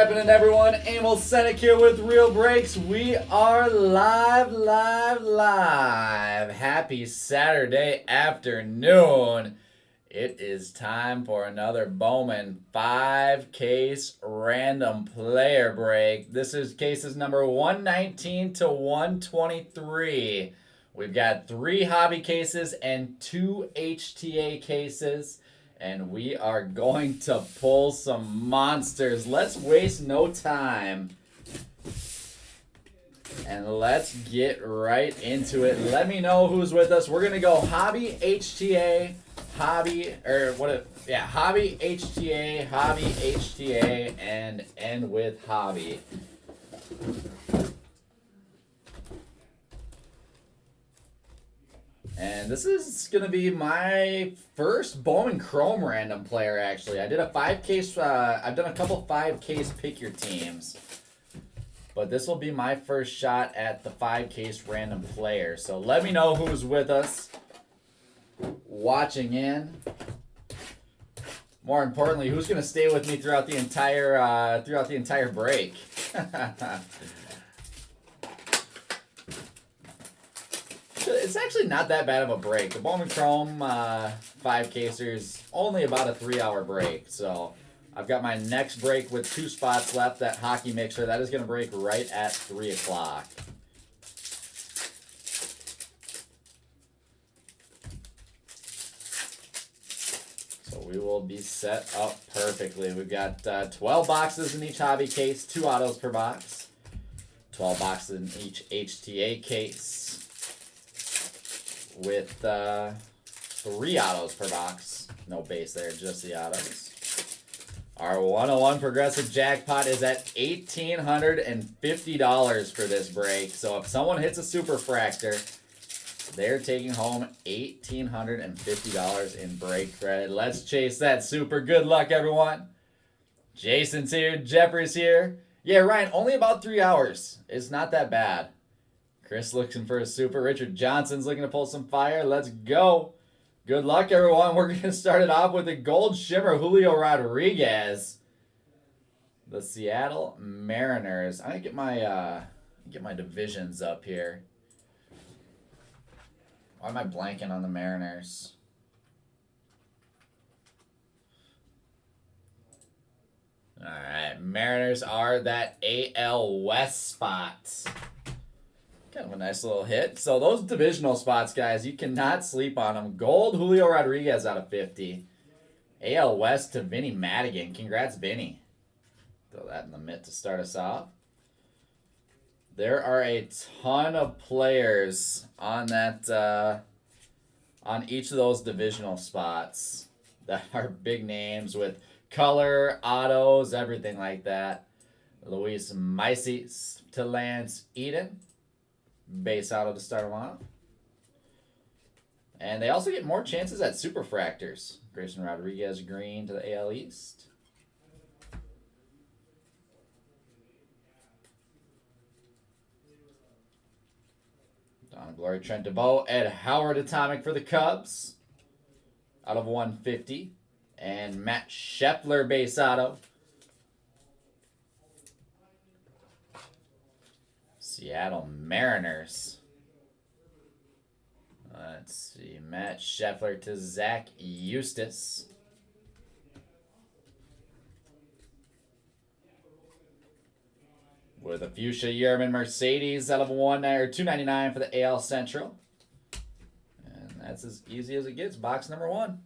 happening, everyone? Emil Senek here with Real Breaks. We are live. Happy Saturday afternoon. It is time for another Bowman 5-case random player break. This is cases number 119 to 123. We've got 3 hobby cases and 2 HTA cases. And we are going to pull some monsters. Let's waste no time. And let's get right into it. Let me know who's with us. We're going to go hobby, HTA, hobby, hobby, HTA, and end with hobby. And this is going to be my first Bowman Chrome random player, actually. I did a 5-case, I've done a couple 5-case pick your teams. But this will be my first shot at the 5-case random player. So let me know who's with us, watching in. More importantly, who's going to stay with me throughout the entire break. It's actually not that bad of a break. The Bowman Chrome 5-caser's only about a 3-hour break. So I've got my next break with 2 spots left. That hockey mixer, that is going to break right at 3 o'clock. So we will be set up perfectly. We've got 12 boxes in each hobby case, 2 autos per box. 12 boxes in each HTA case, with 3 autos per box. No base there, just the autos. Our 101 Progressive Jackpot is at $1,850 for this break. So if someone hits a Super Fractor, they're taking home $1,850 in break credit. Let's chase that super. Good luck, everyone. Jason's here. Jeffrey's here. Yeah, Ryan, only about 3 hours. It's not that bad. Chris looking for a super. Richard Johnson's looking to pull some fire. Let's go. Good luck, everyone. We're going to start it off with a gold shimmer Julio Rodriguez. The Seattle Mariners. I'm going to get my divisions up here. Why am I blanking on the Mariners? All right. Mariners are that AL West spot. Kind of a nice little hit. So those divisional spots, guys, you cannot sleep on them. Gold, Julio Rodriguez out of 50. AL West to Vinny Madigan. Congrats, Vinny. Throw that in the mitt to start us off. There are a ton of players on that, on each of those divisional spots that are big names with color, autos, everything like that. Luis Meises to Lance Eden. Base auto to start them off. And they also get more chances at Super Fractors. Grayson Rodriguez green to the AL East. Don Glory, Trent DeVoe, Ed Howard atomic for the Cubs out of 150. And Matt Scheffler base auto. Seattle Mariners. Let's see. Matt Scheffler to Zach Eustace. With a fuchsia Yerman Mercedes out of 299 for the AL Central. And that's as easy as it gets. Box number 1.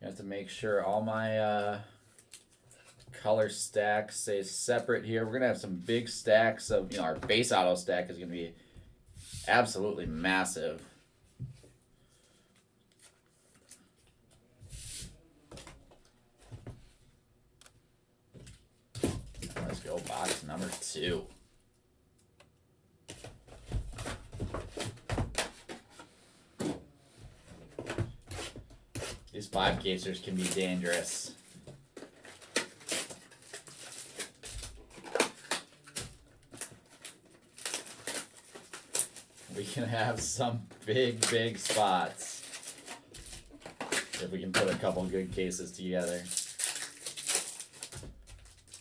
You have to make sure all my color stacks stay separate here. We're going to have some big stacks of, our base auto stack is going to be absolutely massive. Let's go box number 2. These 5-casers can be dangerous. We can have some big spots if we can put a couple good cases together.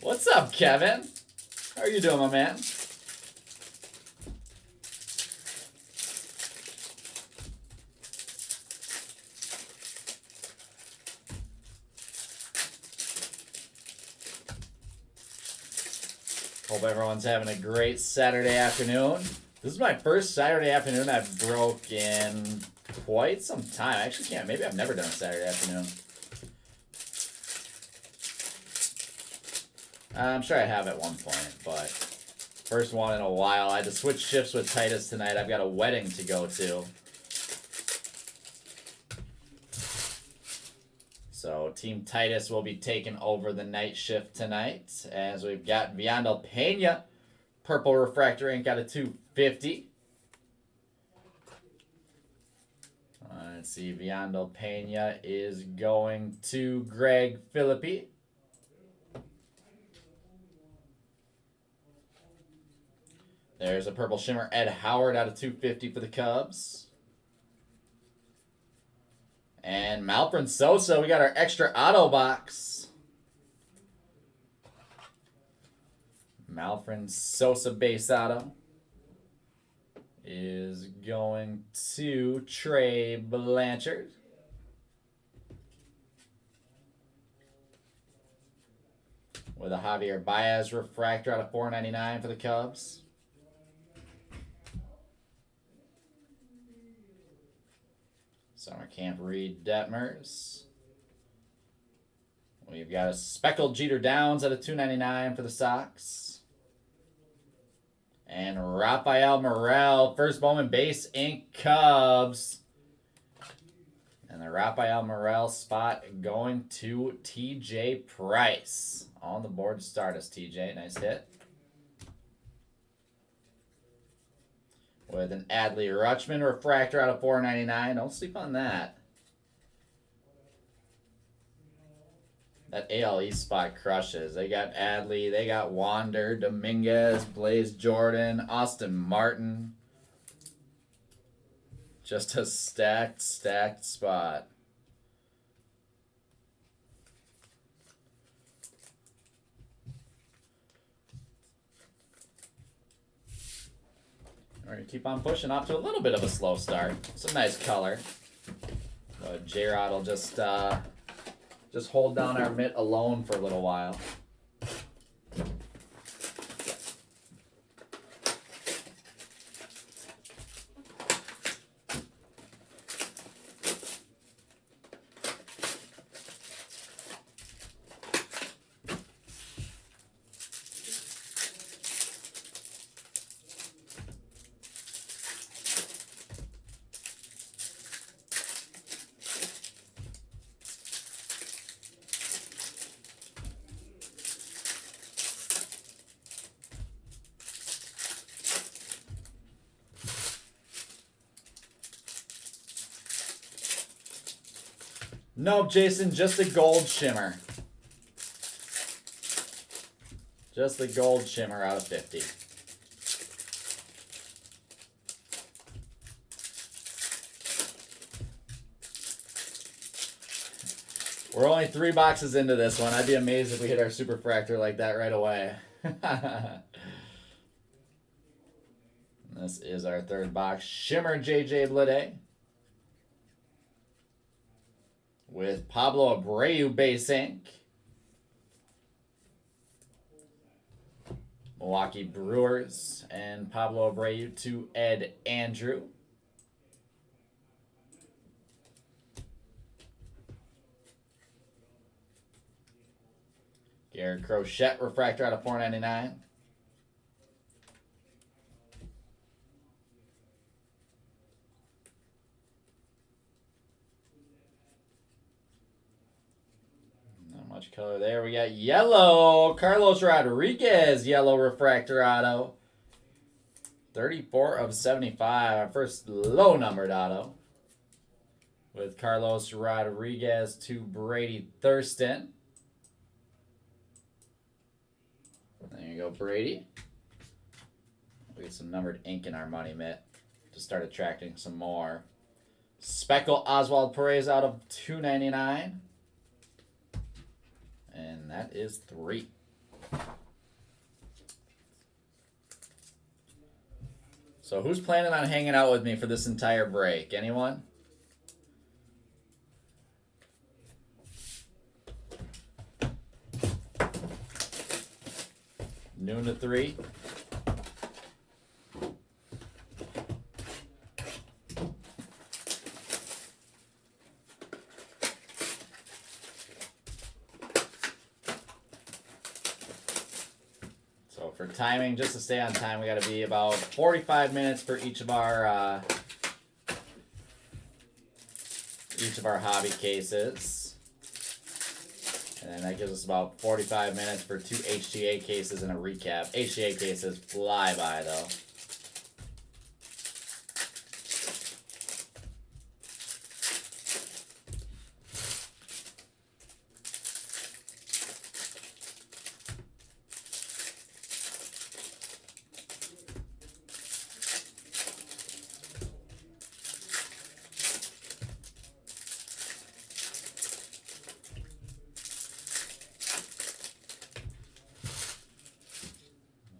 What's up, Kevin? How are you doing, my man? Hope everyone's having a great Saturday afternoon. This is my first Saturday afternoon I've broke in quite some time. I actually can't. Maybe I've never done a Saturday afternoon. I'm sure I have at one point, but first one in a while. I had to switch shifts with Titus tonight. I've got a wedding to go to. So Team Titus will be taking over the night shift tonight, as we've got Viandal Pena, purple refractor ink out of 250. Let's see, Viandal Pena is going to Greg Philippi. There's a purple shimmer, Ed Howard out of 250 for the Cubs. And Malfred Sosa, we got our extra auto box. Malfred Sosa base auto is going to Trey Blanchard. With a Javier Baez refractor out of 499 for the Cubs. Summer Camp Reed Detmers. We've got a speckled Jeter Downs at a $2.99 for the Sox. And Rafael Morel, first Bowman base ink Cubs. And the Rafael Morel spot going to TJ Price. On the board to start us, TJ. Nice hit. With an Adley Rutschman refractor out of 499. Don't sleep on that. That AL East spot crushes. They got Adley, they got Wander, Dominguez, Blaze Jordan, Austin Martin. Just a stacked spot. We're going to keep on pushing off to a little bit of a slow start. It's a nice color. But J-Rod will just hold down our mitt alone for a little while. Nope, Jason, just a gold shimmer. Just the gold shimmer out of 50. We're only 3 boxes into this one. I'd be amazed if we hit our super fractor like that right away. This is our 3rd box. Shimmer JJ Bleday. With Pablo Abreu base ink. Milwaukee Brewers and Pablo Abreu to Ed Andrew. Garrett Crochet refractor out of 499. Much color there. We got yellow. Carlos Rodriguez, yellow refractor auto. 34 of 75. Our first low numbered auto. With Carlos Rodriguez to Brady Thurston. There you go, Brady. We get some numbered ink in our money mitt to start attracting some more. Speckle Oswald Perez out of 299. And that is 3. So who's planning on hanging out with me for this entire break? Anyone? Noon to 3. So for timing, just to stay on time, we got to be about 45 minutes for each of our hobby cases. And then that gives us about 45 minutes for 2 HTA cases and a recap. HTA cases fly by, though.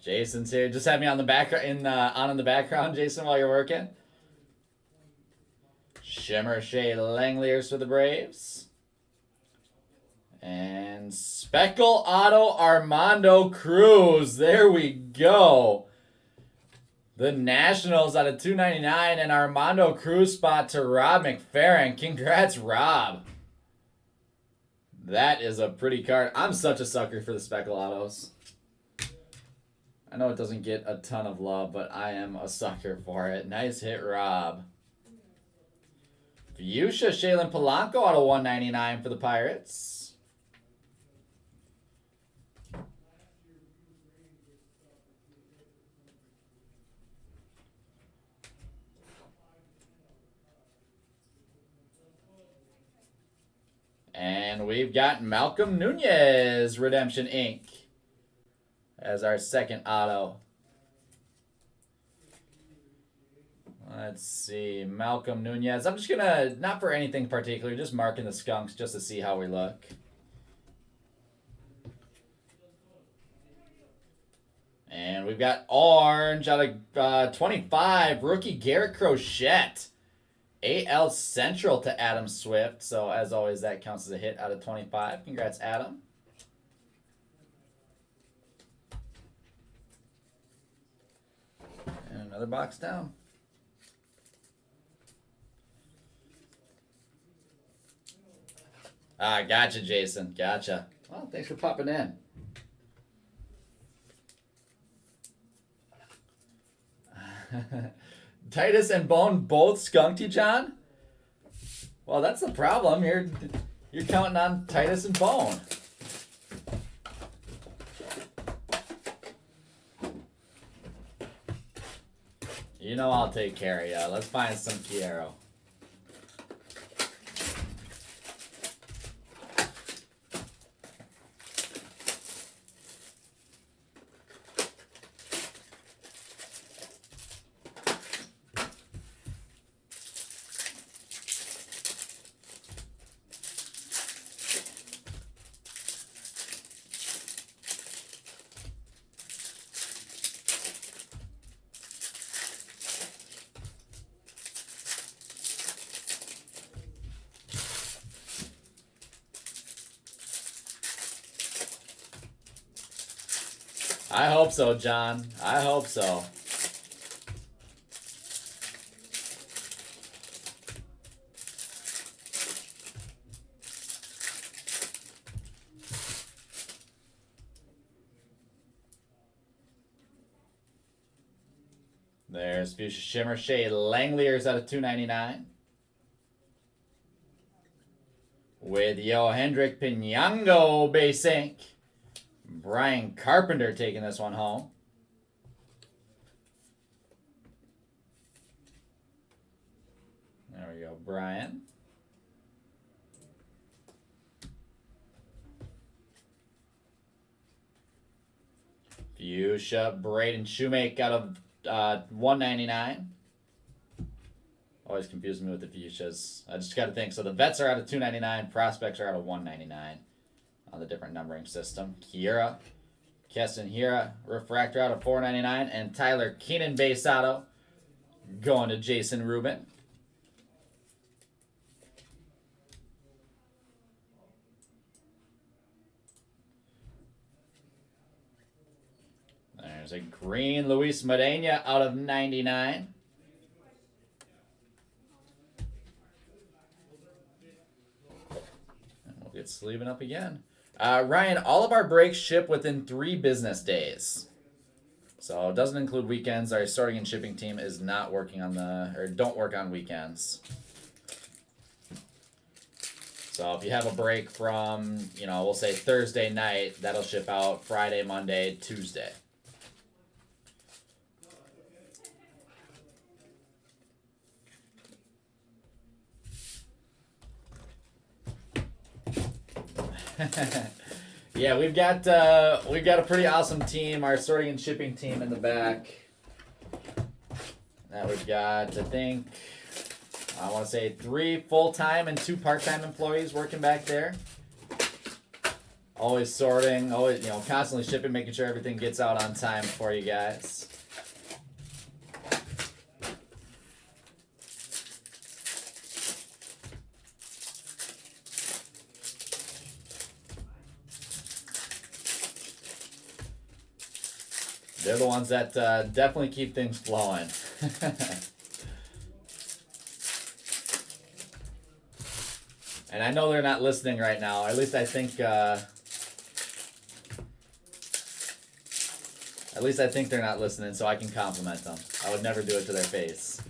Jason's here. Just have me on the background in the background, Jason, while you're working. Shimmer Shea Langoliers for the Braves. And Speckle Auto Armando Cruz. There we go. The Nationals out of 299 and Armando Cruz spot to Rob McFerrin. Congrats, Rob. That is a pretty card. I'm such a sucker for the Speckle Autos. I know it doesn't get a ton of love, but I am a sucker for it. Nice hit, Rob. Fuchsia Shaylin Polanco out of 199 for the Pirates. And we've got Malcolm Nunez Redemption Inc. as our second auto. Let's see, Malcolm Nunez. I'm just gonna, not for anything particular, just marking the skunks just to see how we look. And we've got orange out of 25, rookie Garrett Crochet. AL Central to Adam Swift. So as always, that counts as a hit out of 25. Congrats, Adam. And another box down. Ah, gotcha, Jason. Gotcha. Well, thanks for popping in. Titus and Bone both skunked you, John? Well, that's the problem. You're counting on Titus and Bone. You know I'll take care of ya. Let's find some Kiero. I hope so, John. I hope so. There's Fuchsia Shimmer Shea Langoliers out of 299. With Yohendrick Pinango base ink. Brian Carpenter taking this one home. There we go, Brian. Fuchsia Braden Shoemake out of 199. Always confused me with the Fuchsias. I just got to think. So the vets are out of 299. Prospects are out of 199 on the different numbering system. Kiera, Keston Hira, refractor out of 499, and Tyler Keenan base auto Going to Jason Rubin. There's a green Luis Medina out of 99. And we'll get sleeving up again. Ryan, all of our breaks ship within 3 business days. So it doesn't include weekends. Our sorting and shipping team is not working on don't work on weekends. So if you have a break from, we'll say Thursday night, that'll ship out Friday, Monday, Tuesday. Yeah, we've got a pretty awesome team, our sorting and shipping team in the back. That we've got, I want to say 3 full-time and 2 part-time employees working back there. Always sorting, always, constantly shipping, making sure everything gets out on time for you guys. They're the ones that definitely keep things flowing. And I know they're not listening right now. At least I think they're not listening, so I can compliment them. I would never do it to their face.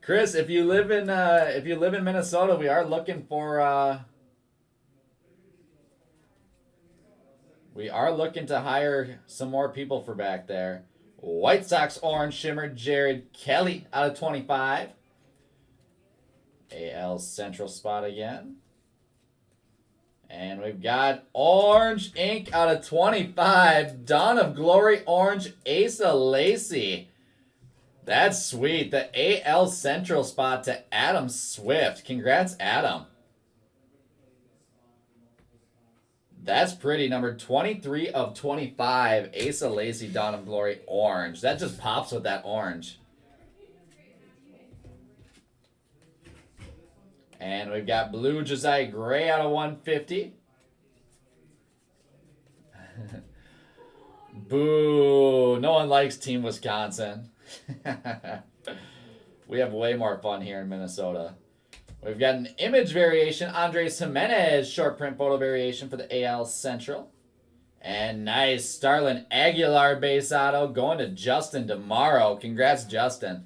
Chris, if you live in Minnesota, we are looking for we are looking to hire some more people for back there. White Sox orange shimmer Jared Kelly out of 25. AL Central spot again. And we've got orange ink out of 25. Dawn of Glory orange Asa Lacy. That's sweet. The AL Central spot to Adam Swift. Congrats, Adam. That's pretty. Number 23 of 25. Asa Lacy, Dawn of Glory orange. That just pops with that orange. And we've got blue Josiah Gray out of 150. Boo. No one likes Team Wisconsin. We have way more fun here in Minnesota. We've got an image variation. Andres Jimenez short print photo variation for the AL Central. And nice Starlin Aguilar base auto going to Justin tomorrow. Congrats, Justin.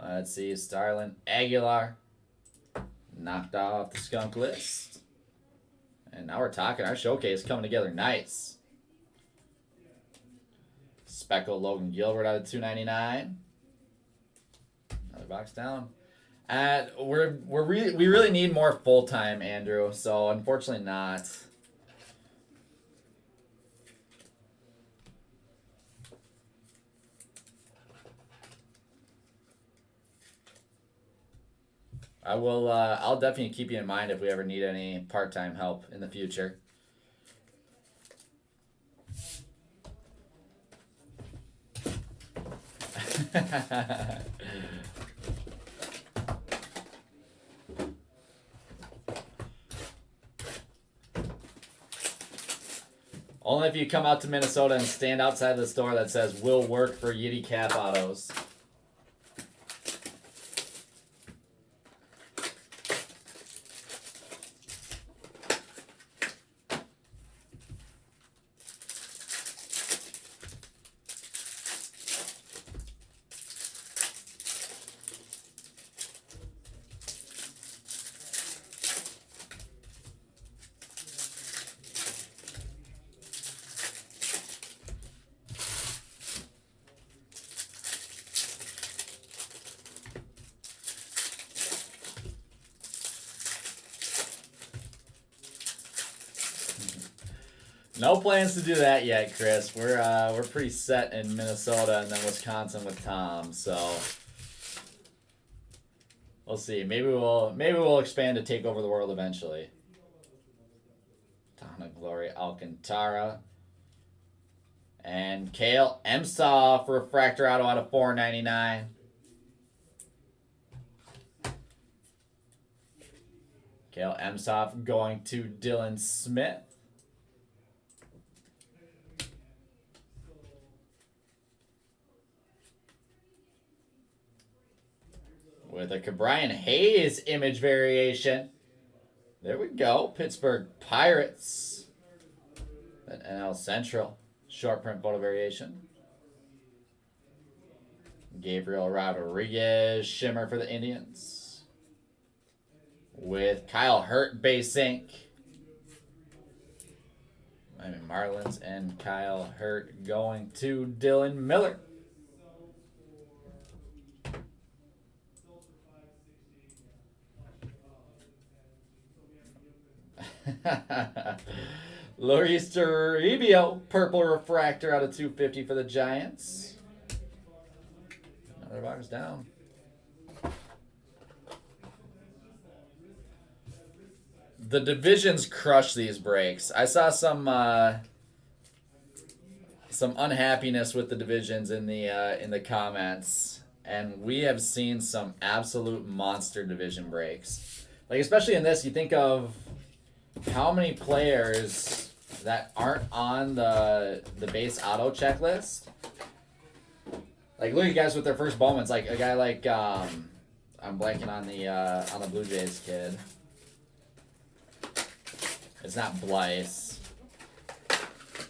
Let's see. Starlin Aguilar knocked off the skunk list. And now we're talking. Our showcase coming together nice. Speckle Logan Gilbert out of 299. Another box down. We really need more full time, Andrew. So unfortunately not. I will. I'll definitely keep you in mind if we ever need any part-time help in the future. Only if you come out to Minnesota and stand outside the store that says "Will work for Yeti Cap Autos." No plans to do that yet, Chris. We're pretty set in Minnesota and then Wisconsin with Tom, so we'll see. Maybe we'll expand to take over the world eventually. Donna Gloria Alcantara. And Kale Emsov for Refractor Auto out of 499. Kale Emsov going to Dylan Smith. With a Cabrian Hayes image variation. There we go. Pittsburgh Pirates. An NL Central short print photo variation. Gabriel Rodriguez shimmer for the Indians. With Kyle Hurt base ink. Miami Marlins and Kyle Hurt going to Dylan Miller. Luis Toribio, purple refractor out of 250 for the Giants. Another box down. The divisions crush these breaks. I saw some unhappiness with the divisions in the comments, and we have seen some absolute monster division breaks. Like especially in this, you think of how many players that aren't on the base auto checklist. Like look at guys with their first Bowmans, like a guy like I'm blanking on the Blue Jays kid. It's not Blyce.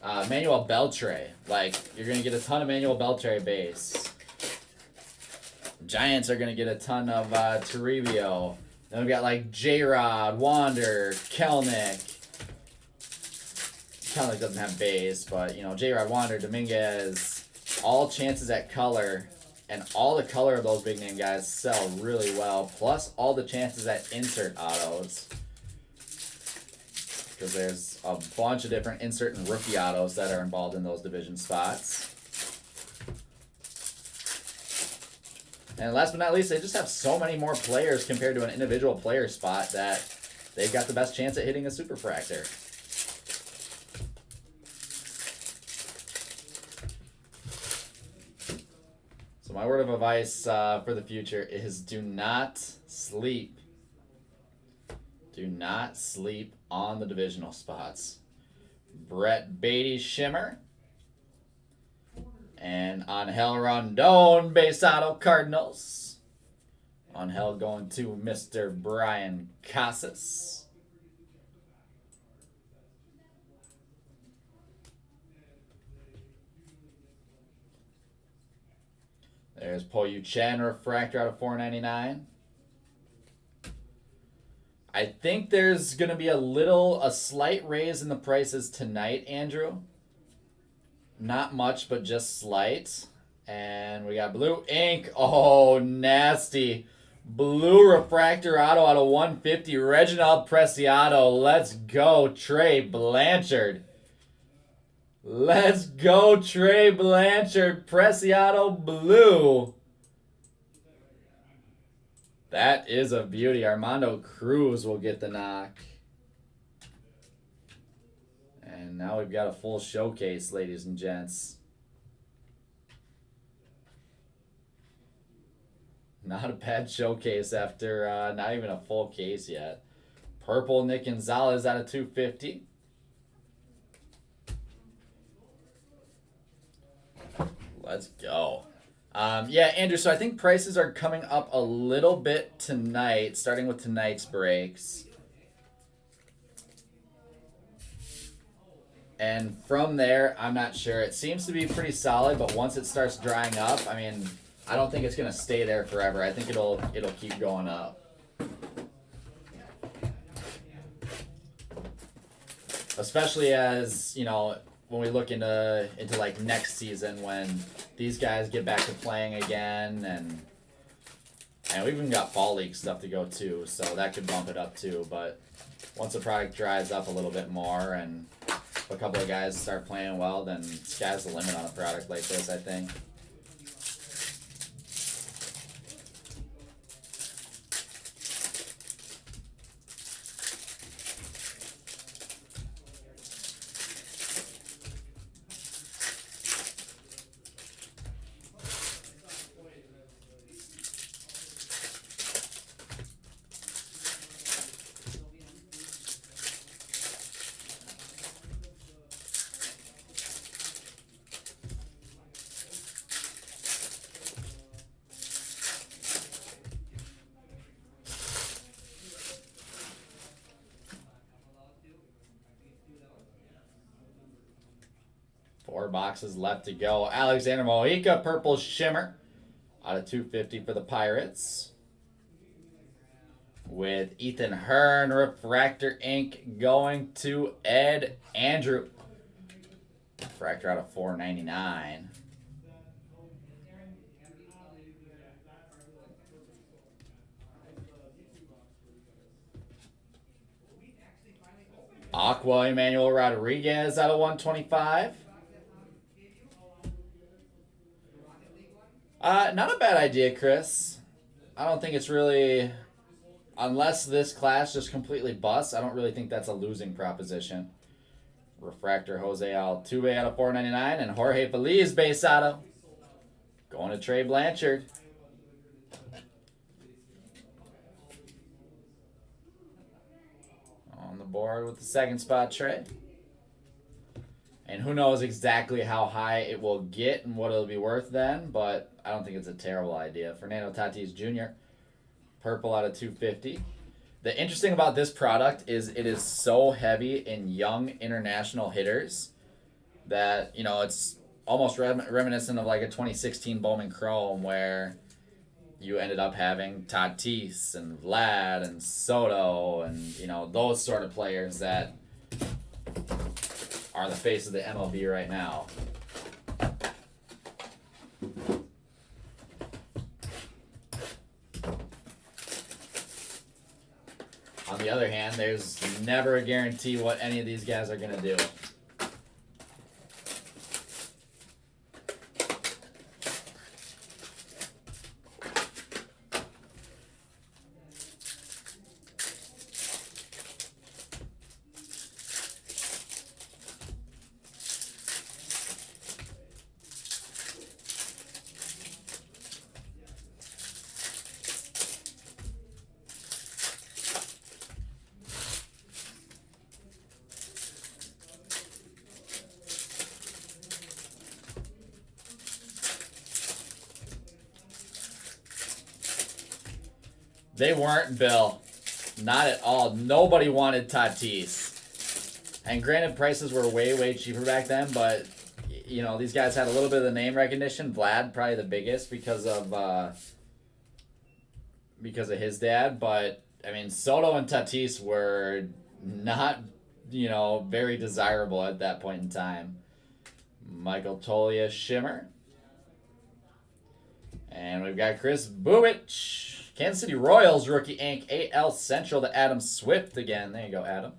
Manuel Beltre. Like you're gonna get a ton of Manuel Beltre base. Giants are gonna get a ton of Toribio. Then we've got like J-Rod, Wander, Kelnick. Kelnick doesn't have base, but you know, J-Rod, Wander, Dominguez, all chances at color, and all the color of those big name guys sell really well, plus all the chances at insert autos. Because there's a bunch of different insert and rookie autos that are involved in those division spots. And last but not least, they just have so many more players compared to an individual player spot that they've got the best chance at hitting a superfractor. So my word of advice for the future is do not sleep. Do not sleep on the divisional spots. Brett Beatty shimmer. And Angel Rondon, base auto Cardinals. Angel going to Mr. Brian Casas. There's Po Yu Chen, refractor out of 499. I think there's going to be a slight raise in the prices tonight, Andrew. Not much, but just slight. And we got blue ink. Oh, nasty. Blue refractor auto out of 150. Reginald Preciado. Let's go, Trey Blanchard. Let's go, Trey Blanchard. Preciado blue. That is a beauty. Armando Cruz will get the knock. And now we've got a full showcase, ladies and gents. Not a bad showcase after not even a full case yet. Purple Nick Gonzalez out of 250. Let's go. Yeah, Andrew, so I think prices are coming up a little bit tonight, starting with tonight's breaks. And from there, I'm not sure. It seems to be pretty solid, but once it starts drying up, I mean, I don't think it's going to stay there forever. I think it'll keep going up. Especially as, you know, when we look into like next season when these guys get back to playing again, and we've even got fall league stuff to go too, so that could bump it up too. But once the product dries up a little bit more and If a couple of guys start playing well, then sky's the limit on a product like this, I think. Four boxes left to go. Alexander Mojica, Purple Shimmer, out of 250 for the Pirates. With Ethan Hearn, Refractor ink going to Ed Andrew. Refractor out of 499. Aqua Emmanuel Rodriguez out of 125. Not a bad idea, Chris. I don't think it's really, unless this class just completely busts, I don't really think that's a losing proposition. Refractor Jose Altuve out of 499 and Jorge Feliz base auto. Going to Trey Blanchard. On the board with the second spot, Trey. And who knows exactly how high it will get and what it'll be worth then, but I don't think it's a terrible idea. Fernando Tatis Jr., purple out of 250. The interesting about this product is it is so heavy in young international hitters that, you know, it's almost reminiscent of like a 2016 Bowman Chrome where you ended up having Tatis and Vlad and Soto and, you know, those sort of players that are the face of the MLB right now. On the other hand, there's never a guarantee what any of these guys are going to do. They weren't, Bill. Not at all. Nobody wanted Tatis. And granted, prices were way, way cheaper back then, but, you know, these guys had a little bit of the name recognition. Vlad, probably the biggest because of his dad. But, I mean, Soto and Tatis were not, you know, very desirable at that point in time. Michael Toglia Shimmer. And we've got Chris Bubich. Kansas City Royals rookie ink, AL Central to Adam Swift again. There you go, Adam.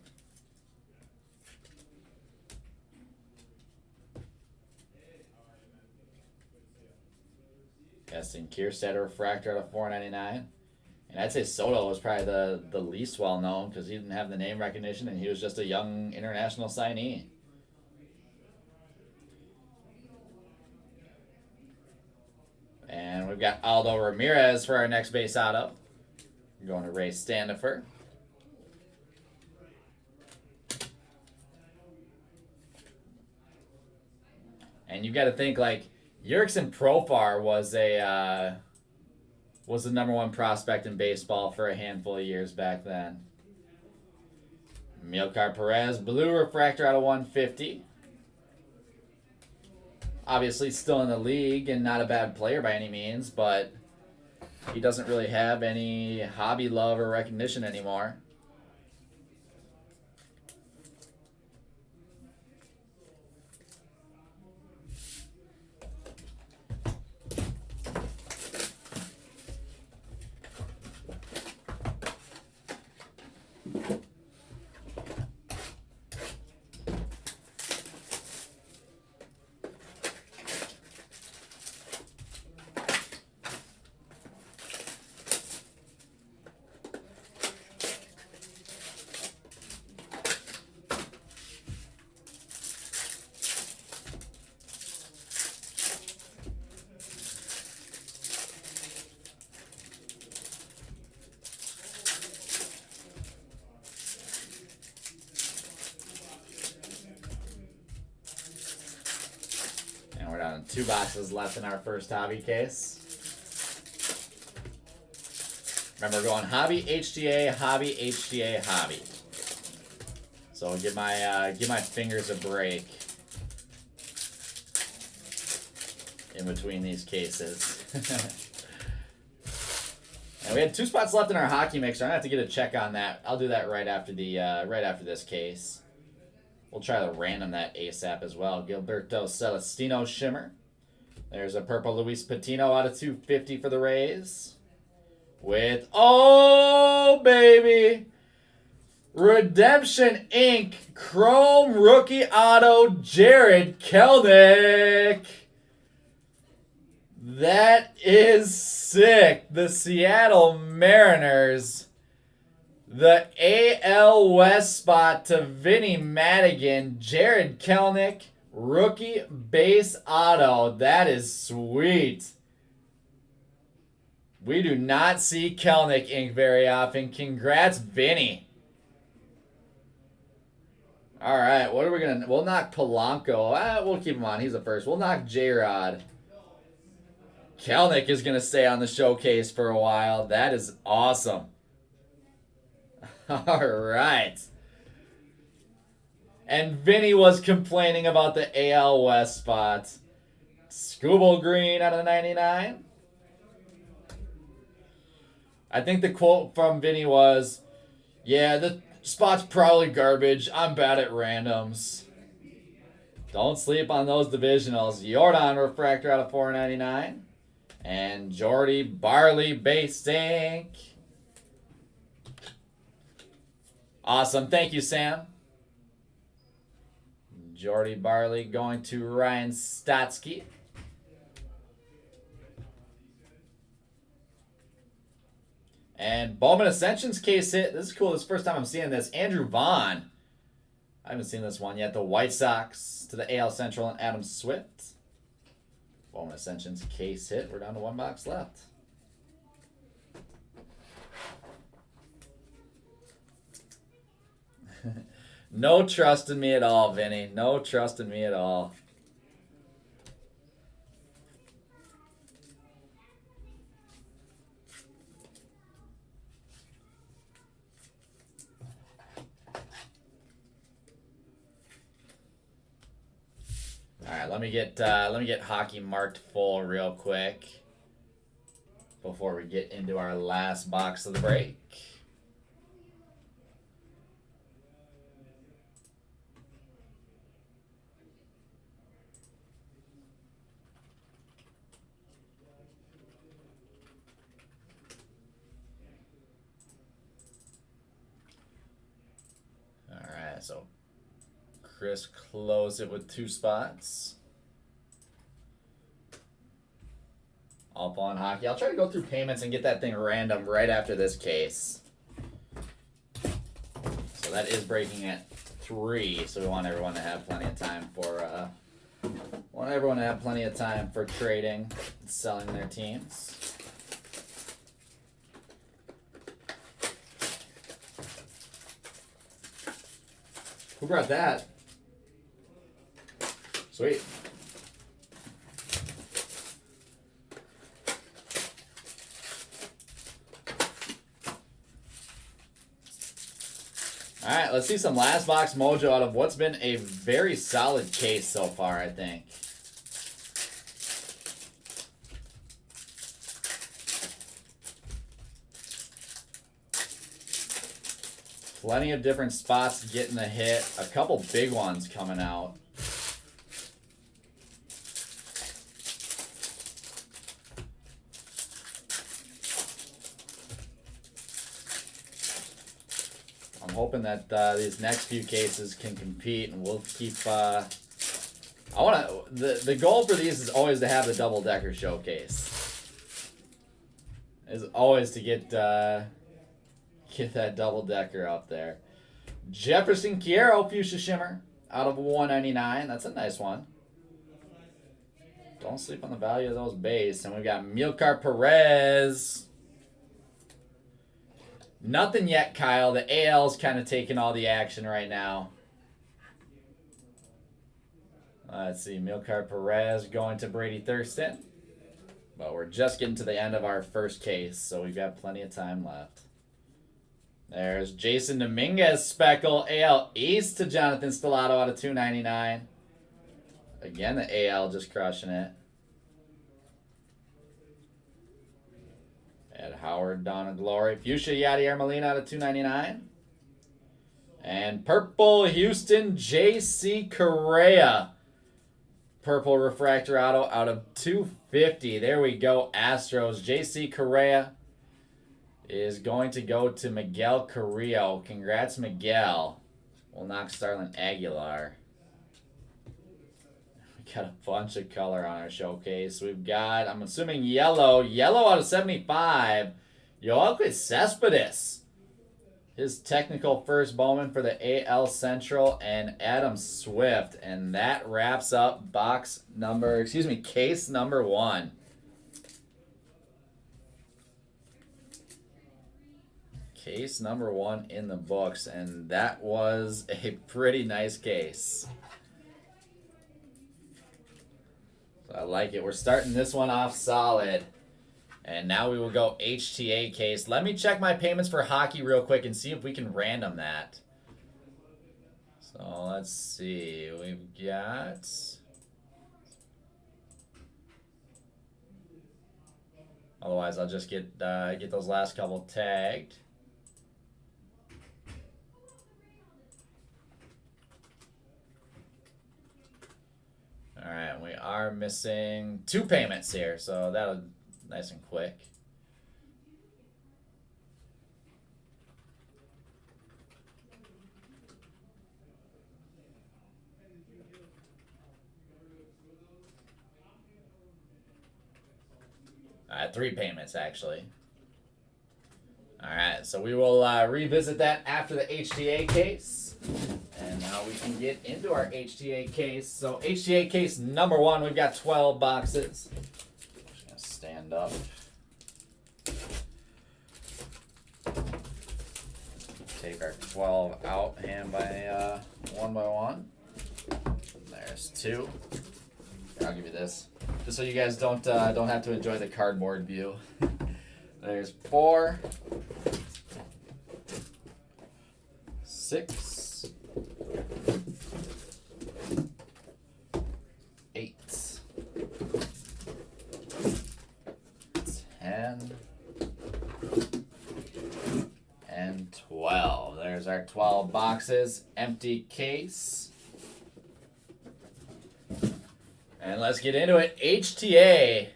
Keston Kierstead refractor out of 499. And I'd say Soto was probably the least well known because he didn't have the name recognition and he was just a young international signee. And we've got Aldo Ramirez for our next base auto. We're going to Ray Standifer. And you've got to think, like, Jurickson Profar was the #1 prospect in baseball for a handful of years back then. Milcar Perez, blue refractor out of 150. Obviously still in the league and not a bad player by any means, but he doesn't really have any hobby love or recognition anymore. 2 boxes left in our first hobby case. Remember, we're going hobby, HTA, hobby, HTA, hobby. So give my fingers a break in between these cases. And we had 2 spots left in our hockey mixer. I'm gonna have to get a check on that. I'll do that right after the right after this case. We'll try to random that ASAP as well. Gilberto Celestino Shimmer. There's a purple Luis Patino out of 250 for the Rays. With, oh baby, Redemption Inc. Chrome Rookie Auto Jared Kelenic. That is sick. The Seattle Mariners. The AL West spot to Vinny Madigan. Jared Kelenic. Rookie base auto. That is sweet. We do not see Kelenic Inc. very often. Congrats, Vinny. All right, what are we going to... We'll knock Polanco. We'll keep him on. He's the first. We'll knock J-Rod. Kelenic is going to stay on the showcase for a while. That is awesome. All right. And Vinny was complaining about the AL West spot. Scooble Green out of the 99. I think the quote from Vinny was, yeah, the spot's probably garbage. I'm bad at randoms. Don't sleep on those divisionals. Jordan Refractor out of 499. And Jordy Barley Base Ink. Awesome. Thank you, Sam. Jordy Barley going to Ryan Statsky. And Bowman Ascension's case hit. This is cool. This is the first time I'm seeing this. Andrew Vaughn. I haven't seen this one yet. The White Sox to the AL Central and Adam Swift. Bowman Ascension's case hit. We're down to 1 box left. No trust in me at all, Vinny. No trust in me at all. All right, let me get hockey marked full real quick before we get into our last box of the break. All right, so Chris closed it with 2 spots. All on hockey. I'll try to go through payments and get that thing random right after this case. So that is breaking at 3. So we want everyone to have plenty of time for trading and selling their teams. Who brought that? Sweet. All right, let's see some last box mojo out of what's been a very solid case so far, I think. Plenty of different spots getting a hit. A couple big ones coming out. I'm hoping that these next few cases can compete, and we'll keep. The goal for these is always to have the double decker showcase. Is always to get that double decker up there. Jefferson Quiero Fuchsia Shimmer out of 199. That's a nice one. Don't sleep on the value of those base. And we've got Milkar Perez. Nothing yet, Kyle. The AL's kind of taking all the action right now. Let's see, Milcar Perez going to Brady Thurston. But we're just getting to the end of our first case, so we've got plenty of time left. There's Jason Dominguez Speckle, AL East to Jonathan Stellato out of 299. Again, the AL just crushing it. Ed Howard, Dawn of Glory. Fuchsia Yadier Molina out of 299. And Purple Houston, J.C. Correa. Purple Refractor Auto out of 250. There we go, Astros. J.C. Correa is going to go to Miguel Carrillo. Congrats, Miguel. We'll knock Starlin Aguilar. We got a bunch of color on our showcase. We've got, I'm assuming, yellow. Yellow out of 75. Yoelqui Cespedes. His technical first Bowman for the AL Central, and Adam Swift. And that wraps up case number 1. Case number 1 in the books, and that was a pretty nice case. So I like it. We're starting this one off solid. And now we will go HTA case. Let me check my payments for hockey real quick and see if we can random that. So let's see. We've got... Otherwise, I'll just get those last couple tagged. All right, we are missing 2 payments here, so that'll nice and quick. All right, 3 payments actually. All right, so we will revisit that after the HTA case. And now we can get into our HTA case. So HTA case number 1, we've got 12 boxes. Just gonna stand up. Take our 12 out hand by one by one. There's 2. Here, I'll give you this, just so you guys don't have to enjoy the cardboard view. There's 4, 6, 8, 10, and 12. There's our 12 boxes. Empty case. And let's get into it. HTA.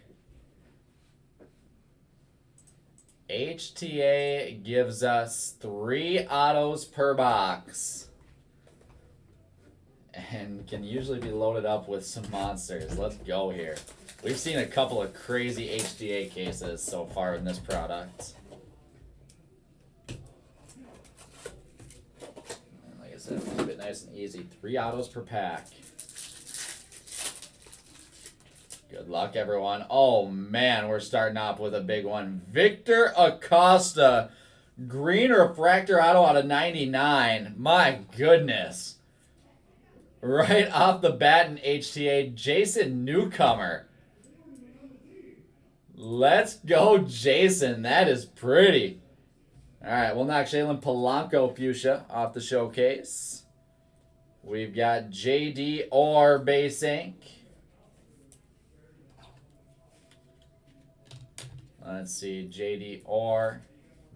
HTA gives us 3 autos per box. And can usually be loaded up with some monsters. Let's go here. We've seen a couple of crazy HTA cases so far in this product. And like I said, keep it nice and easy. 3 autos per pack. Good luck, everyone. Oh, man, we're starting off with a big one. Victor Acosta, green refractor auto out of 99. My goodness. Right off the bat in HTA, Jason Newcomer. Let's go, Jason. That is pretty. All right, we'll knock Jalen Polanco fuchsia off the showcase. We've got JD Orr base ink. Let's see, JD Orr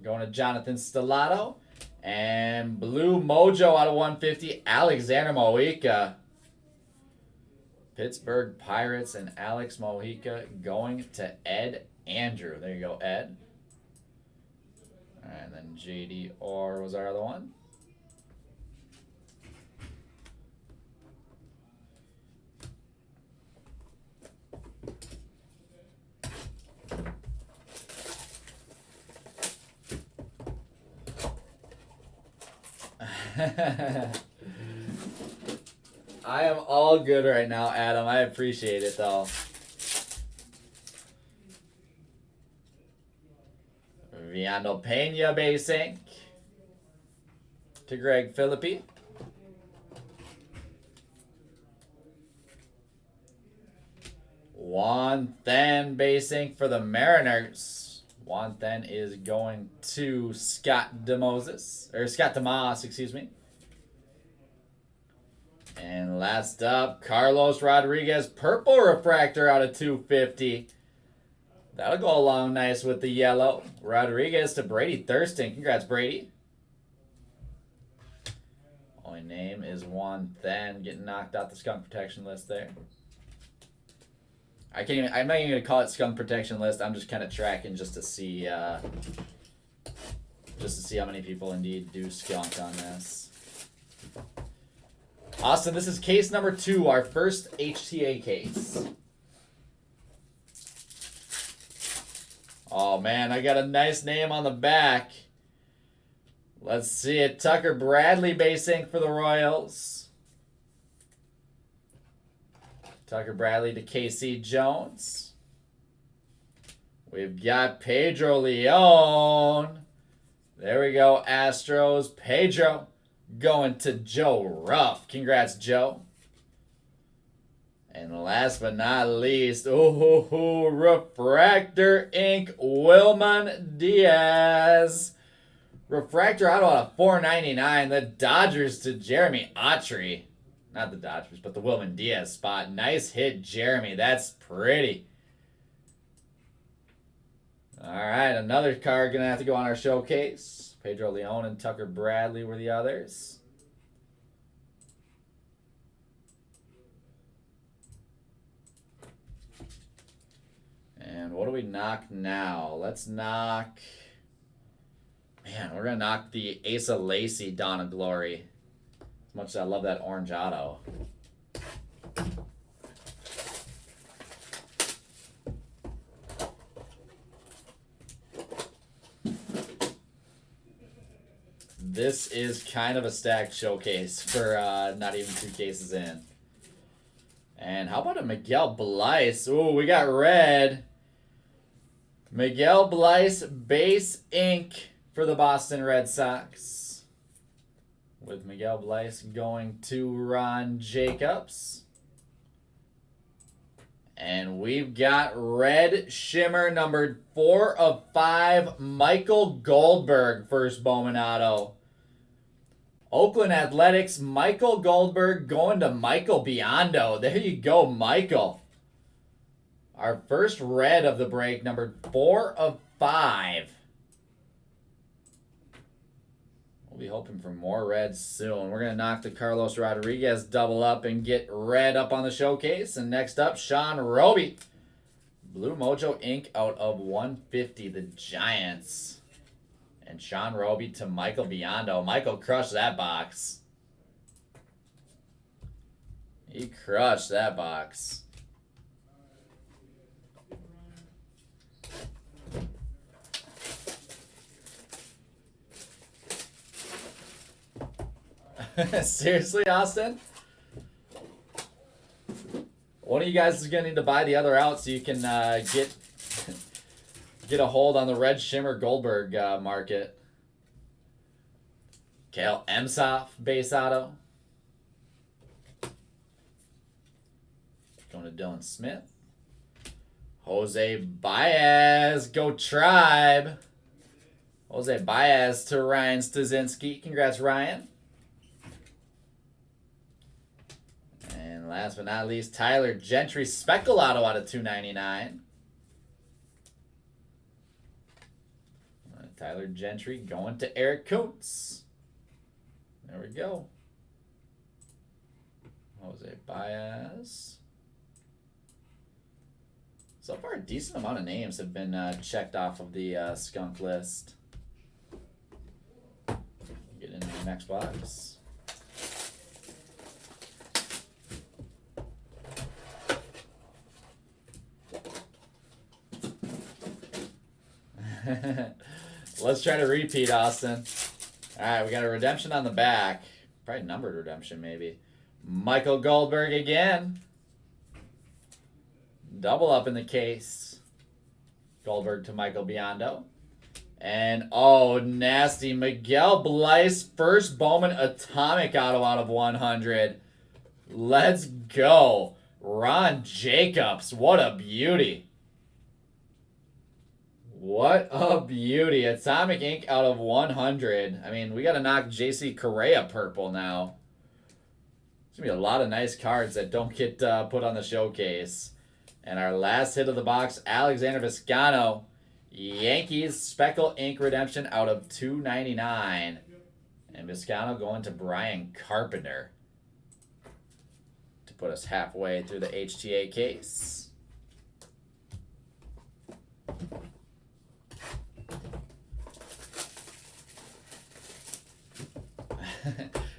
going to Jonathan Stellato. And Blue Mojo out of 150, Alexander Mojica. Pittsburgh Pirates and Alex Mojica going to Ed Andrew. There you go, Ed. And then JD Orr was our other one. I am all good right now, Adam. I appreciate it, though. Viando Pena base ink to Greg Philippi. Juan Then base ink for the Mariners. Juan Then is going to Scott DeMoss, excuse me. And last up, Carlos Rodriguez, purple refractor out of 250. That'll go along nice with the yellow. Rodriguez to Brady Thurston. Congrats, Brady. Only name is Juan Then, getting knocked out the skunk protection list there. I'm not even gonna call it skunk protection list. I'm just kind of tracking just to see how many people indeed do skunk on this. Austin, this is case number 2, our first HTA case. Oh man, I got a nice name on the back. Let's see it. Tucker Bradley base ink for the Royals. Tucker Bradley to Casey Jones. We've got Pedro Leon. There we go, Astros. Pedro going to Joe Ruff. Congrats, Joe. And last but not least, refractor ink, Wilman Diaz. Refractor auto out of 499. The Dodgers to Jeremy Autry. Not the Dodgers, but the Wilman Diaz spot. Nice hit, Jeremy. That's pretty. All right, another card going to have to go on our showcase. Pedro Leon and Tucker Bradley were the others. And what do we knock now? Let's knock... Man, we're going to knock the Asa Lacy Dawn of Glory. As much as I love that orange auto. This is kind of a stacked showcase for not even 2 cases in. And how about a Miguel Bleis? Ooh, we got red. Miguel Bleis base ink for the Boston Red Sox. With Miguel Bleis going to Ron Jacobs. And we've got red shimmer numbered 4 of 5. Michael Goldberg, first Bowman auto. Oakland Athletics, Michael Goldberg going to Michael Biondo. There you go, Michael. Our first red of the break, numbered 4 of 5. We'll be hoping for more reds soon. We're going to knock the Carlos Rodriguez double up and get red up on the showcase. And next up, Sean Roby. Blue Mojo Ink out of 150, the Giants. And Sean Roby to Michael Biondo. Michael crushed that box. He crushed that box. Seriously, Austin? One of you guys is going to need to buy the other out so you can get a hold on the red shimmer Goldberg market. Kale Emshoff base auto. Going to Dylan Smith. Jose Baez, go Tribe. Jose Baez to Ryan Stasinski. Congrats, Ryan. And last but not least, Tyler Gentry Speckle auto out of 299. Tyler Gentry going to Eric Coates. There we go. Jose Baez. So far, a decent amount of names have been checked off of the skunk list. Get into the next box. Let's try to repeat, Austin. All right, we got a redemption on the back. Probably numbered redemption, maybe. Michael Goldberg again. Double up in the case. Goldberg to Michael Biondo. And, oh, nasty. Miguel Bleis, first Bowman Atomic auto out of 100. Let's go. Ron Jacobs. What a beauty. What a beauty. Atomic Ink out of 100. I mean, we got to knock JC Correa purple now. There's going to be a lot of nice cards that don't get put on the showcase. And our last hit of the box, Alexander Vizcaino. Yankees Speckle Ink Redemption out of 299. And Vizcaino going to Brian Carpenter to put us halfway through the HTA case.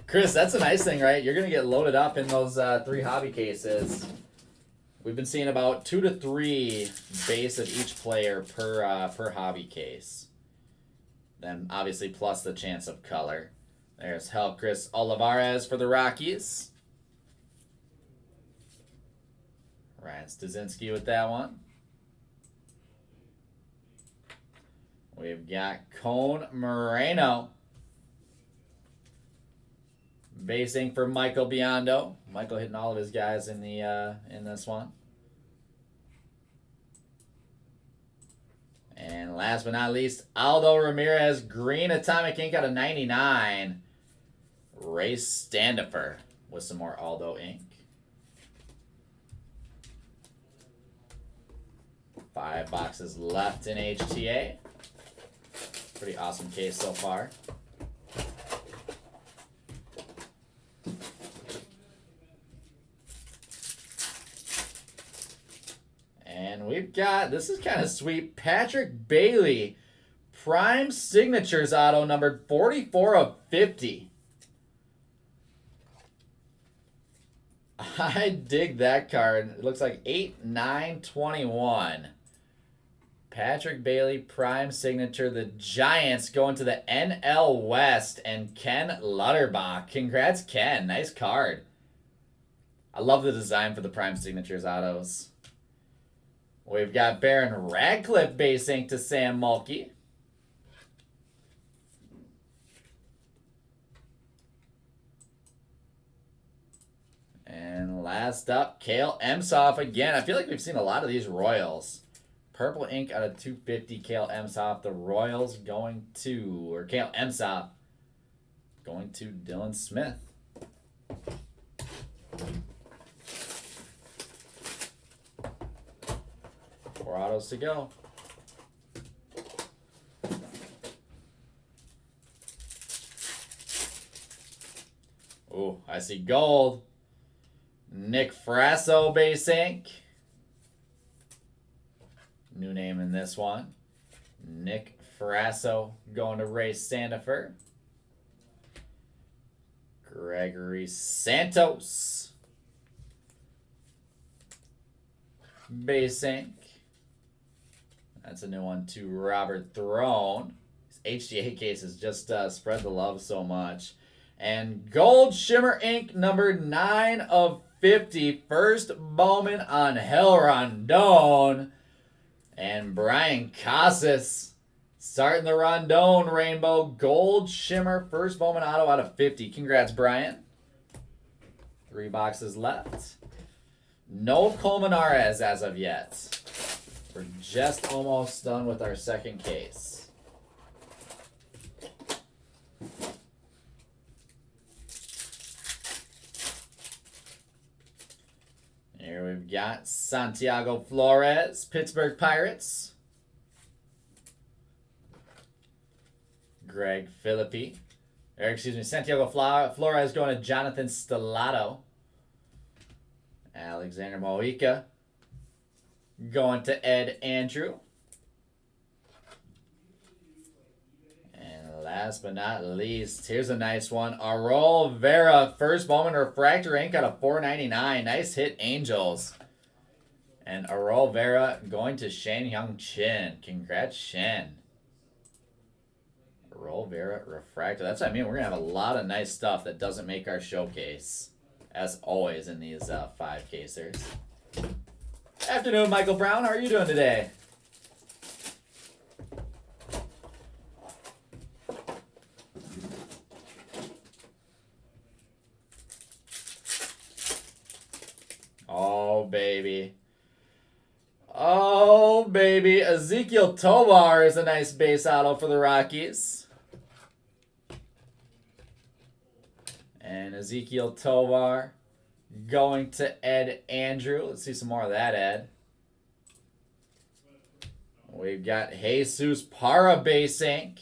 Chris, that's a nice thing, right? You're going to get loaded up in those 3 hobby cases. We've been seeing about 2 to 3 base of each player per hobby case. Then obviously plus the chance of color. There's Chris Olivares for the Rockies. Ryan Stasinski with that one. We've got Cone Moreno. Basing for Michael Biondo. Michael hitting all of his guys in the in this one. And last but not least, Aldo Ramirez, green Atomic Ink out of 99. Ray Standifer with some more Aldo ink. 5 boxes left in HTA. Pretty awesome case so far. And we've got, this is kind of sweet, Patrick Bailey, Prime Signatures auto numbered 44 of 50. I dig that card. It looks like 8/9/21. Patrick Bailey, Prime Signature. The Giants going to the NL West and Ken Lutterbach. Congrats, Ken. Nice card. I love the design for the Prime Signatures autos. We've got Baron Radcliffe base ink to Sam Mulkey. And last up, Cale Emsoff again. I feel like we've seen a lot of these Royals. Purple ink out of 250, Cale Emsoff. The Royals going to, or Cale Emsoff going to Dylan Smith. 4 autos to go. Oh, I see gold. Nick Frasso base ink. New name in this one. Nick Frasso going to Ray Sandifer. Gregory Santos. Base ink. That's a new one to Robert Throne. His HGA cases just spread the love so much. And Gold Shimmer ink number 9 of 50. First Bowman on Hell Rondon. And Brian Casas starting the Rondon Rainbow. Gold Shimmer first Bowman auto out of 50. Congrats, Brian. 3 boxes left. No Colmenares as of yet. We're just almost done with our second case. Here we've got Santiago Flores, Pittsburgh Pirates. Greg Philippi. Or excuse me, Santiago Flores going to Jonathan Stellato. Alexander Mojica going to Ed Andrew. And last but not least, here's a nice one. Aurel Vera, first Bowman Refractor ink out of 499. Nice hit, Angels. And Aurel Vera going to Shen Hyung Chin. Congrats, Shen. Aurel Vera Refractor. That's what I mean. We're going to have a lot of nice stuff that doesn't make our showcase. As always in these 5-casers. Afternoon, Michael Brown. How are you doing today? All Oh, baby. Ezekiel Tovar is a nice base auto for the Rockies. And Ezekiel Tovar going to Ed Andrew. Let's see some more of that, Ed. We've got Jesus Para base ink.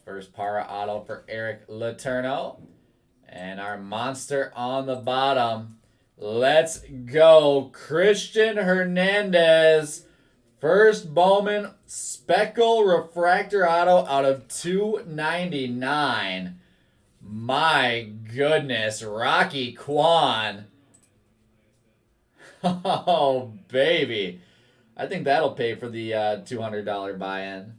First Para auto for Eric Letourneau. And our monster on the bottom. Let's go. Christian Hernandez. First Bowman Speckle Refractor Auto out of 299. My goodness. Rocky Kwan. Oh, baby. I think that'll pay for the $200 buy-in.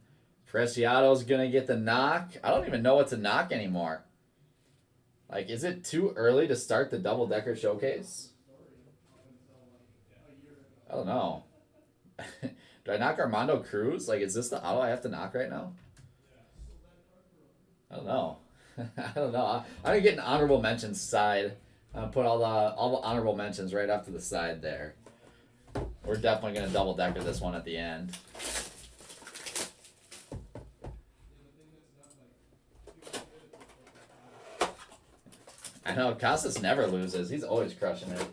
Preciado's going to get the knock. I don't even know what's a knock anymore. Like, is it too early to start the double-decker showcase? I don't know. Do I knock Armando Cruz? Like, is this the auto I have to knock right now? I don't know. I don't know. I'm going to get an honorable mentions side. I'll put all the honorable mentions right off to the side there. We're definitely going to double-decker this one at the end. I know Casas never loses. He's always crushing it.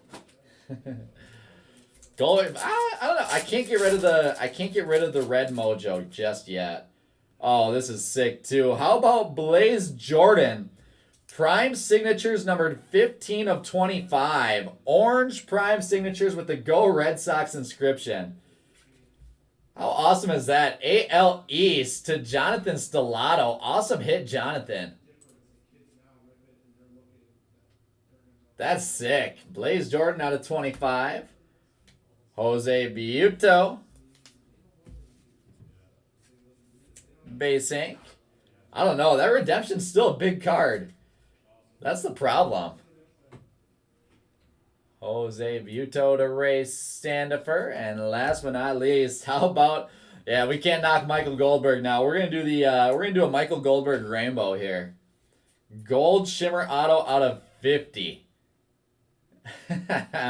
I don't know. I can't get rid of the red mojo just yet. Oh, this is sick too. How about Blaze Jordan? Prime signatures numbered 15 of 25. Orange prime signatures with the Go Red Sox inscription. How awesome is that? AL East to Jonathan Stellato. Awesome hit, Jonathan. That's sick. Blaze Jordan out of 25. Jose Buto. Base ink. I don't know. That redemption's still a big card. That's the problem. Jose Buto to Ray Standifer. And last but not least, how about... Yeah, we can't knock Michael Goldberg now. We're gonna do a Michael Goldberg rainbow here. Gold Shimmer Auto out of 50.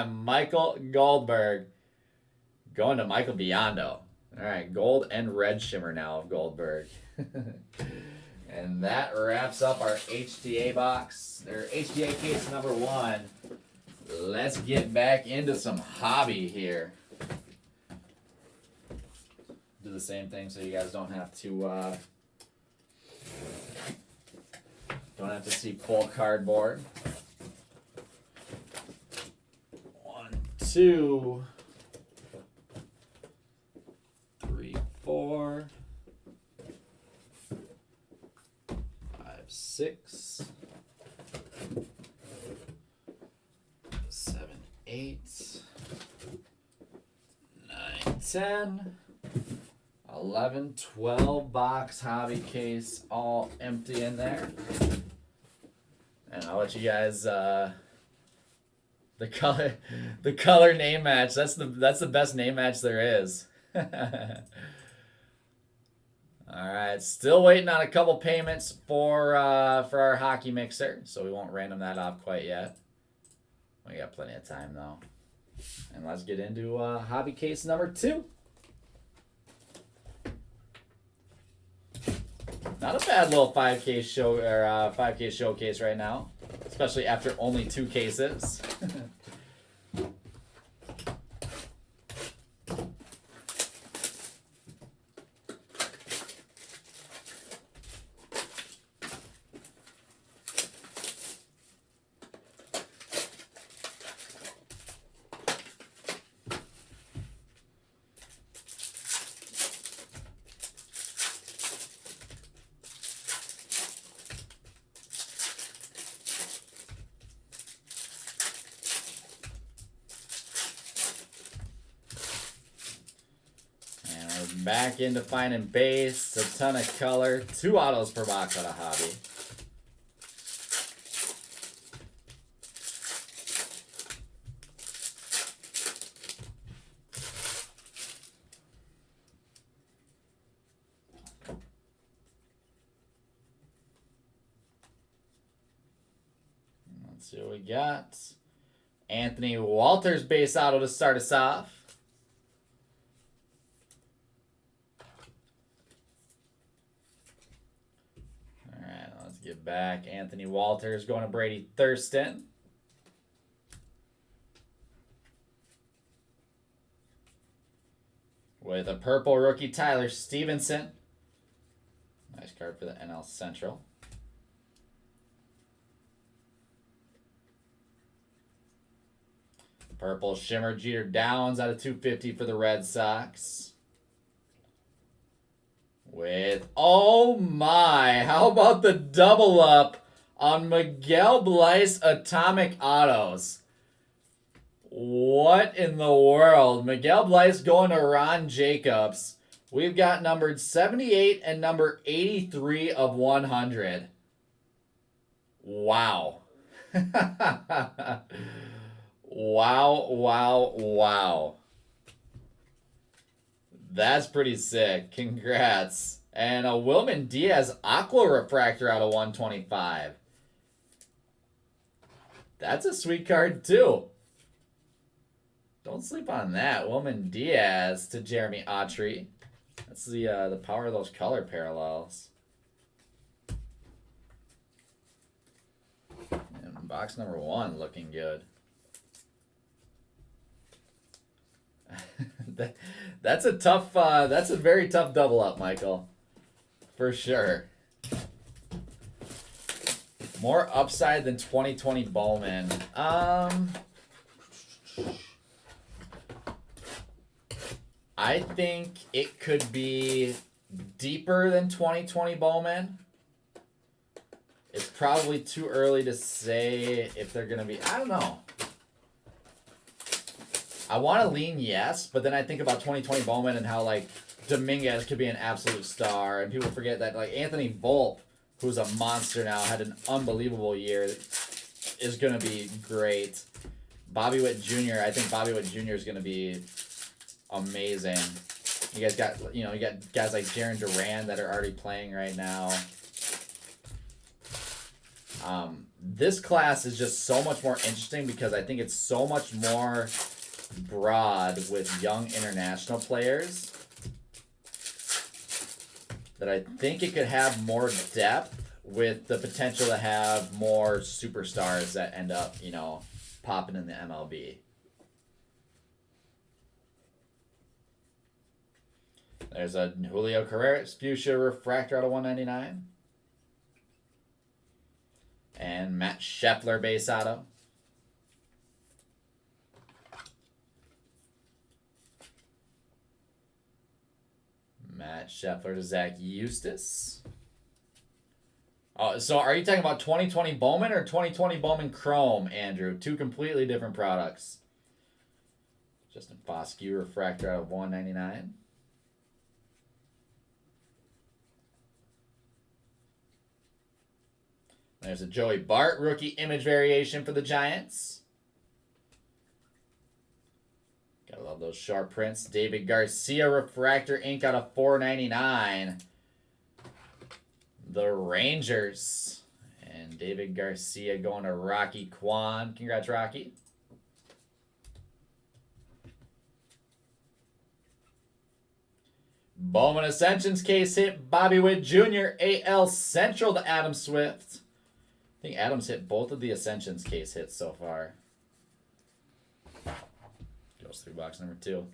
Michael Goldberg going to Michael Biondo. All right, gold and red shimmer now of Goldberg. And that wraps up our HTA box, or HTA case number 1. Let's get back into some hobby here. Do the same thing so you guys don't have to see full cardboard. 1, 2, 3, 4, 5, 6, 7, 8, 9, 10, 11, 12 box hobby case all empty in there. And I'll let you guys the color name match. That's the best name match there is. All right, still waiting on a couple payments for our hockey mixer, so we won't random that off quite yet. We got plenty of time though. And let's get into hobby case number 2. Not a bad little 5K show or 5K showcase right now, especially after only 2 cases. Back into finding base, a ton of color, 2 autos per box out of hobby. Let's see what we got. Anthony Walters base auto to start us off. All right, let's get back. Anthony Walters going to Brady Thurston. With a purple rookie, Tyler Stevenson. Nice card for the NL Central. Purple Shimmer Jeter Downs out of 250 for the Red Sox. With, oh my, how about the double up on Miguel Bleis Atomic Autos? What in the world? Miguel Bleis going to Ron Jacobs. We've got numbered 78 and number 83 of 100. Wow. Wow, wow, wow. That's pretty sick. Congrats. And a Wilman Diaz Aqua Refractor out of 125. That's a sweet card, too. Don't sleep on that. Wilman Diaz to Jeremy Autry. That's the power of those color parallels. And box number 1 looking good. That's a tough. That's a very tough double up, Michael. For sure. More upside than 2020 Bowman. I think it could be deeper than 2020 Bowman. It's probably too early to say if they're going to be. I don't know. I want to lean yes, but then I think about 2020 Bowman and how, like, Dominguez could be an absolute star. And people forget that, like, Anthony Volpe, who's a monster now, had an unbelievable year, is going to be great. Bobby Witt Jr., I think Bobby Witt Jr. is going to be amazing. You guys got, you got guys like Jaron Duran that are already playing right now. This class is just so much more interesting because I think it's so much more broad with young international players that I think it could have more depth with the potential to have more superstars that end up, popping in the MLB. There's a Julio Carreras Fuchsia Refractor out of 199. And Matt Scheffler base auto. Matt Scheffler to Zach Eustace. Oh, so are you talking about 2020 Bowman or 2020 Bowman Chrome, Andrew? Two completely different products. Justin Foscue Refractor out of 199. There's a Joey Bart rookie image variation for the Giants. Gotta love those sharp prints. David Garcia Refractor ink out of 499. The Rangers. And David Garcia going to Rocky Kwan. Congrats, Rocky. Bowman Ascensions case hit. Bobby Witt Jr. AL Central to Adam Swift. I think Adam's hit both of the Ascensions case hits so far. Goes through box number 2.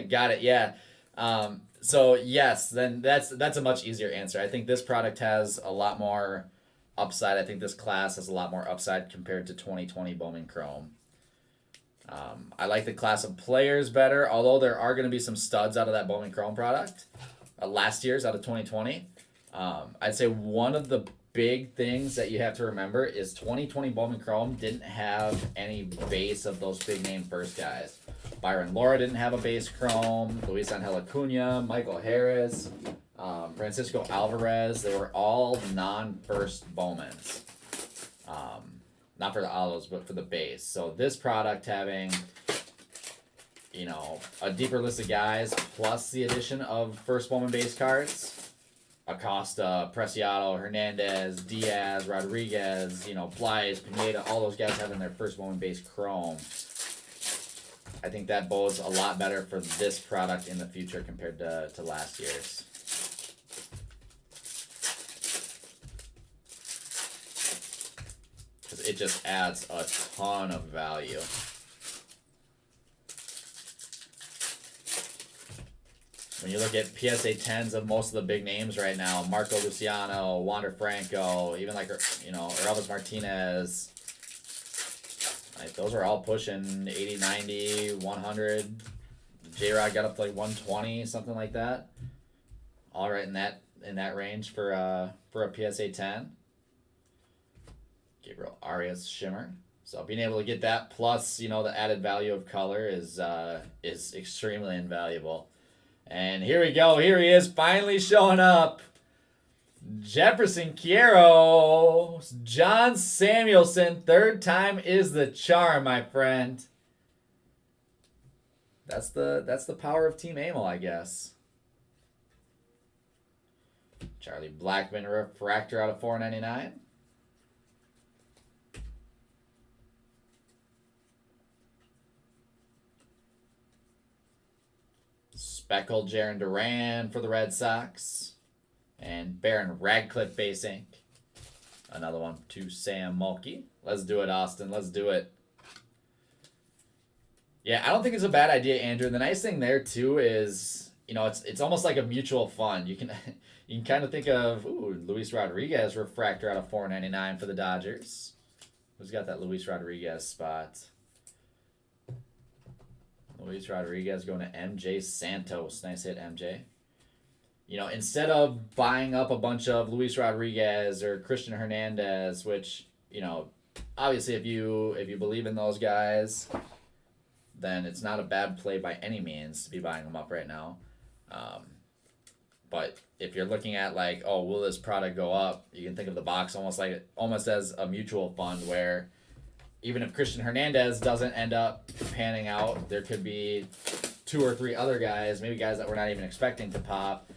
Got it, yeah. So yes, then that's a much easier answer. I think this product has a lot more upside. I think this class has a lot more upside compared to 2020 Bowman Chrome. I like the class of players better, although there are going to be some studs out of that Bowman Chrome product. Last year's out of 2020. I'd say one of the big things that you have to remember is 2020 Bowman Chrome didn't have any base of those big name first guys. Byron Laura didn't have a base Chrome. Luis Angel Acuna, Michael Harris, Francisco Alvarez. They were all non-first Bowmans. Not for the autos, but for the base. So this product having, a deeper list of guys plus the addition of first Bowman base cards, Acosta, Preciado, Hernandez, Diaz, Rodriguez, Blythe, Pineda, all those guys having their first Bowman base chrome. I think that bodes a lot better for this product in the future compared to last year's. Because it just adds a ton of value. When you look at PSA 10s of most of the big names right now, Marco Luciano, Wander Franco, even like, Elvis Martinez, like those are all pushing 80, 90, 100. J-Rod got up to like 120, something like that. All right in that range for a PSA 10. Gabriel Arias Shimmer. So being able to get that plus, the added value of color is extremely invaluable. And here we go. Here he is finally showing up. Jefferson Quiero. John Samuelson. Third time is the charm, my friend. That's the power of Team Amel, I guess. Charlie Blackman refractor out of $4.99. Speckled Jarren Duran for the Red Sox. And Baron Radcliffe base ink. Another one to Sam Mulkey. Let's do it, Austin. Let's do it. Yeah, I don't think it's a bad idea, Andrew. The nice thing there, too, is, it's almost like a mutual fund. You can kind of think of, Luis Rodriguez refractor out of $4.99 for the Dodgers. Who's got that Luis Rodriguez spot? Luis Rodriguez going to MJ Santos. Nice hit, MJ. Instead of buying up a bunch of Luis Rodriguez or Christian Hernandez, which, obviously if you believe in those guys, then it's not a bad play by any means to be buying them up right now. But if you're looking at like, will this product go up? You can think of the box almost as a mutual fund where even if Christian Hernandez doesn't end up panning out, there could be 2 or 3 other guys, maybe guys that we're not even expecting to pop,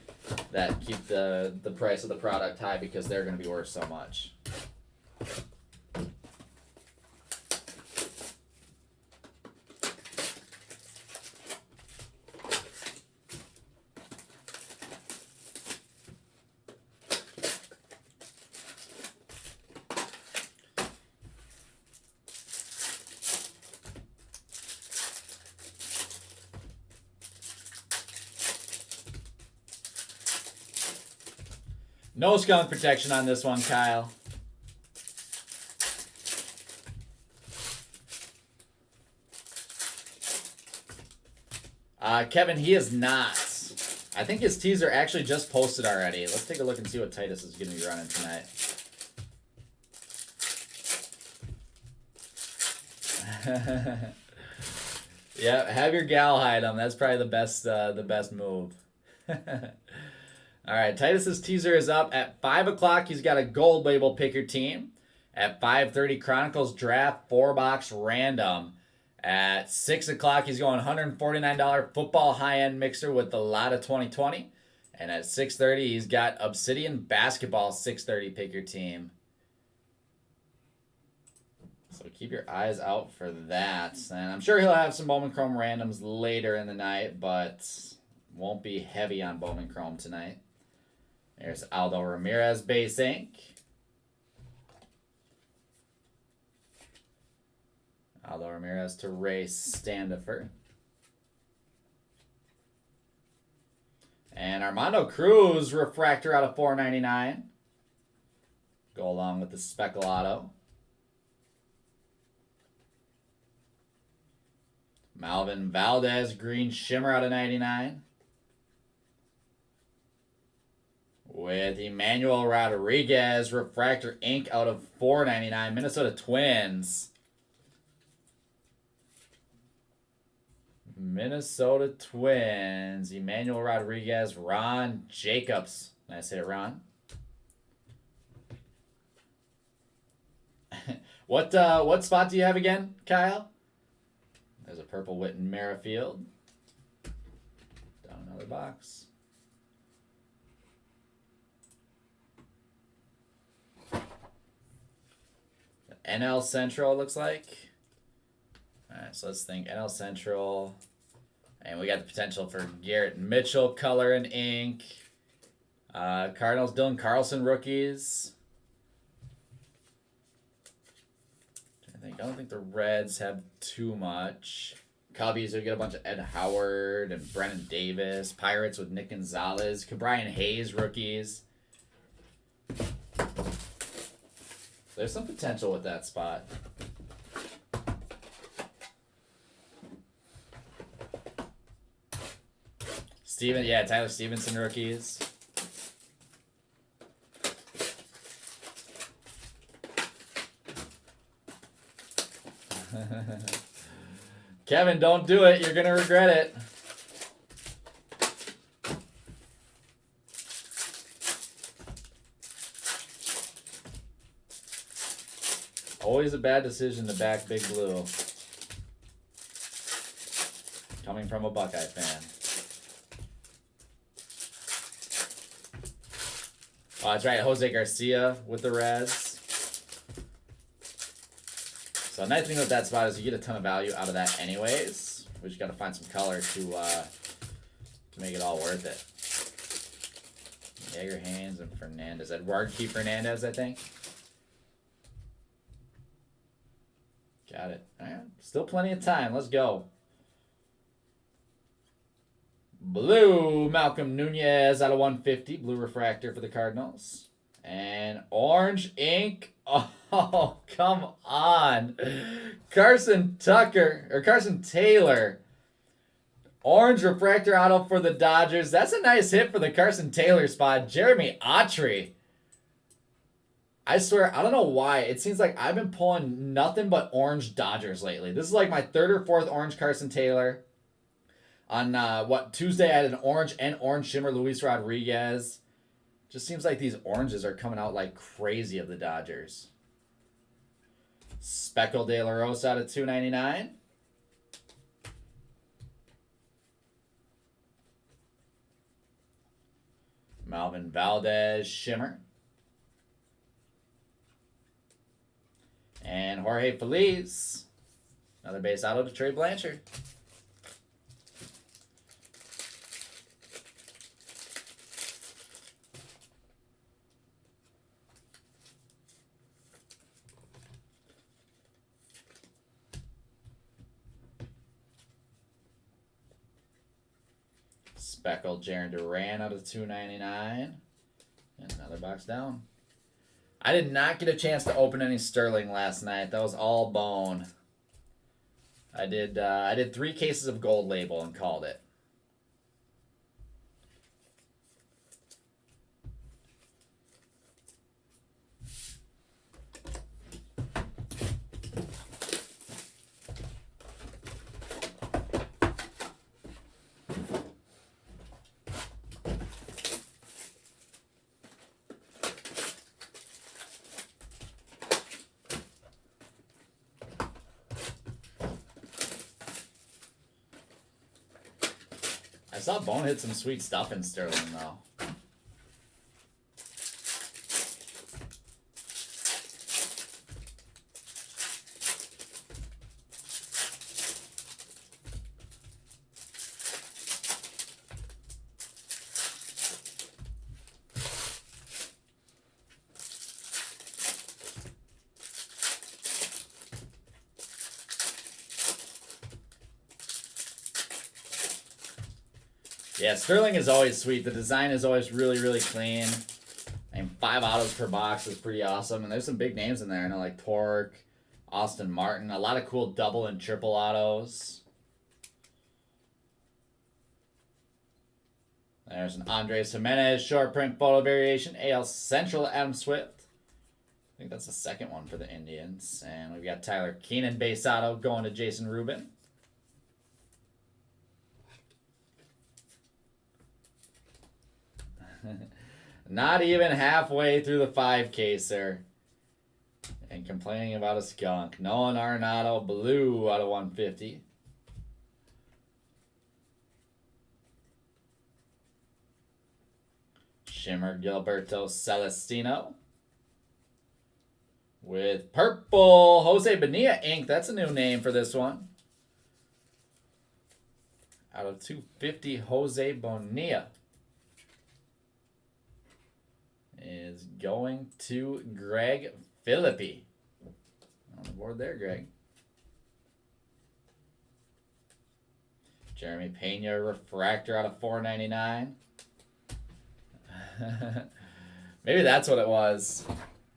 that keep the price of the product high because they're going to be worth so much. No skunk protection on this one, Kyle. Kevin, he is not. I think his teaser actually just posted already. Let's take a look and see what Titus is going to be running tonight. Yeah, have your gal hide him. That's probably the best move. All right, Titus's teaser is up at 5 o'clock. He's got a gold label pick your team. At 5:30, Chronicles Draft 4-box random. At 6 o'clock, he's going $149 football high-end mixer with the lot of 2020. And at 6:30, he's got Obsidian Basketball 6:30 pick your team. So keep your eyes out for that. And I'm sure he'll have some Bowman Chrome randoms later in the night, but won't be heavy on Bowman Chrome tonight. There's Aldo Ramirez base ink. Aldo Ramirez to Ray Standifer. And Armando Cruz refractor out of $4.99. Go along with the Speckle Auto. Malvin Valdez green shimmer out of 99. With Emmanuel Rodriguez refractor ink out of $4.99. Minnesota Twins. Minnesota Twins. Emmanuel Rodriguez, Ron Jacobs. Nice hit, Ron. What spot do you have again, Kyle? There's a purple Whitten Merrifield. Down another box. NL Central, looks like. Alright, so let's think NL Central. And we got the potential for Garrett Mitchell, color and ink. Cardinals, Dylan Carlson, rookies. I don't think the Reds have too much. Cubbies, we get a bunch of Ed Howard and Brennan Davis. Pirates with Nick Gonzalez. Brian Hayes, rookies. There's some potential with that spot. Tyler Stevenson, rookies. Kevin, don't do it. You're going to regret it. Always a bad decision to back Big Blue. Coming from a Buckeye fan. Oh, that's right. Jose Garcia with the Reds. So, the nice thing with that spot is you get a ton of value out of that anyways. We just got to find some color to make it all worth it. Jaeger Haynes and Fernandez. Eduardo Fernandez, I think. Got it. All right. Still plenty of time. Let's go. Blue, Malcolm Nunez out of 150. Blue refractor for the Cardinals. And orange ink. Oh, come on. Carson Taylor. Orange refractor auto for the Dodgers. That's a nice hit for the Carson Taylor spot. Jeremy Autry. I swear, I don't know why. It seems like I've been pulling nothing but orange Dodgers lately. This is like my third or fourth orange Carson Taylor. On, Tuesday I had an orange and orange shimmer Luis Rodriguez. Just seems like these oranges are coming out like crazy of the Dodgers. Speckle De La Rosa out of 299. Malvin Valdez shimmer. And Jorge Feliz. Another base auto to Trey Blanchard. Speckle Jaron Duran out of 299. And another box down. I did not get a chance to open any Sterling last night. That was all bone. I did 3 cases of Gold Label and called it. I saw Bone hit some sweet stuff in Sterling, though. Yeah, Sterling is always sweet. The design is always really, really clean. And 5 autos per box is pretty awesome. And there's some big names in there. I know, like Torque, Austin Martin. A lot of cool double and triple autos. There's an Andres Jimenez short print photo variation. AL Central Adam Swift. I think that's the second one for the Indians. And we've got Tyler Keenan base auto going to Jason Rubin. Not even halfway through the 5K, sir. And complaining about a skunk. Nolan Arenado, blue out of 150. Shimmer Gilberto Celestino. With purple, Jose Bonilla ink. That's a new name for this one. Out of 250, Jose Bonilla is going to Greg Philippi. On the board there, Greg. Jeremy Pena refractor out of 499. Maybe that's what it was.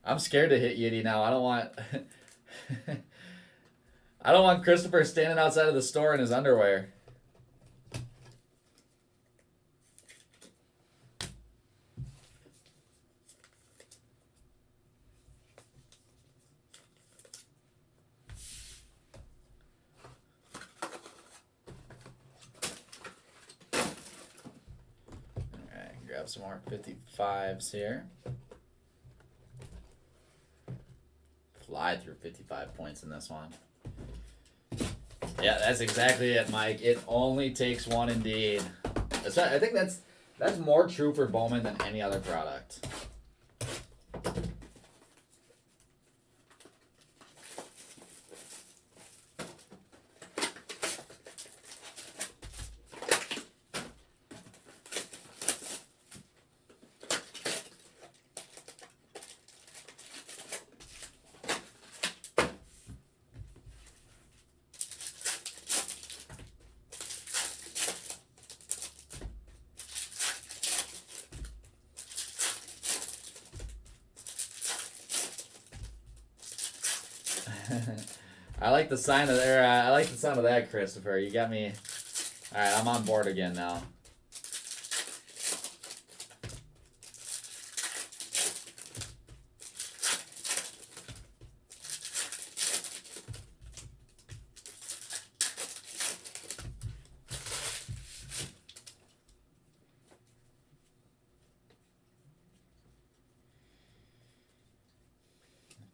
I'm scared to hit Yiddy now. I don't want I don't want Christopher standing outside of the store in his underwear. Grab some more 55s here. Fly through 55 points in this one. Yeah, that's exactly it, Mike. It only takes one indeed. I think that's more true for Bowman than any other product. I like the sign of there. I like the sound of that, Christopher. You got me. All right, I'm on board again now.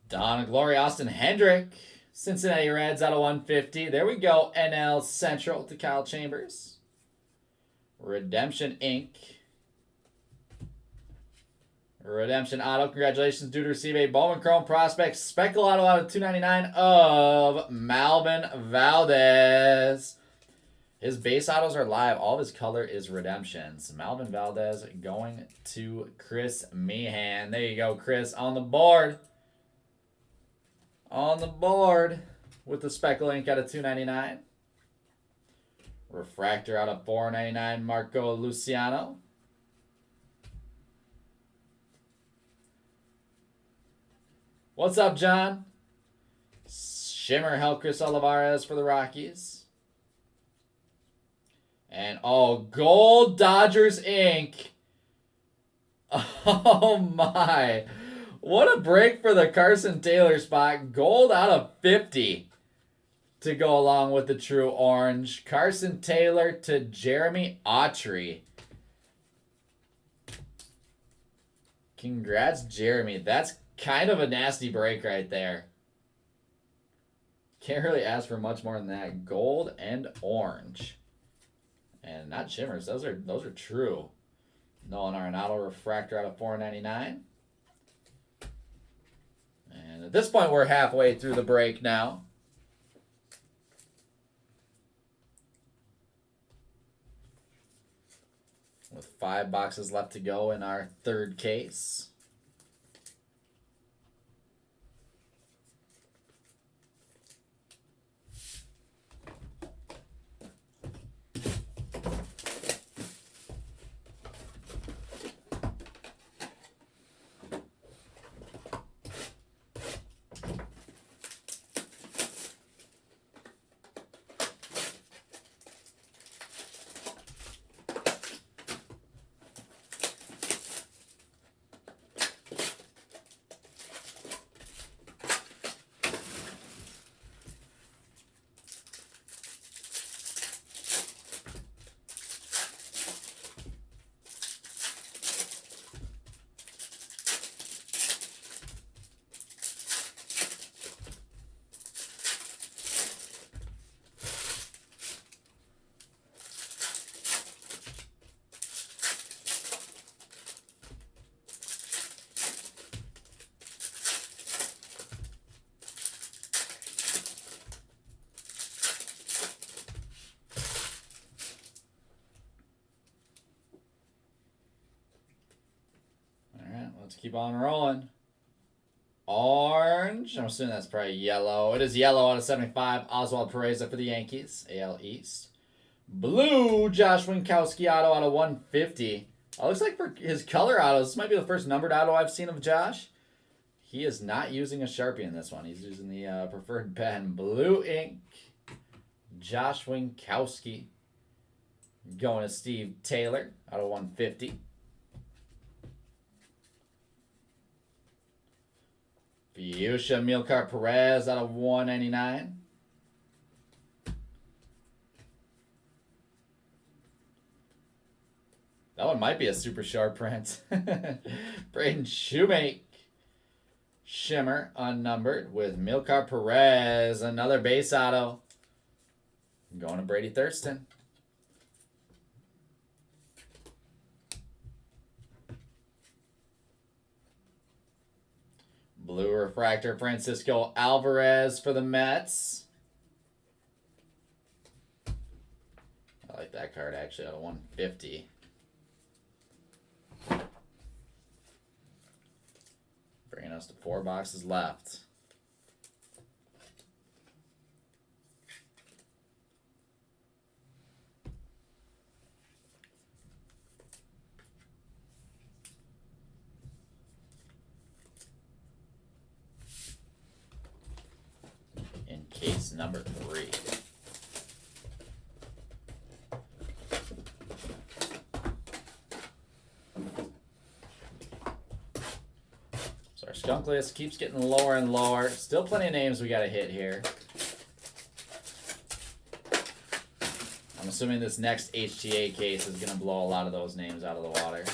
Donna Glory, Austin Hendrick. Cincinnati Reds out of 150. There we go. NL Central to Kyle Chambers. Redemption Inc. Redemption Auto. Congratulations. Due to receive a Bowman Chrome Prospect Speckle Auto out of 299 of Malvin Valdez. His base autos are live. All of his color is redemptions. Malvin Valdez going to Chris Meehan. There you go, Chris, on the board. On the board with the Speckle ink out of 299. Refractor out of 499, Marco Luciano. What's up, John? Shimmer Helcris Olivares for the Rockies. And gold Dodgers ink. Oh my. What a break for the Carson Taylor spot. Gold out of 50 to go along with the true orange. Carson Taylor to Jeremy Autry. Congrats, Jeremy. That's kind of a nasty break right there. Can't really ask for much more than that. Gold and orange. And not shimmers. Those are true. Nolan Arenado refractor out of 499. And at this point, we're halfway through the break now. With 5 boxes left to go in our third case. keep on rolling. Orange. I'm assuming that's probably yellow. It is yellow out of 75. Oswald Pereza for the Yankees. AL East. Blue. Josh Winkowski auto out of 150. Looks like for his color autos, this might be the first numbered auto I've seen of Josh. He is not using a Sharpie in this one. He's using the preferred pen. Blue ink. Josh Winkowski. Going to Steve Taylor out of 150. Fuchsia Milkar Perez out of 199. That one might be a super sharp print. Braden Shoemake. Shimmer unnumbered with Milkar Perez. Another base auto. Going to Brady Thurston. Blue refractor Francisco Alvarez for the Mets. I like that card actually out of 150. Bringing us to 4 boxes left. In case number 3. So our skunk list keeps getting lower and lower. Still plenty of names we got to hit here. I'm assuming this next HTA case is going to blow a lot of those names out of the water.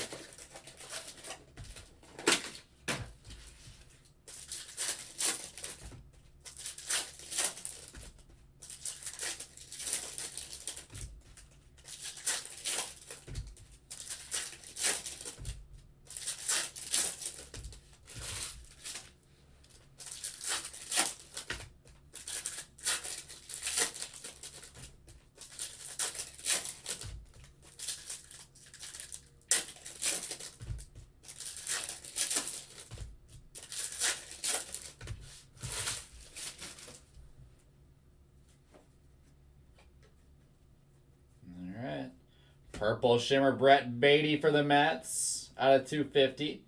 Purple Shimmer Brett Beatty for the Mets out of 250.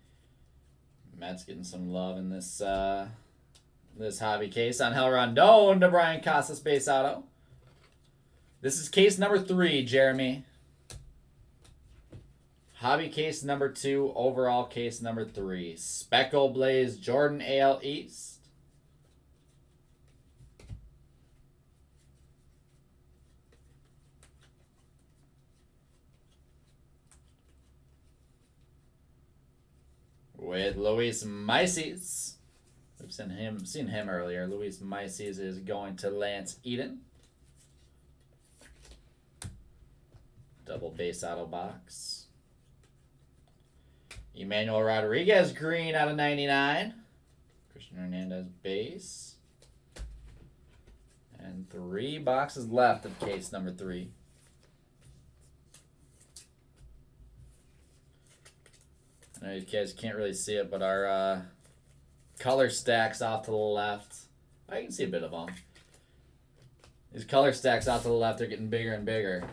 Mets getting some love in this this hobby case. On Hell Rondon to Brian Casas base auto. This is case number 3, Jeremy. Hobby case number 2, overall case number 3. Speckle Blaze Jordan AL East. With Luis Mises. We've seen him earlier. Luis Mises is going to Lance Eden. Double base auto box. Emmanuel Rodriguez green out of 99. Christian Hernandez base. And 3 boxes left of case number 3. I know you guys can't really see it, but our color stacks off to the left. I can see a bit of them. These color stacks off to the left are getting bigger and bigger.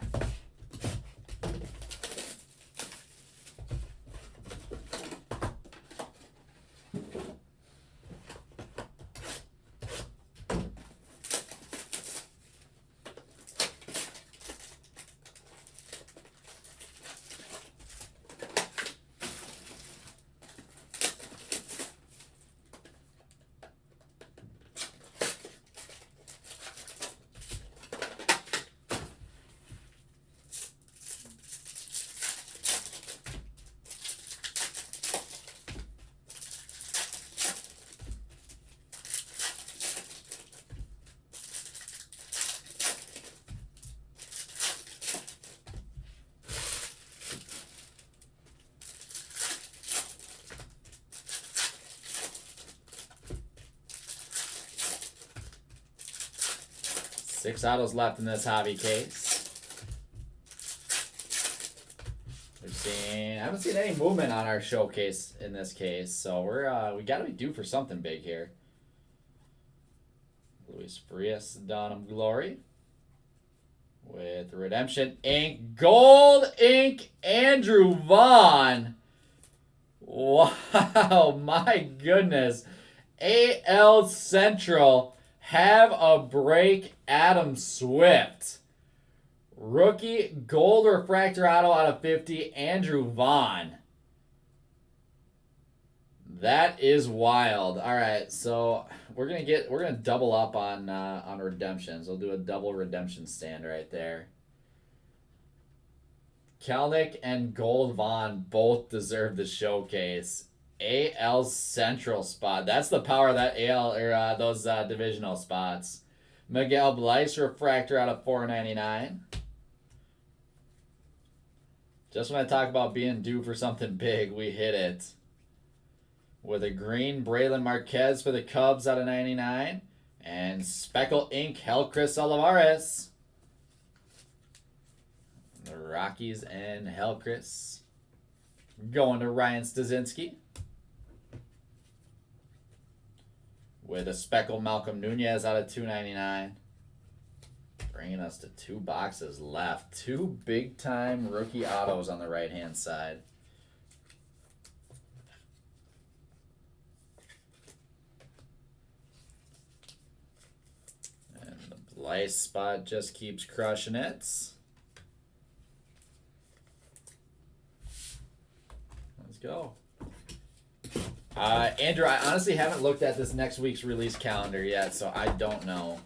6 autos left in this hobby case. We've haven't seen any movement on our showcase in this case, so we got to be due for something big here. Luis Frias, Dawn of Glory. With Redemption Ink, Gold Ink, Andrew Vaughn. Wow, my goodness. AL Central, have a break, Adam Swift. Rookie gold refractor auto out of 50, Andrew Vaughn. That is wild. All right, so we're gonna double up on redemptions. We'll do a double redemption stand right there. Kelnick and Gold Vaughn both deserve the showcase. AL Central spot. That's the power of that AL or those divisional spots. Miguel Bleis refractor out of 499. Just when I talk about being due for something big, we hit it. With a green Braylon Marquez for the Cubs out of 99. And Speckle Ink, Helcris Olivares. The Rockies and Helcris. Going to Ryan Stasinski. With a Speckle Malcolm Nunez out of 299. Bringing us to 2 boxes left. 2 big-time rookie autos on the right-hand side. And the Bleis spot just keeps crushing it. Let's go. Andrew, I honestly haven't looked at this next week's release calendar yet, so I don't know.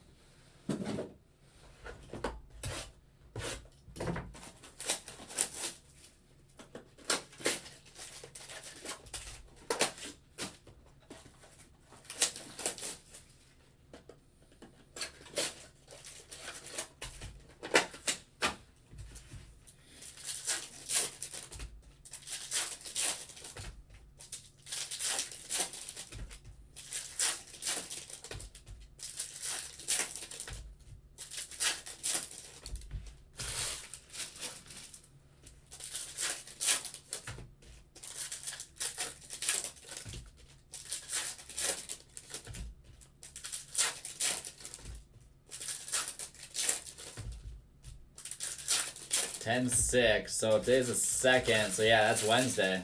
10-6, so today's the 2nd, so yeah, that's Wednesday.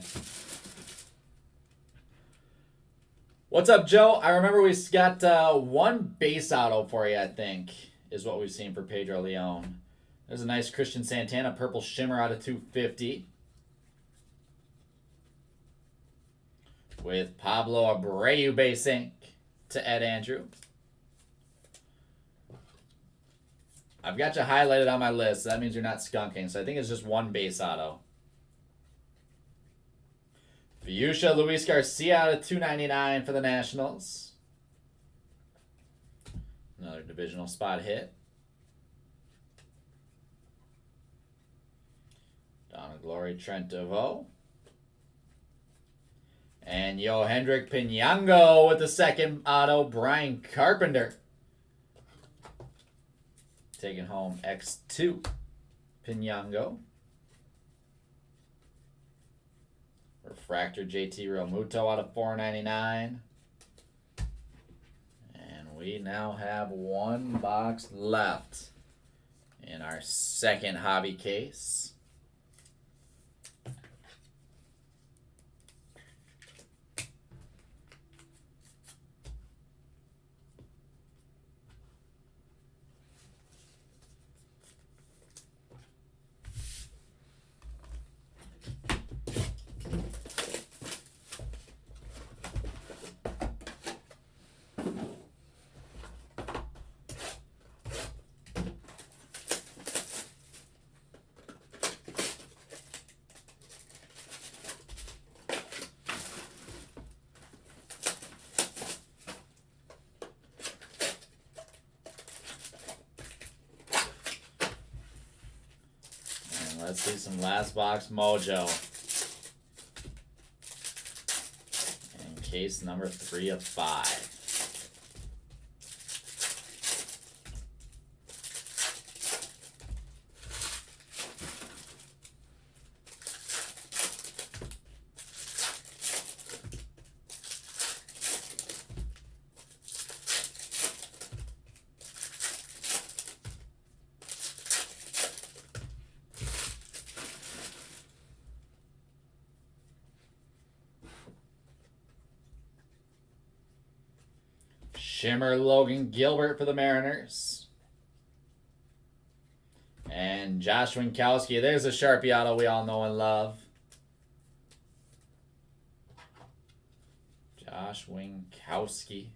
What's up, Joe? I remember we got 1 base auto for you, I think, is what we've seen for Pedro Leon. There's a nice Christian Santana purple shimmer out of 250. With Pablo Abreu base ink to Ed Andrew. I've got you highlighted on my list, so that means you're not skunking. So I think it's just 1 base auto. Fuchsia Luis Garcia out of 299 for the Nationals. Another divisional spot hit. Dawn of Glory Trent Deveaux. And Yohendrick Pinango with the 2nd auto, Brian Carpenter. Taking home X2, Pinango. Refractor JT Realmuto out of 499. And we now have 1 box left in our 2nd hobby case. Let's see some last box mojo. And case number 3 of 5. Shimmer Logan Gilbert for the Mariners. And Josh Winkowski. There's a Sharpie auto we all know and love. Josh Winkowski.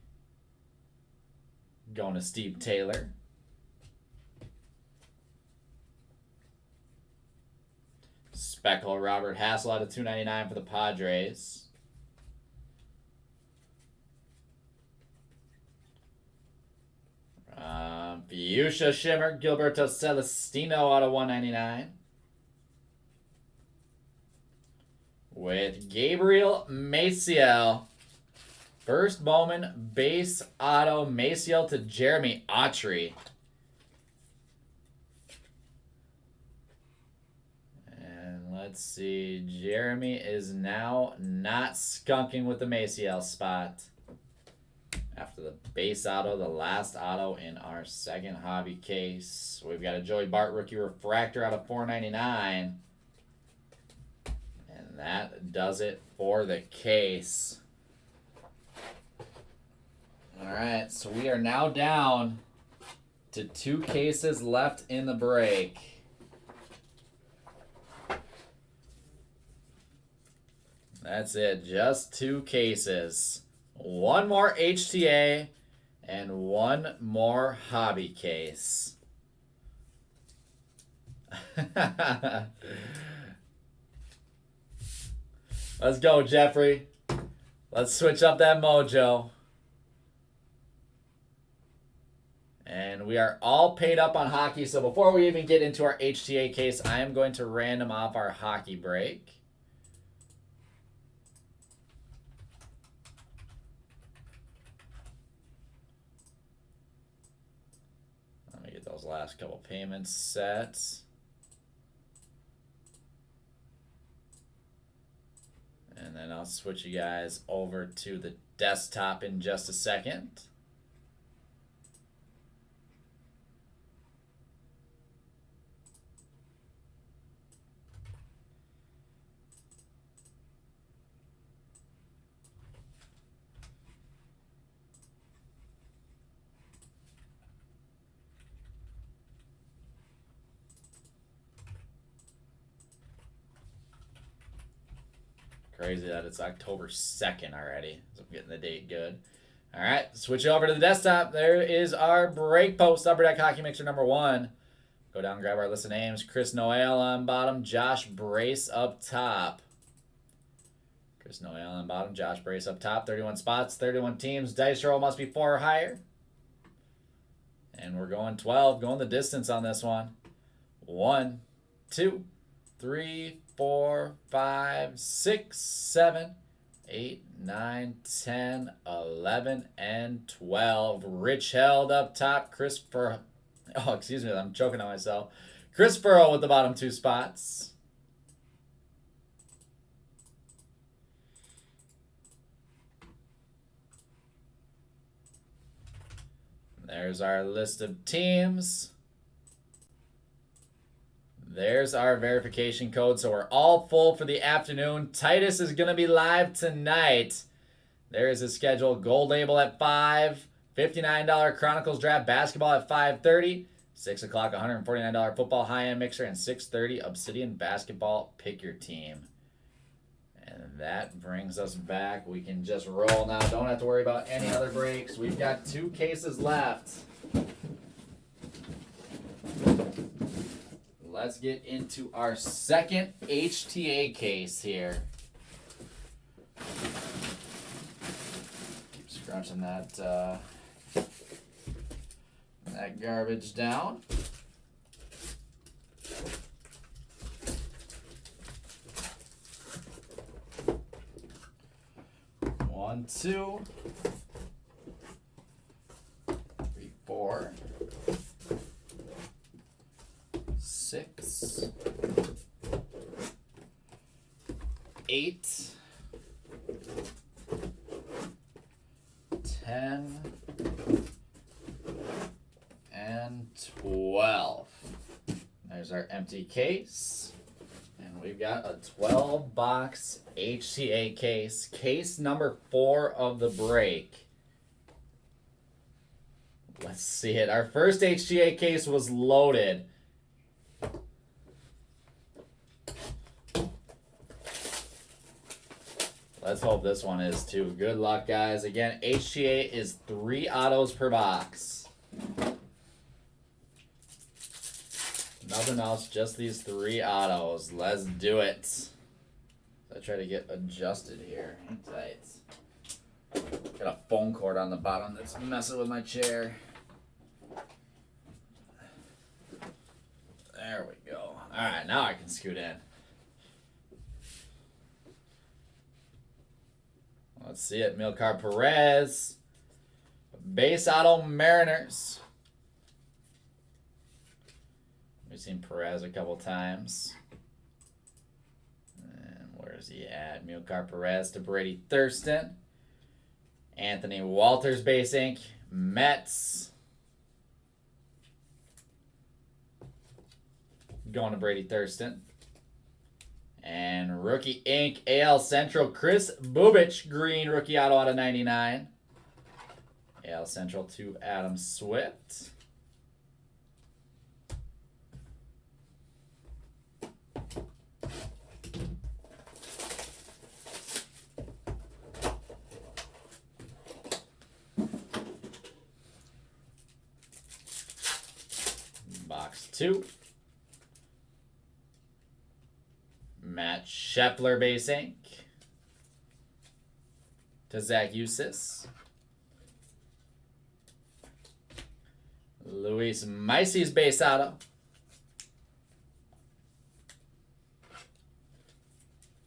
Going to Steve Taylor. Speckle Robert Hassel out of $2.99 for the Padres. Fuchsia Shimmer Gilberto Celestino out of $1.99. With Gabriel Maciel. First Bowman base auto Maciel to Jeremy Autry. And let's see. Jeremy is now not skunking with the Maciel spot. After the base auto, the last auto in our second hobby case. We've got a Joey Bart rookie refractor out of $4.99. And that does it for the case. Alright, so we are now down to 2 cases left in the break. That's it, just 2 cases. 1 more HTA and 1 more hobby case. Let's go, Jeffrey. Let's switch up that mojo. And we are all paid up on hockey. So before we even get into our HTA case, I am going to random off our hockey break. Let me get those last couple payments set. And then I'll switch you guys over to the desktop in just a second. Crazy that it's October 2nd already. So I'm getting the date good. All right, switch over to the desktop. There is our break post. Upper Deck Hockey Mixer number 1. Go down and grab our list of names. Chris Noel on bottom. Josh Brace up top. Chris Noel on bottom. Josh Brace up top. 31 spots, 31 teams. Dice roll must be 4 or higher. And we're going 12. Going the distance on this one. 1, 2, 3, 4, 5, 6, 7, 8, 9, 10, 11, and 12. Rich held up top. Christopher. Oh, excuse me. I'm choking on myself. Chris Furrow with the bottom 2 spots. There's our list of teams. There's our verification code. So we're all full for the afternoon. Titus is going to be live tonight. There is his schedule. Gold Label at 5. $59 Chronicles Draft Basketball at 5:30. 6 o'clock, $149 Football High-End Mixer. And 6:30 Obsidian Basketball Pick Your Team. And that brings us back. We can just roll now. Don't have to worry about any other breaks. We've got 2 cases left. Let's get into our second HTA case here. Keep scrunching that garbage down. One, 2, 3, 4, 6, 8, 10, and 12. There's our empty case. And we've got a 12-box HTA case. Case number 4 of the break. Let's see it. Our first HGA case was loaded. Let's hope this one is too. Good luck, guys. Again, HGA is 3 autos per box. Nothing else, just these 3 autos. Let's do it. I try to get adjusted here. Hang tight. Got a phone cord on the bottom that's messing with my chair. There we go. Alright, now I can scoot in. Let's see it. Milcar Perez. Base auto Mariners. We've seen Perez a couple times. And where's he at? Milcar Perez to Brady Thurston. Anthony Walters base ink. Mets. Going to Brady Thurston. And rookie ink, AL Central, Chris Bubich, green rookie auto out of 99. AL Central to Adam Swift. Box 2. Matt Scheffler base ink to Zach Eustace. Luis Maisie's base auto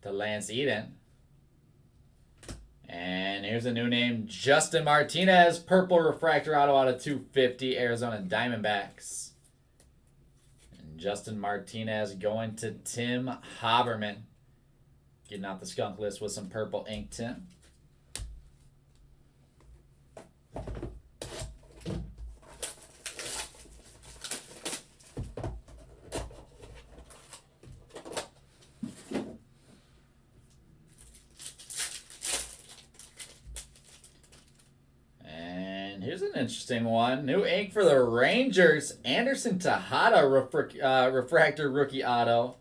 to Lance Eden. And here's a new name, Justin Martinez, purple refractor auto out of 250, Arizona Diamondbacks. Justin Martinez going to Tim Haberman. Getting out the skunk list with some purple ink, Tim. Here's an interesting one. New ink for the Rangers. Anderson Tejada refractor rookie auto.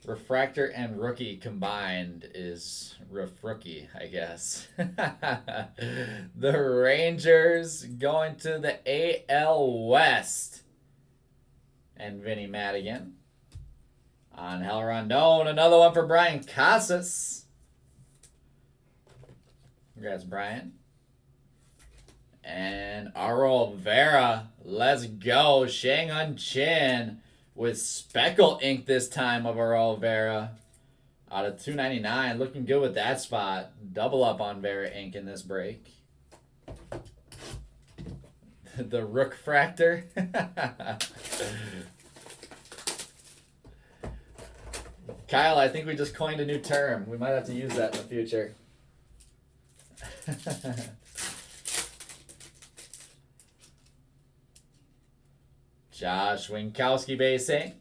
Refractor and rookie combined is rookie, I guess. The Rangers going to the AL West. And Vinny Madigan. Angel Rondon. Another one for Brian Casas. Congrats, Brian. And Arol Vera, let's go. Shang-Un Chin with speckle ink this time of Arol Vera. Out of 299. Looking good with that spot. Double up on Vera ink in this break. The Rook Fractor. Kyle, I think we just coined a new term. We might have to use that in the future. Josh Winkowski base ink.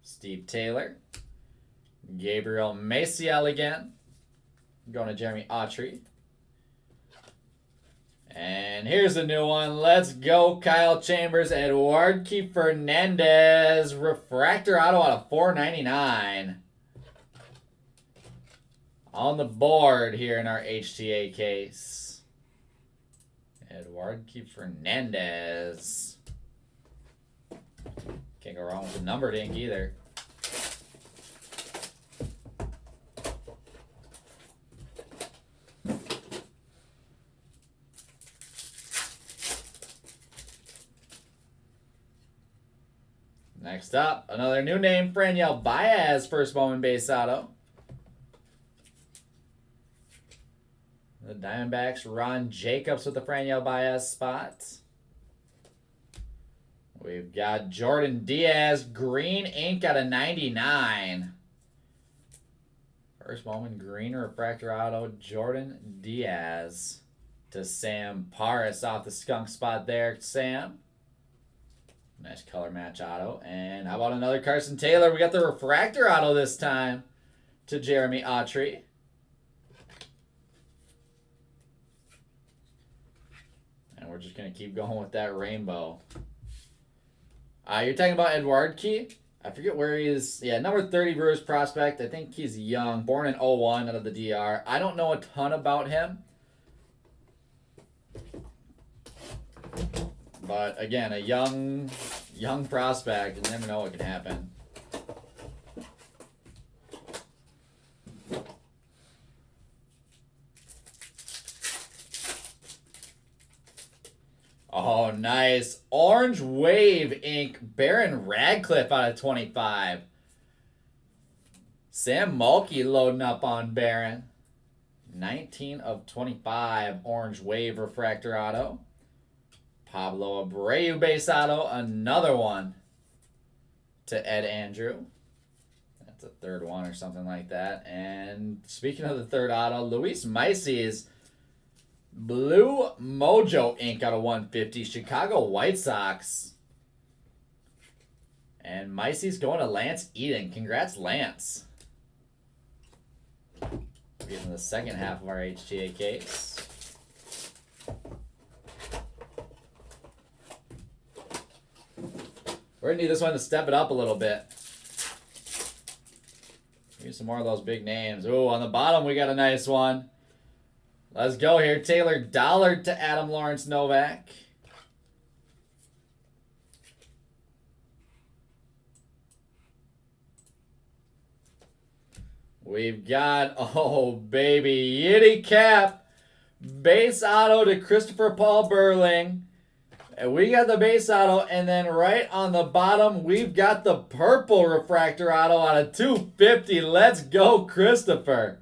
Steve Taylor. Gabriel Maciel again. Going to Jeremy Autry. And here's a new one. Let's go, Kyle Chambers. Eduardo Fernandez. Refractor auto out of 499. On the board here in our HTA case. Eduardo Fernandez. Can't go wrong with the numbered ink either. Next up, another new name, Franiel Baez, first Bowman base auto. The Diamondbacks, Ron Jacobs with the Franiel Baez spot. We've got Jordan Diaz, green ink out of 99. First Bowman green refractor auto, Jordan Diaz. To Sam Paris off the skunk spot there, Sam. Nice color match auto. And how about another Carson Taylor? We got the refractor auto this time. to Jeremy Autry. And we're just going to keep going with that rainbow. You're talking about Edward Key? I forget where he is. Yeah, number 30 Brewers prospect. I think he's young. Born in 01 out of the DR. I don't know a ton about him. But again, a young prospect. You never know what can happen. Oh, nice. Orange Wave ink. Baron Radcliffe out of 25. Sam Mulkey loading up on Baron. 19 of 25. Orange Wave refractor auto. Pablo Abreu base auto. Another one to Ed Andrew. That's a third one or something like that. And speaking of the third auto, Luis Maisie's Blue Mojo ink out of 150. Chicago White Sox. And Maisie's going to Lance Eden. Congrats, Lance. Getting the second half of our HTA case. We're going to need this one to step it up a little bit. Use some more of those big names. Ooh, on the bottom we got a nice one. Let's go here. Taylor Dollard to Adam Lawrence Novak. We've got, oh baby, Yiddy Cap. Base auto to Christopher Paul Burling. And we got the base auto, and then right on the bottom, we've got the purple refractor auto out of 250. Let's go, Christopher.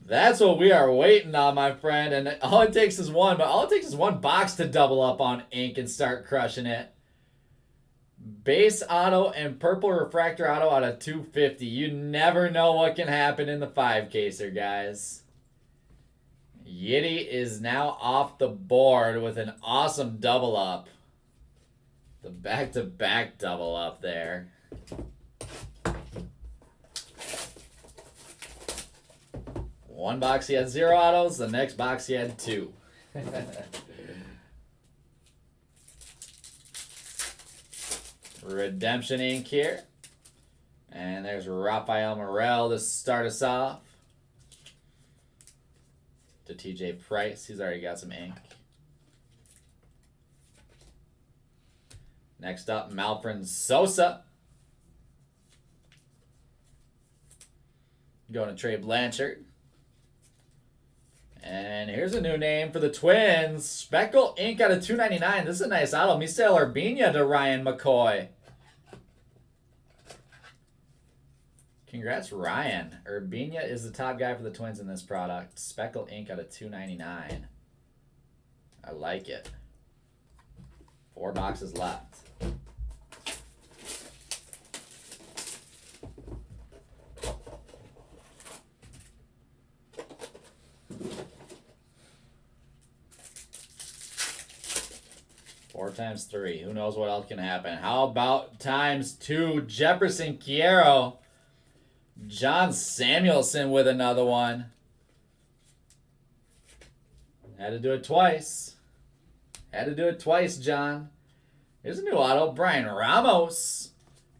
That's what we are waiting on, my friend. And all it takes is one, but all it takes is one box to double up on ink and start crushing it. Base auto and purple refractor auto out of 250. You never know what can happen in the 5-caser, guys. Yiddy is now off the board with an awesome double up. The back-to-back double up there. One box he had 0 autos, the next box he had 2. Redemption ink here. And there's Rafael Morel to start us off. To TJ Price. He's already got some ink. Next up, Malfred Sosa. Going to Trey Blanchard. And here's a new name for the Twins. Speckle ink out of 299. This is a nice auto. Misael Urbina to Ryan McCoy. Congrats, Ryan. Urbina is the top guy for the Twins in this product. Speckle ink out of 299. I like it. 4 boxes left. Four times 3. Who knows what else can happen? How about times 2? Jefferson Quiero. John Samuelson with another one. Had to do it twice. Had to do it twice, John. Here's a new auto. Brian Ramos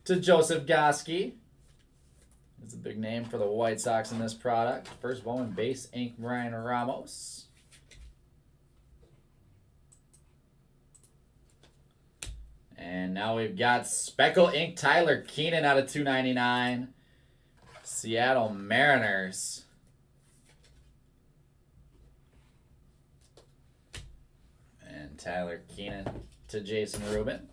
to Joseph Goski. That's a big name for the White Sox in this product. First Bowman base ink Brian Ramos. And now we've got Speckle ink Tyler Keenan out of 299. Seattle Mariners. And Tyler Keenan to Jason Rubin.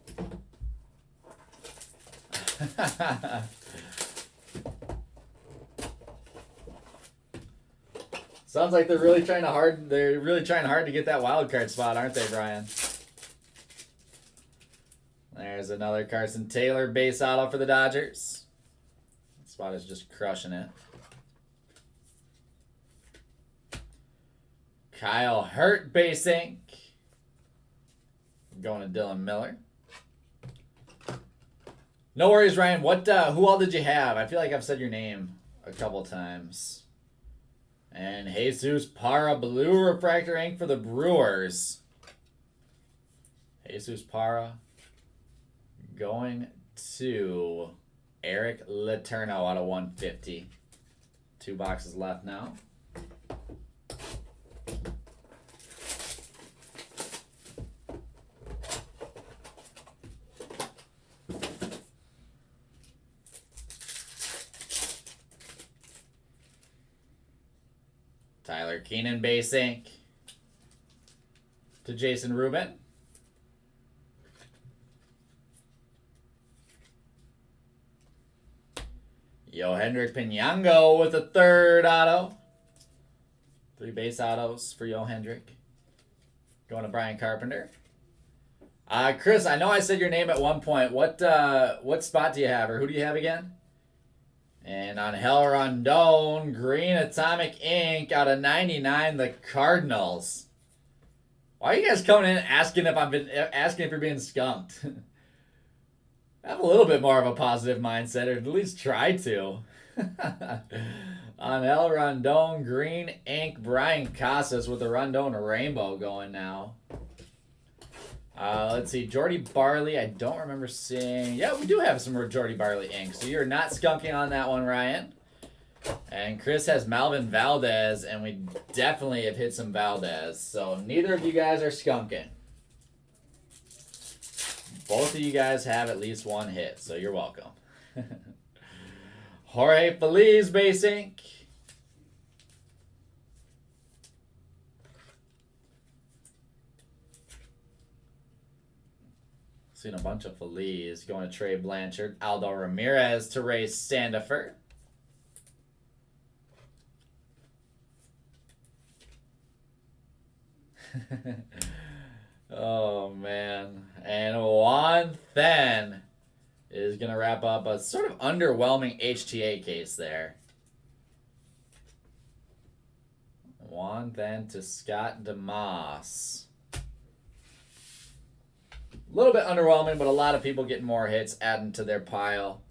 Sounds like they're really trying hard. They're really trying hard to get that wild card spot, aren't they, Brian? There's another Carson Taylor base auto for the Dodgers. Spot is just crushing it. Kyle Hurt base ink. Going to Dylan Miller. No worries, Ryan. What? Who all did you have? I feel like I've said your name a couple times. And Jesus Para Blue Refractor ink for the Brewers. Jesus Para going to Eric Letourneau out of 150. 2 boxes left now. Tyler Keenan base ink to Jason Rubin. Yohendrick Pinango with a 3rd auto. 3 base autos for Yohendrick. Going to Brian Carpenter. Chris, I know I said your name at one point. What spot do you have, or who do you have again? And on Hell Rondon, green atomic ink out of 99, the Cardinals. Why are you guys coming in asking if you're being skunked? Have a little bit more of a positive mindset, or at least try to. On El Rondon, green ink, Brian Casas with the Rondon rainbow going now. Let's see, Jordy Barley, I don't remember seeing. Yeah, we do have some Jordy Barley ink, so you're not skunking on that one, Ryan. And Chris has Malvin Valdez, and we definitely have hit some Valdez. So neither of you guys are skunking. Both of you guys have at least one hit, so you're welcome. Jorge Feliz base ink. Seen a bunch of Feliz. Going to Trey Blanchard. Aldo Ramirez to Ray Sandifer. Oh, man. And Juan Then is going to wrap up a sort of underwhelming HTA case there. Juan Then to Scott DeMoss. A little bit underwhelming, but a lot of people getting more hits, adding to their pile.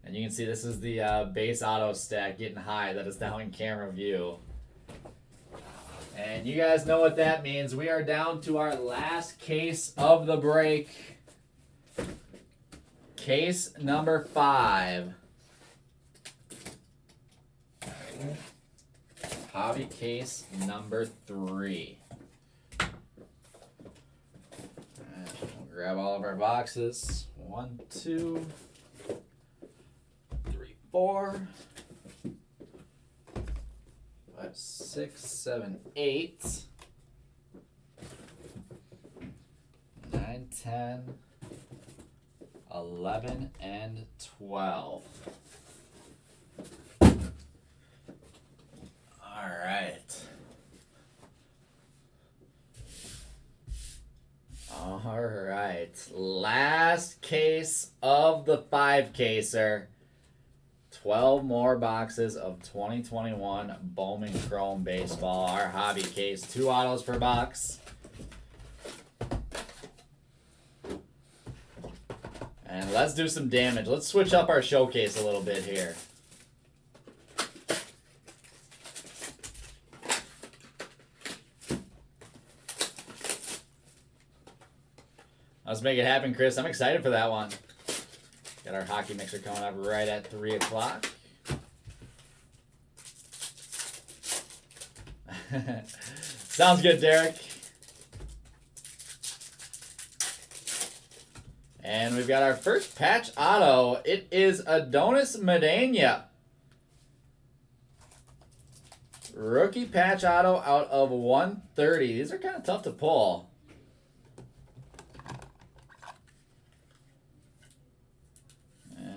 And you can see this is the base auto stack getting high. That is now in camera view. And you guys know what that means. We are down to our last case of the break. Case number 5. Hobby case number 3. We'll grab all of our boxes. 1, 2, 3, 4. 5, 6, 7, 8, 9, 10, 11, and 12. All right. All right. Last case of the 5-caser. 12 more boxes of 2021 Bowman Chrome Baseball. Our hobby case. 2 autos per box. And let's do some damage. Let's switch up our showcase a little bit here. Let's make it happen, Chris. I'm excited for that one. Got our hockey mixer coming up right at 3 o'clock. Sounds good, Derek. And we've got our first patch auto. It is Adonis Medina. Rookie patch auto out of 130. These are kind of tough to pull.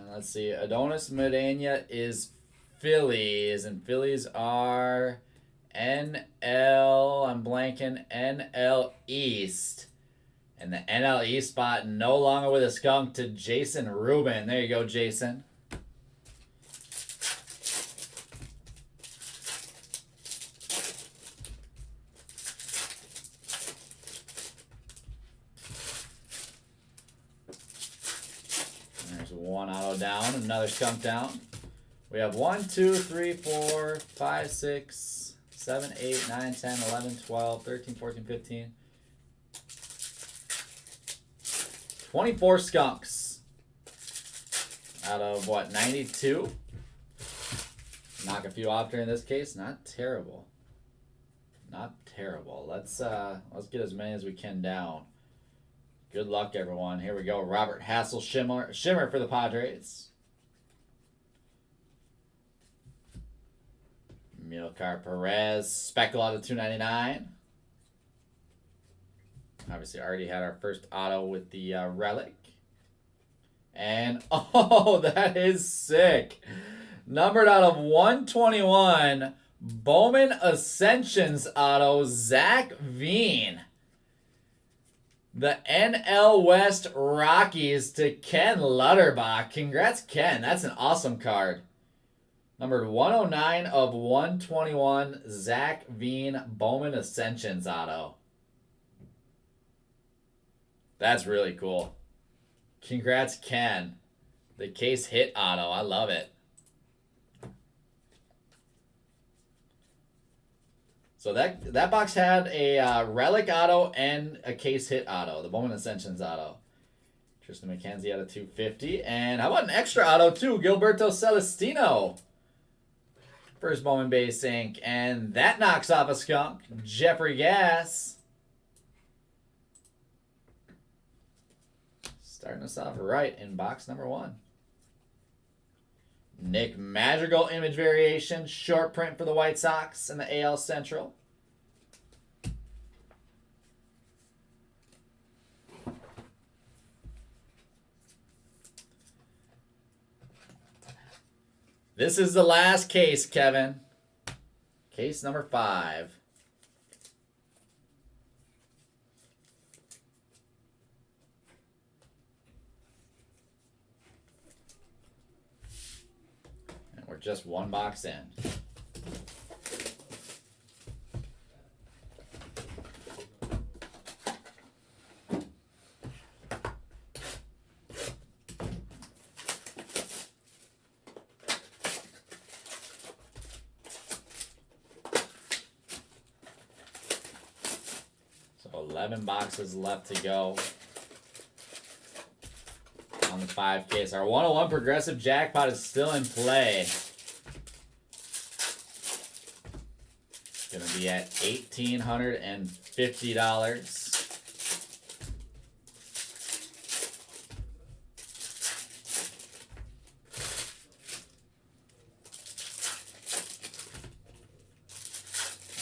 Let's see. Adonis Medina is Phillies, and Phillies are NL. I'm blanking. NL East, and the NL East spot no longer with a skunk to Jason Rubin. There you go, Jason. one auto down, another skunk down. We have 1, 2, 3, 4, 5, 6, 7, 8, 9, 10, 11, 12, 13, 14, 15. 24 skunks. Out of what, 92? Knock a few off during this case. Not terrible. Not terrible. Let's get as many as we can down. Good luck, everyone. Here we go. Robert Hassel Shimmer for the Padres. Milcar Perez, speckle out of 299. Obviously, already had our first auto with the relic. And, oh, that is sick. Numbered out of 121, Bowman Ascensions auto, Zach Veen. The NL West Rockies to Ken Lutterbach. Congrats, Ken. That's an awesome card. Numbered 109 of 121, Zach Veen, Bowman Ascensions auto. That's really cool. Congrats, Ken. The case hit auto. I love it. So that box had a relic auto and a case hit auto. The Bowman Ascensions auto. Tristan McKenzie out of 250. And how about an extra auto too? Gilberto Celestino. First Bowman base ink. And that knocks off a skunk. Jeffrey Gass. Starting us off right in box number 1. Nick Madrigal image variation. Short print for the White Sox in the AL Central. This is the last case, Kevin. Case number 5. And we're just one box in. So 11 boxes left to go on the 5 case. Our 101 progressive jackpot is still in play. It's going to be at $1,850.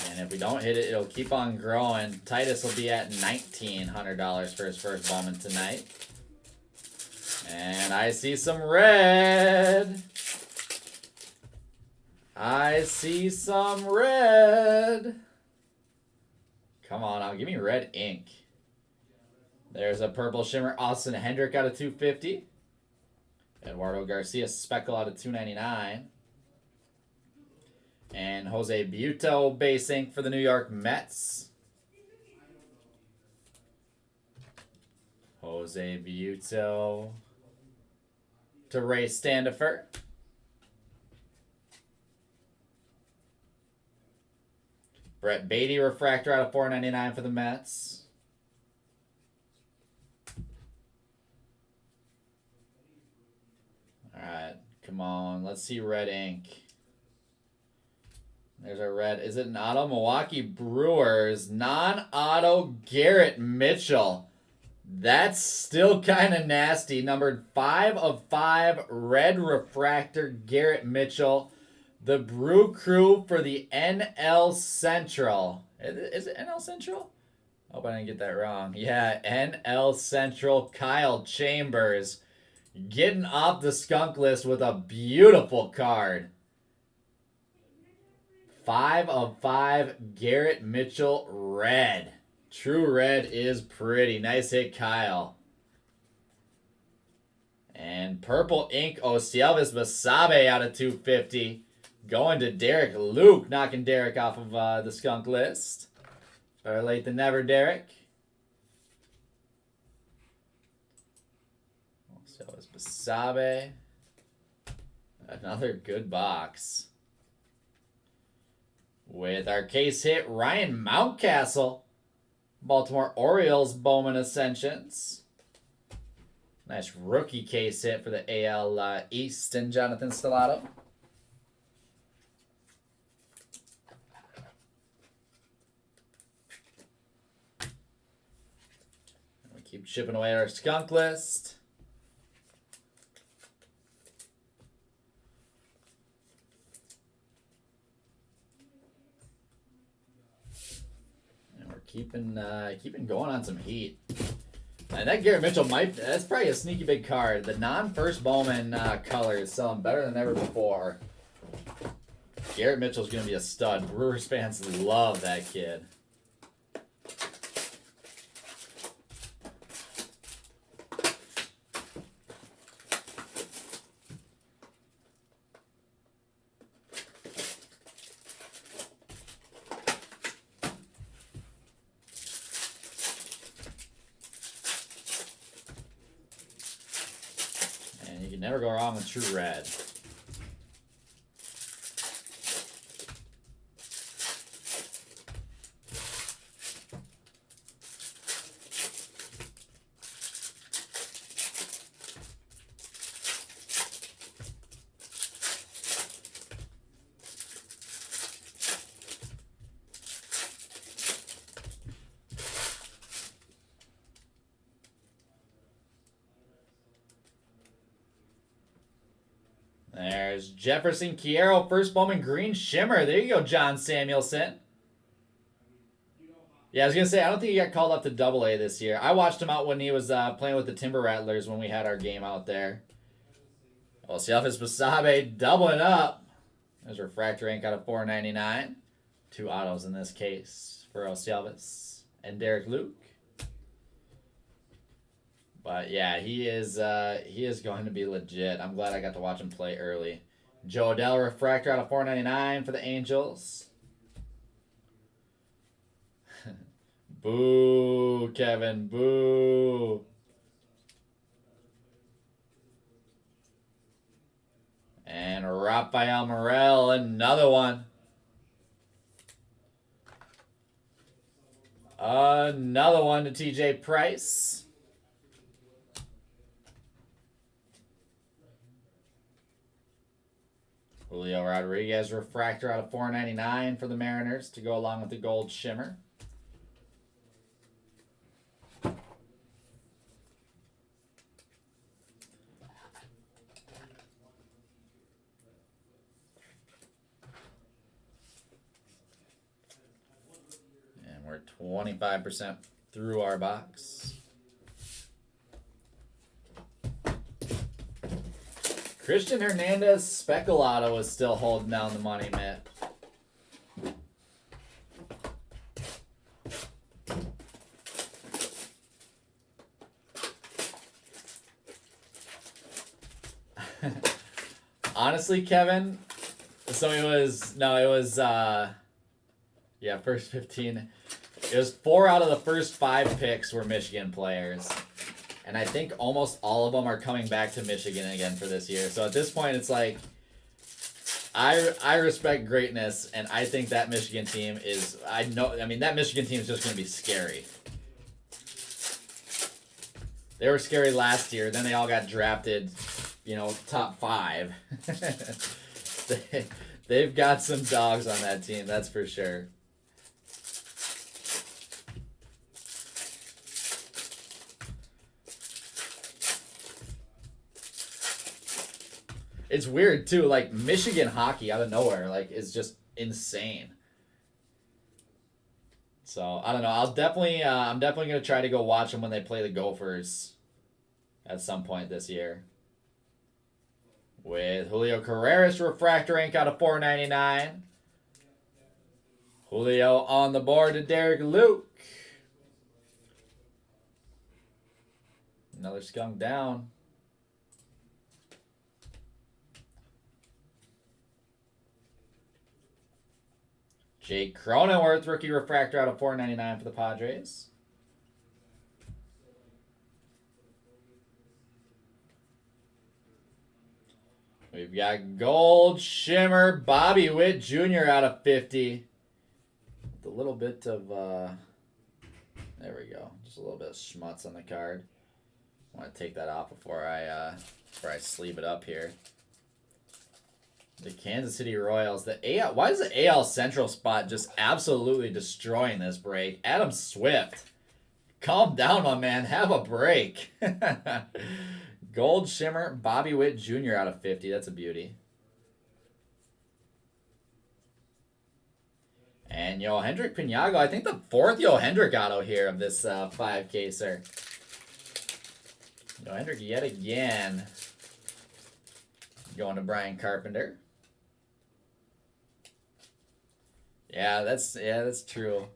And if we don't hit it, it'll keep on growing. Titus will be at $1,900 for his first Bowman tonight. And I see some red. I see some red. Come on now, give me red ink. There's a purple shimmer. Austin Hendrick out of 250. Eduardo Garcia speckle out of 299. And Jose Buto base ink for the New York Mets. Jose Buto to Ray Standifer. Brett Beatty refractor out of 499 for the Mets. All right, come on. Let's see red ink. There's our red. Is it an auto? Milwaukee Brewers. Non-auto Garrett Mitchell. That's still kind of nasty. Numbered 5 of 5. Red refractor Garrett Mitchell. The Brew Crew for the NL Central. Is it NL Central? Hope I didn't get that wrong. Yeah, NL Central. Kyle Chambers getting off the skunk list with a beautiful card. 5 of 5, Garrett Mitchell, red. True red is pretty. Nice hit, Kyle. And purple ink, Osielvis Basabe out of 250. Going to Derek Luke, knocking Derek off of the skunk list. Better late than never, Derek. Osielvis Basabe. Another good box. With our case hit, Ryan Mountcastle. Baltimore Orioles Bowman Ascensions. Nice rookie case hit for the AL East and Jonathan Stellato. We keep chipping away at our skunk list. And we're keeping going on some heat. And that Garrett Mitchell that's probably a sneaky big card. The non-first Bowman color is selling better than ever before. Garrett Mitchell's going to be a stud. Brewers fans love that kid. You can never go wrong with True Red. There's Jefferson Quiero, first Bowman Green Shimmer. There you go, John Samuelson. Yeah, I was going to say, I don't think he got called up to Double-A this year. I watched him out when he was playing with the Timber Rattlers when we had our game out there. Osielvis Basabe doubling up. There's refractor ink out of $4.99. 2 autos in this case for Osielvis and Derek Luke. But yeah, he is going to be legit. I'm glad I got to watch him play early. Joe Adell refractor out of $4.99 for the Angels. Boo, Kevin, boo. And Rafael Morel, another one. Another one to TJ Price. Julio Rodriguez refractor out of $4.99 for the Mariners to go along with the gold shimmer. And we're 25% through our box. Christian Hernandez Speculado is still holding down the money, Mitt. Honestly, Kevin, so yeah, first 15. It was 4 out of the first 5 picks were Michigan players. And I think almost all of them are coming back to Michigan again for this year. So at this point, it's like, I respect greatness, and I think that Michigan team is, that Michigan team is just going to be scary. They were scary last year. Then they all got drafted, top 5. They've got some dogs on that team, that's for sure. It's weird too, like Michigan hockey out of nowhere, is just insane. So I don't know. I'm definitely gonna try to go watch them when they play the Gophers at some point this year. With Julio Carreras refractor ink out of $4.99. Julio on the board to Derek Luke. Another skunk down. Jake Cronenworth, rookie refractor out of $4.99 for the Padres. We've got Gold Shimmer Bobby Witt Jr. out of 50. With a little bit of, there we go. Just a little bit of schmutz on the card. I want to take that off before I sleeve it up here. The Kansas City Royals. Why is the AL Central spot just absolutely destroying this break? Adam Swift. Calm down, my man. Have a break. Gold Shimmer Bobby Witt Jr. out of 50. That's a beauty. And Hendrik Pinago. I think the fourth Hendrik auto here of this 5-caser. Hendrik yet again. Going to Brian Carpenter. Yeah, that's true.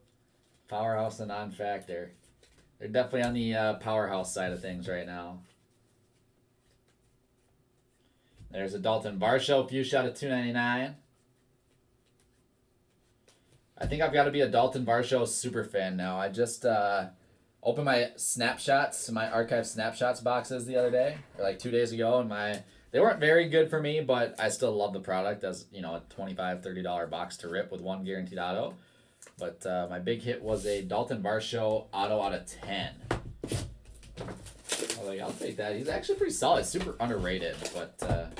Powerhouse and non-factor. They're definitely on the powerhouse side of things right now. There's a Dalton Varsho few shot at $2.99. I think I've got to be a Dalton Varsho super fan now. I just opened my snapshots, my archive snapshots boxes the other day, or like 2 days ago, and they weren't very good for me, but I still love the product as, a $25, $30 box to rip with one guaranteed auto. But my big hit was a Dalton Varsho auto out of 10. I'll take that. He's actually pretty solid. Super underrated, but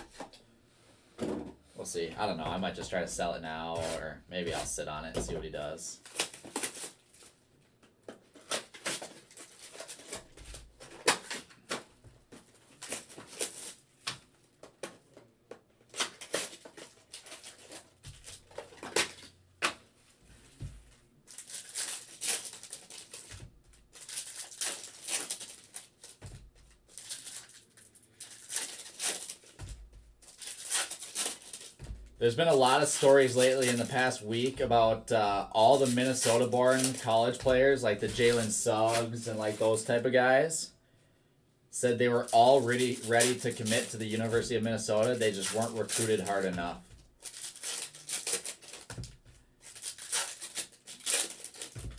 we'll see. I don't know. I might just try to sell it now, or maybe I'll sit on it and see what he does. There's been a lot of stories lately in the past week about all the Minnesota-born college players, like the Jalen Suggs and like those type of guys, said they were all ready to commit to the University of Minnesota. They just weren't recruited hard enough.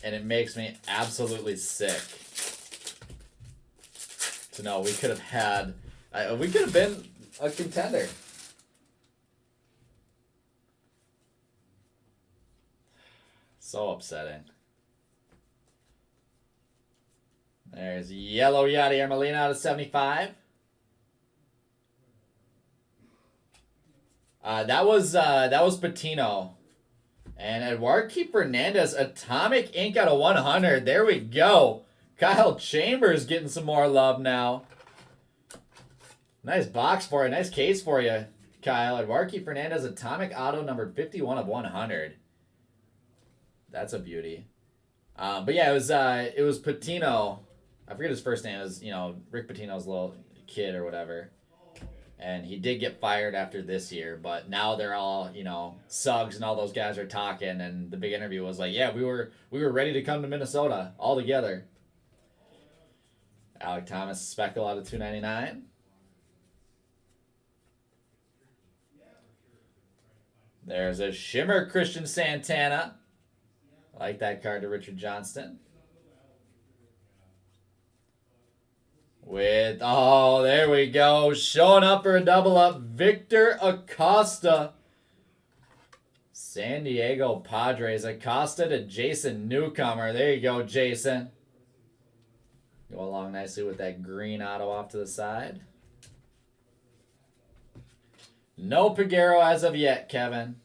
And it makes me absolutely sick to know we could have been a contender. So upsetting. There's Yellow Yadier Molina out of 75. That was Patino. And Eduardo Fernandez, Atomic Ink out of 100. There we go. Kyle Chambers getting some more love now. Nice box for you. Nice case for you, Kyle. Eduardo Fernandez, Atomic Auto numbered 51 of 100. That's a beauty. But yeah, it was Patino. I forget his first name. It was, Rick Pitino's little kid or whatever. And he did get fired after this year, but now they're all, Suggs and all those guys are talking, and the big interview was like, yeah, we were ready to come to Minnesota all together. Alec Thomas Speckle out of $2.99. There's a Shimmer Christian Santana. I like that card to Richard Johnston. There we go. Showing up for a double up. Victor Acosta. San Diego Padres. Acosta to Jason Newcomer. There you go, Jason. Go along nicely with that green auto off to the side. No Piguero as of yet, Kevin.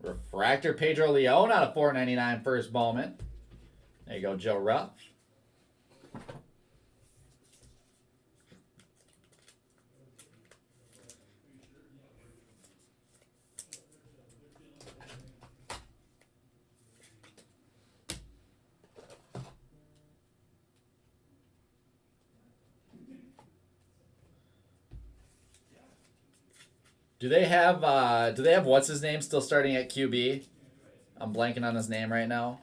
Refractor Pedro Leon out of $4.99 first Bowman. There you go, Joe Ruff. Do they have what's his name still starting at QB? I'm blanking on his name right now.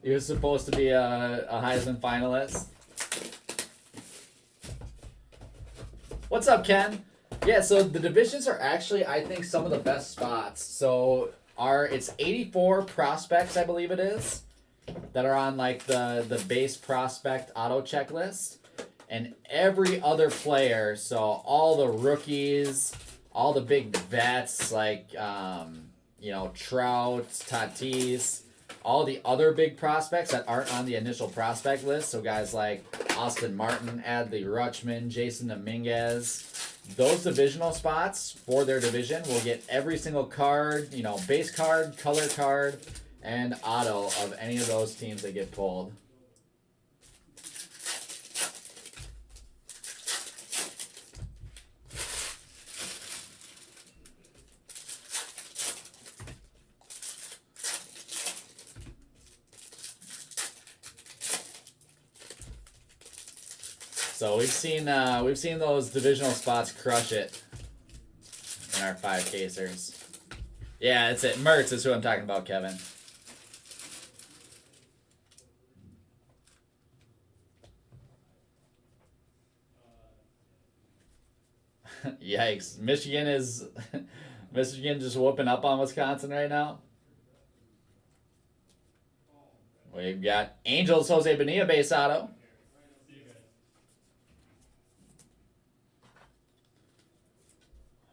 He was supposed to be a Heisman finalist. What's up, Ken? Yeah, so the divisions are actually, I think, some of the best spots. So it's 84 prospects, I believe it is, that are on like the base prospect auto checklist. And every other player, so all the rookies, all the big vets like you know, Trout, Tatis, all the other big prospects that aren't on the initial prospect list. So guys like Austin Martin, Adley Rutschman, Jason Dominguez. Those divisional spots for their division will get every single card, you know, base card, color card, and auto of any of those teams that get pulled. So we've seen those divisional spots crush it in our 5-casers. Yeah, that's it. Mertz is who I'm talking about, Kevin. Yikes. Michigan just whooping up on Wisconsin right now. We've got Angels Jose Bonilla base auto.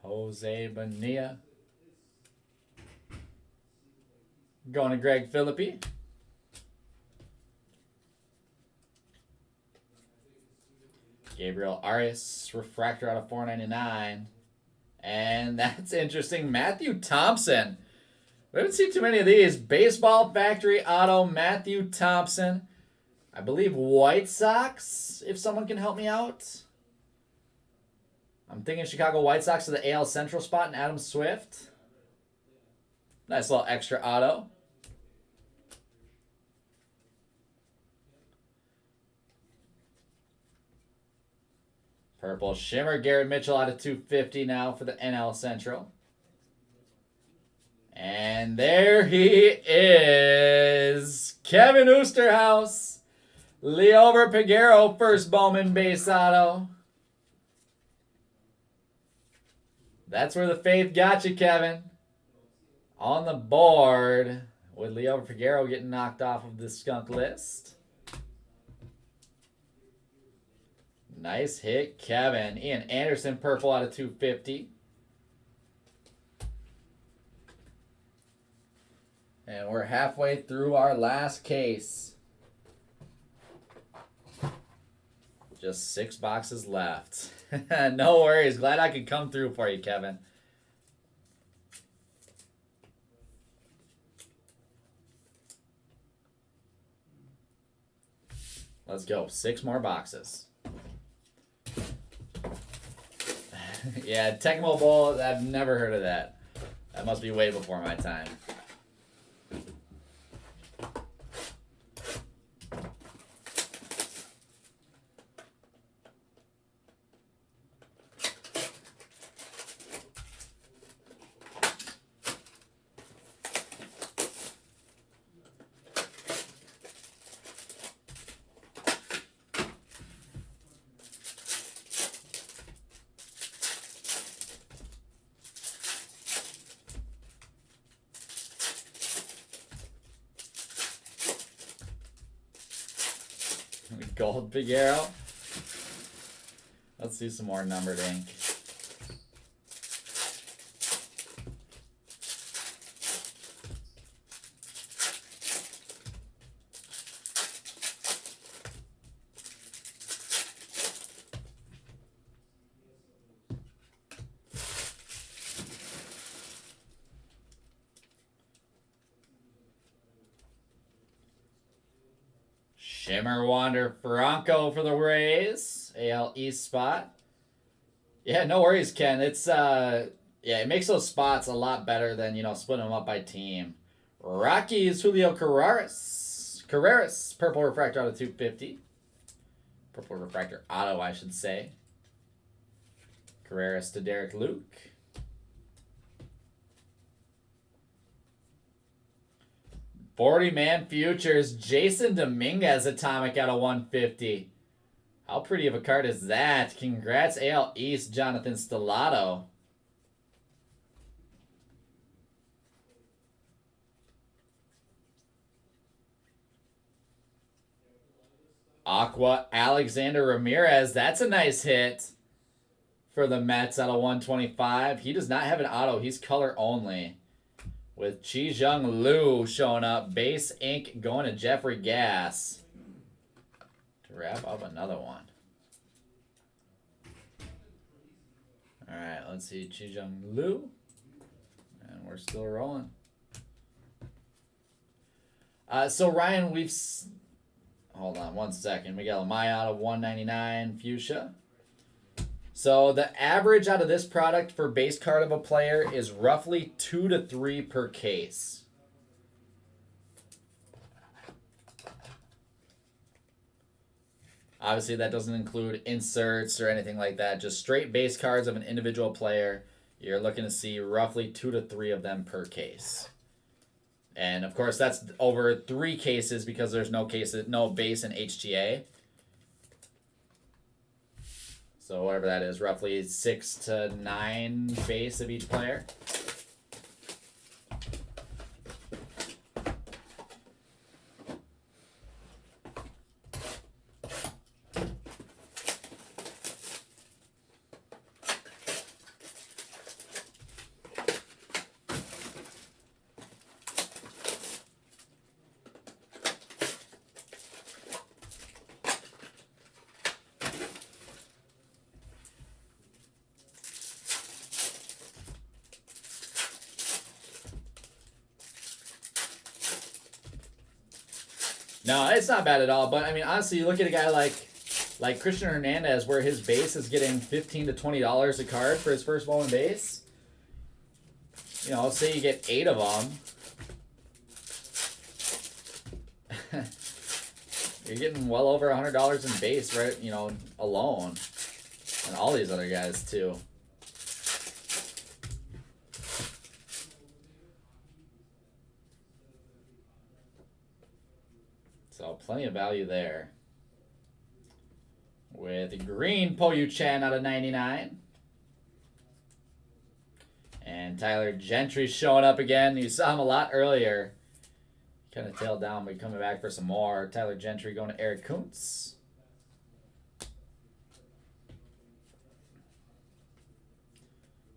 Jose Bonilla. Going to Greg Philippi. Gabriel Arias, refractor out of 499. And that's interesting. Matthew Thompson. We haven't seen too many of these. Baseball Factory auto, Matthew Thompson. I believe White Sox, if someone can help me out. I'm thinking Chicago White Sox to the AL Central spot and Adam Swift. Nice little extra auto. Purple Shimmer, Garrett Mitchell out of 250 now for the NL Central. And there he is. Kevin Oosterhouse. Leover Peguero, first Bowman base auto. That's where the faith got you, Kevin. On the board with Leover Peguero getting knocked off of the skunk list. Nice hit, Kevin. Ian Anderson, purple out of 250. And we're halfway through our last case. Just 6 boxes left. No worries. Glad I could come through for you, Kevin. Let's go. 6 more boxes. Yeah, Tecmo Bowl, I've never heard of that. That must be way before my time. Gold Peguero. Let's see some more numbered ink. Shimmer Wander Franco for the Rays. AL East spot. Yeah, no worries, Ken. It's yeah, it makes those spots a lot better than, you know, splitting them up by team. Rockies Julio Carreras. Purple refractor out of 250. Purple refractor auto, I should say. Carreras to Derek Luke. $40-man futures, Jason Dominguez atomic out of 150. How pretty of a card is that? Congrats, AL East, Jonathan Stellato. Aqua Alexander Ramirez. That's a nice hit for the Mets out of 125. He does not have an auto. He's color only. With Chi-Jung Liu showing up. Base ink going to Jeffrey Gass. To wrap up another one. Alright, let's see. Chi-Jung Liu. And we're still rolling. So Ryan, we've... Hold on one second. We got a My out of 199 Fuchsia. So the average out of this product for base card of a player is roughly 2 to 3 per case. Obviously that doesn't include inserts or anything like that. Just straight base cards of an individual player. You're looking to see roughly 2 to 3 of them per case. And of course that's over 3 cases because there's no base in HTA. So whatever that is, roughly 6 to 9 base of each player. No, it's not bad at all. But I mean, honestly, you look at a guy like Christian Hernandez, where his base is getting $15 to $20 a card for his first Bowman base. You know, say you get 8 of them. You're getting well over $100 in base, right? You know, alone, and all these other guys too. So plenty of value there. With green, Poyu Chan out of 99. And Tyler Gentry showing up again. You saw him a lot earlier. Kind of tailed down, but coming back for some more. Tyler Gentry going to Eric Kuntz.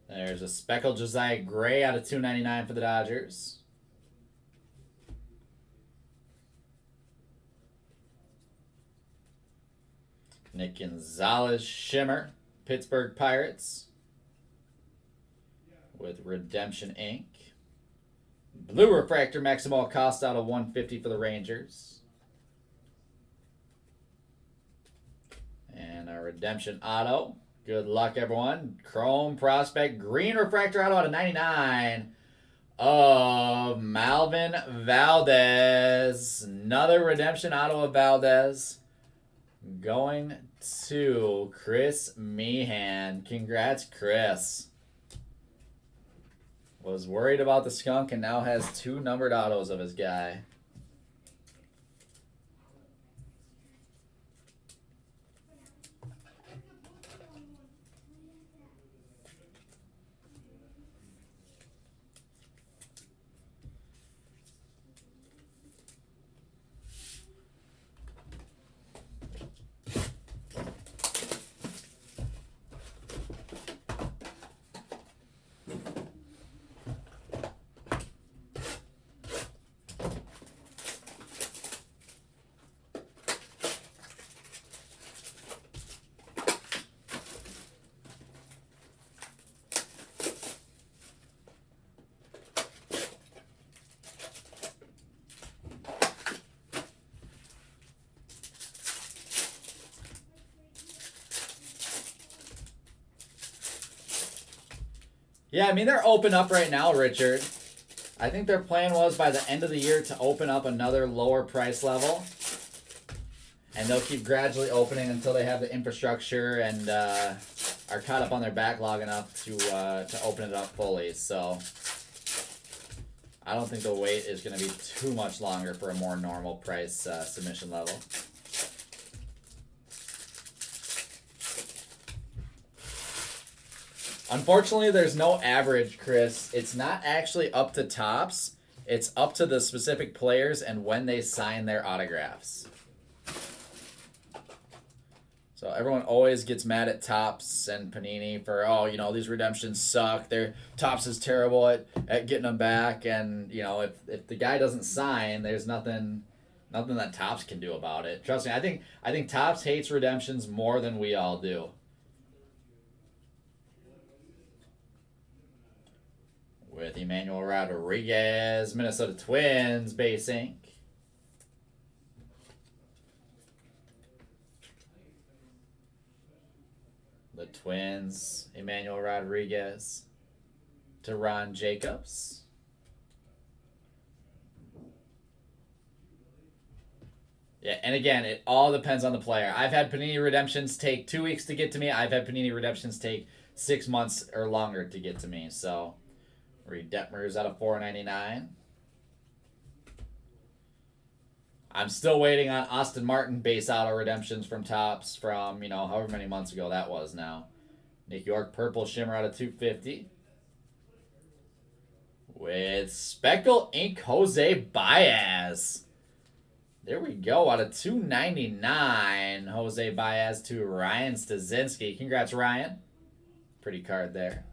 There's a speckled Josiah Gray out of 299 for the Dodgers. Nick Gonzalez Shimmer, Pittsburgh Pirates. With Redemption Ink. Blue Refractor Maximo Acosta out of 150 for the Rangers. And a Redemption Auto. Good luck, everyone. Chrome Prospect Green Refractor Auto out of 99 of Malvin Valdez. Another Redemption Auto of Valdez. Going to Chris Meehan. Congrats, Chris. Was worried about the skunk and now has 2 numbered autos of his guy. Yeah, I mean, they're open up right now, Richard. I think their plan was by the end of the year to open up another lower price level. And they'll keep gradually opening until they have the infrastructure and are caught up on their backlog enough to open it up fully. So I don't think the wait is going to be too much longer for a more normal price submission level. Unfortunately, there's no average, Chris. It's not actually up to tops. It's up to the specific players and when they sign their autographs. So everyone always gets mad at Topps and Panini for, oh, you know, these redemptions suck. Topps is terrible at getting them back. And, you know, if the guy doesn't sign, there's nothing that Topps can do about it. Trust me, I think Topps hates redemptions more than we all do. With Emmanuel Rodriguez, Minnesota Twins, base ink. The Twins, Emmanuel Rodriguez to Ron Jacobs. Yeah, and again, it all depends on the player. I've had Panini redemptions take 2 weeks to get to me. I've had Panini redemptions take 6 months or longer to get to me. So, Redemptors out of $4.99. I'm still waiting on Austin Martin base auto redemptions from Topps from, you know, however many months ago that was now. Nick York purple shimmer out of $250. With Speckle Ink Jose Baez. There we go, out of $2.99. Jose Baez to Ryan Stasinski. Congrats, Ryan. Pretty card there.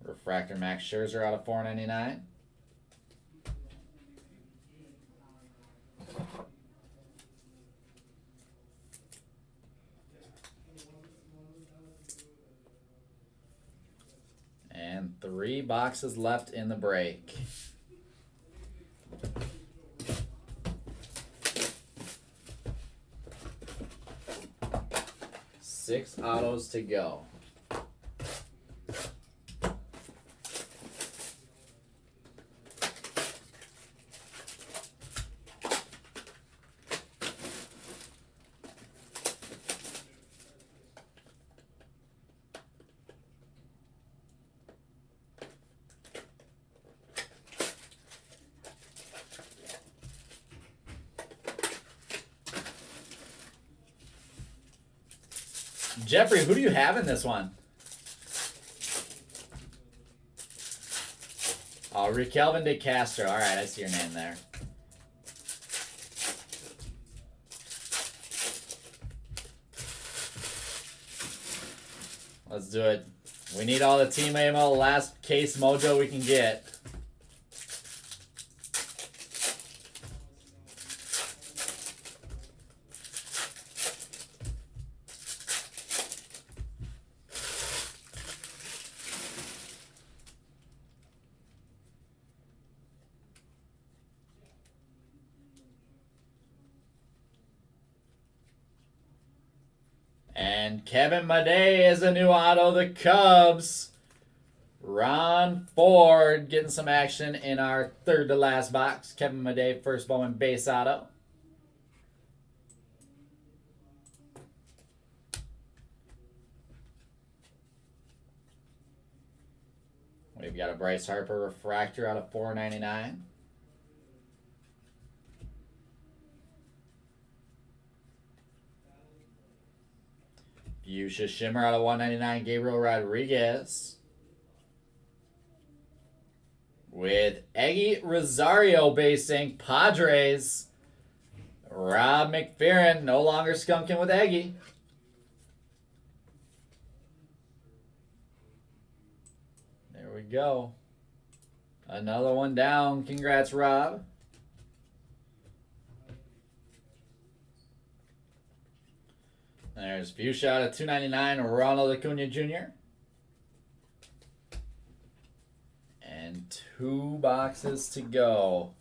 Refractor Max Scherzer out of $4.99. And 3 boxes left in the break. Six autos to go. Jeffrey, who do you have in this one? Oh, Rikelvin de Castro. All right, I see your name there. Let's do it. We need all the Team AML last case mojo we can get. And Kevin Madey is a new auto, the Cubs. Ron Ford getting some action in our third to last box. Kevin Madey, first Bowman base auto. We've got a Bryce Harper refractor out of $4.99. Fuchsia Shimmer out of $1.99, Gabriel Rodriguez. With Eggy Rosario basing Padres. Rob McFerrin, no longer skunking with Eggy. There we go. Another one down. Congrats, Rob. There's Fuchsia out of $2.99, Ronald Acuna Jr. And 2 boxes to go.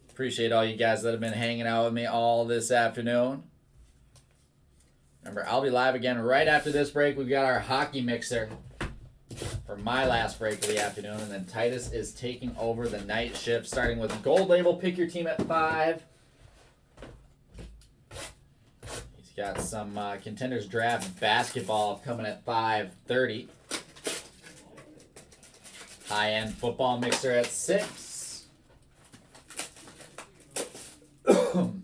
Appreciate all you guys that have been hanging out with me all this afternoon. Remember, I'll be live again right after this break. We've got our hockey mixer for my last break of the afternoon. And then Titus is taking over the night shift, starting with Gold Label. Pick your team at 5. He's got some Contenders Draft basketball coming at 5:30. High-end football mixer at 6. And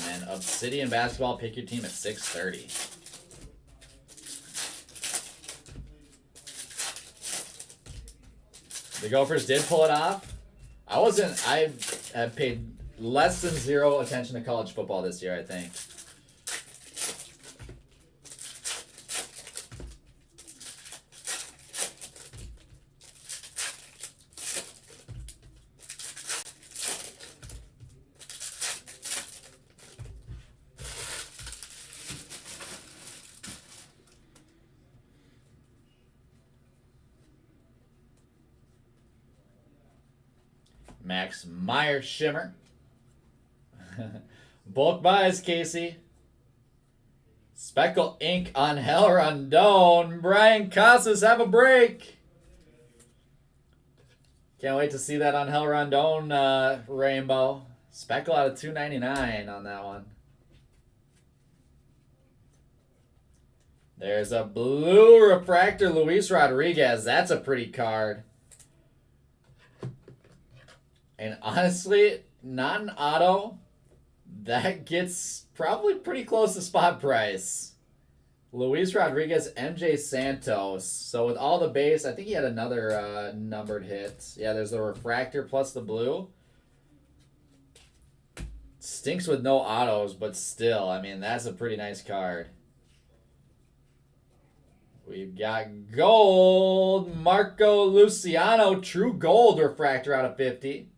then Obsidian basketball, pick your team at 6:30. The Gophers did pull it off. I have paid less than 0 attention to college football this year, I think. Max Meyer Shimmer. Bulk buys, Casey. Speckle ink on Hell Rondon. Brian Casas, have a break. Can't wait to see that on Hell Rondon rainbow. Speckle out of $2.99 on that one. There's a blue refractor, Luis Rodriguez. That's a pretty card. And honestly, not an auto. That gets probably pretty close to spot price. Luis Rodriguez, MJ Santos. So with all the base, I think he had another numbered hit. Yeah, there's the refractor plus the blue. Stinks with no autos, but still, I mean, that's a pretty nice card. We've got gold. Marco Luciano, true gold refractor out of 50.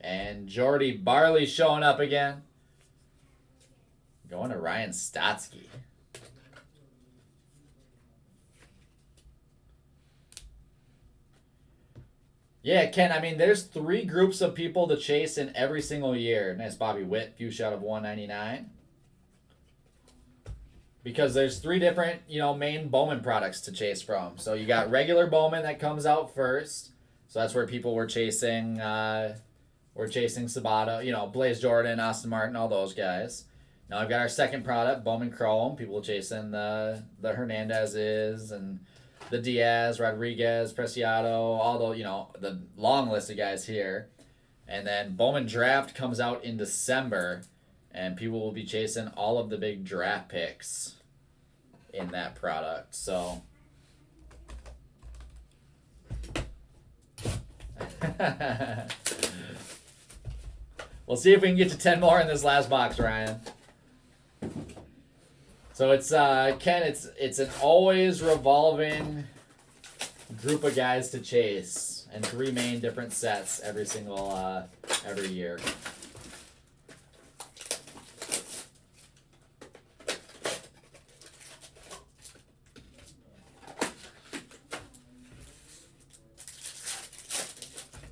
And Jordy Barley showing up again. Going to Ryan Stotsky. Yeah, Ken, I mean, there's 3 groups of people to chase in every single year. Nice Bobby Witt, fuchsia out of $1.99. Because there's 3 different, main Bowman products to chase from. So you got regular Bowman that comes out first. So that's where people were chasing... We're chasing Sabato, Blaze Jordan, Austin Martin, all those guys. Now I've got our second product, Bowman Chrome. People chasing the Hernandezes and the Diaz, Rodriguez, Preciado, all the long list of guys here. And then Bowman Draft comes out in December, and people will be chasing all of the big draft picks in that product. So... We'll see if we can get to 10 more in this last box, Ryan. So it's Ken, it's an always revolving group of guys to chase, and 3 main different sets every year.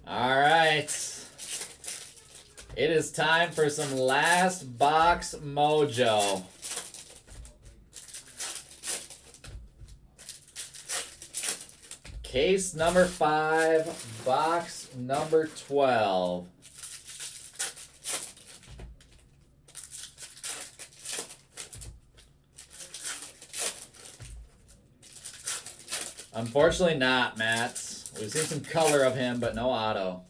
All right. It is time for some last box mojo. Case number 5, box number 12. Unfortunately not, Matt. We've seen some color of him, but no auto.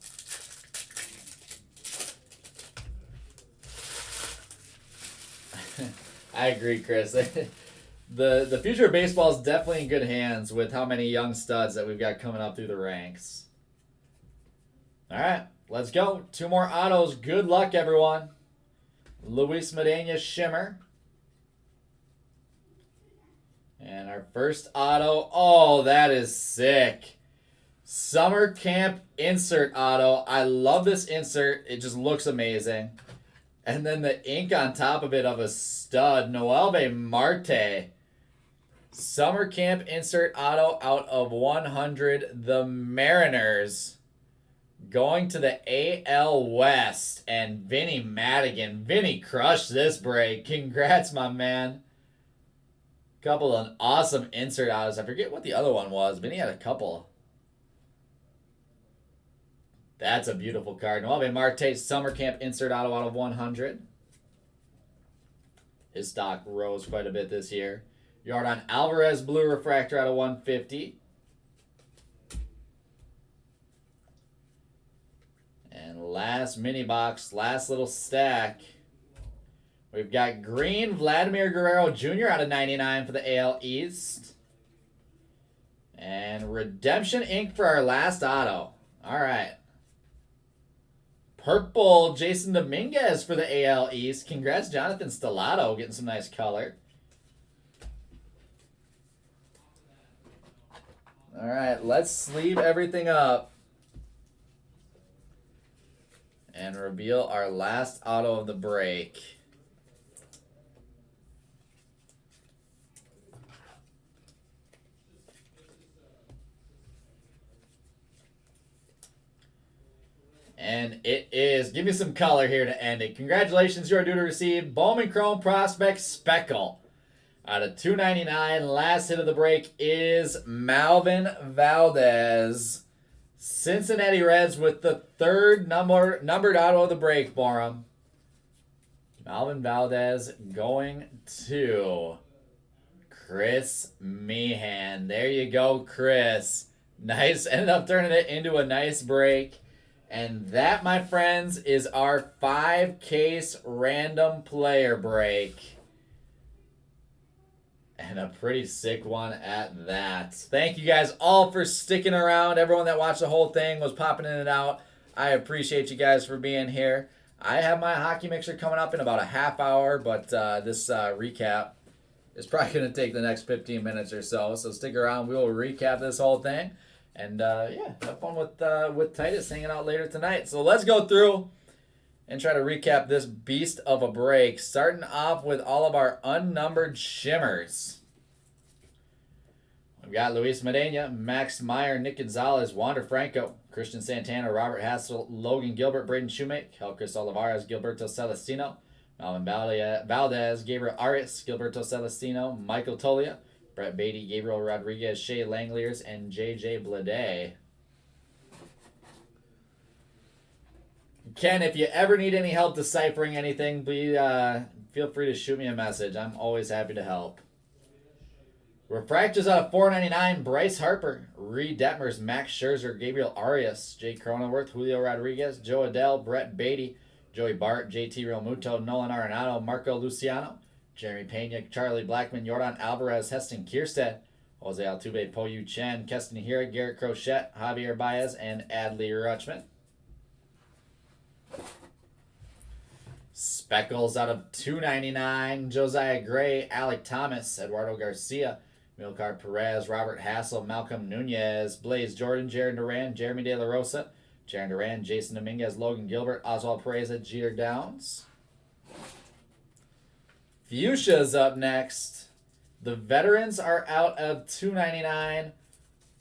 I agree, Chris. The future of baseball is definitely in good hands with how many young studs that we've got coming up through the ranks. All right, let's go. 2 more autos. Good luck, everyone. Luis Medina Shimmer. And our first auto. Oh, that is sick. Summer Camp insert auto. I love this insert. It just looks amazing. And then the ink on top of it of a stud, Noelve Marte. Summer Camp insert auto out of 100. The Mariners going to the AL West. And Vinny Madigan. Vinny crushed this break. Congrats, my man. Couple of awesome insert autos. I forget what the other one was. Vinny had a couple. That's a beautiful card. Noelve Marte, Summer Camp insert auto out of 100. His stock rose quite a bit this year. Yordan Alvarez, blue refractor out of 150. And last mini box, last little stack. We've got green Vladimir Guerrero Jr. out of 99 for the AL East. And redemption ink for our last auto. All right. Purple, Jason Dominguez for the AL East. Congrats, Jonathan Stellato, getting some nice color. All right, let's sleeve everything up and reveal our last auto of the break. And it is, give me some color here to end it. Congratulations, you are due to receive Bowman Chrome Prospect Speckle. Out of $2.99, last hit of the break is Malvin Valdez. Cincinnati Reds with the third numbered auto of the break for him. Malvin Valdez going to Chris Meehan. There you go, Chris. Nice. Ended up turning it into a nice break. And that, my friends, is our 5-case random player break. And a pretty sick one at that. Thank you guys all for sticking around. Everyone that watched the whole thing was popping in and out. I appreciate you guys for being here. I have my hockey mixer coming up in about a half hour, but this recap is probably going to take the next 15 minutes or so. So stick around. We will recap this whole thing. And yeah, have fun with Titus hanging out later tonight. So let's go through and try to recap this beast of a break. Starting off with all of our unnumbered shimmers. We've got Luis Medina, Max Meyer, Nick Gonzalez, Wander Franco, Christian Santana, Robert Hassel, Logan Gilbert, Braden Shoemake, Helcris Olivares, Gilberto Celestino, Malvin Valdez, Gabriel Arias, Gilberto Celestino, Michael Tolia, Brett Beatty, Gabriel Rodriguez, Shea Langeliers, and JJ Bleday. Ken, if you ever need any help deciphering anything, please feel free to shoot me a message. I'm always happy to help. Refractors out of $4.99, Bryce Harper, Reed Detmers, Max Scherzer, Gabriel Arias, Jake Cronenworth, Julio Rodriguez, Joe Adell, Brett Beatty, Joey Bart, JT Realmuto, Nolan Arenado, Marco Luciano, Jeremy Pena, Charlie Blackmon, Jordan Alvarez, Heston Kierstead, Jose Altuve, Po Yu Chen, Keston Hira, Garrett Crochet, Javier Baez, and Adley Rutschman. Speckles out of $2.99, Josiah Gray, Alec Thomas, Eduardo Garcia, Milcar Perez, Robert Hassel, Malcolm Nunez, Blaze Jordan, Jaron Duran, Jeremy De La Rosa, Jaron Duran, Jason Dominguez, Logan Gilbert, Oswald Perez, Jeter Downs. Fuchsia's up next. The veterans are out of $2.99.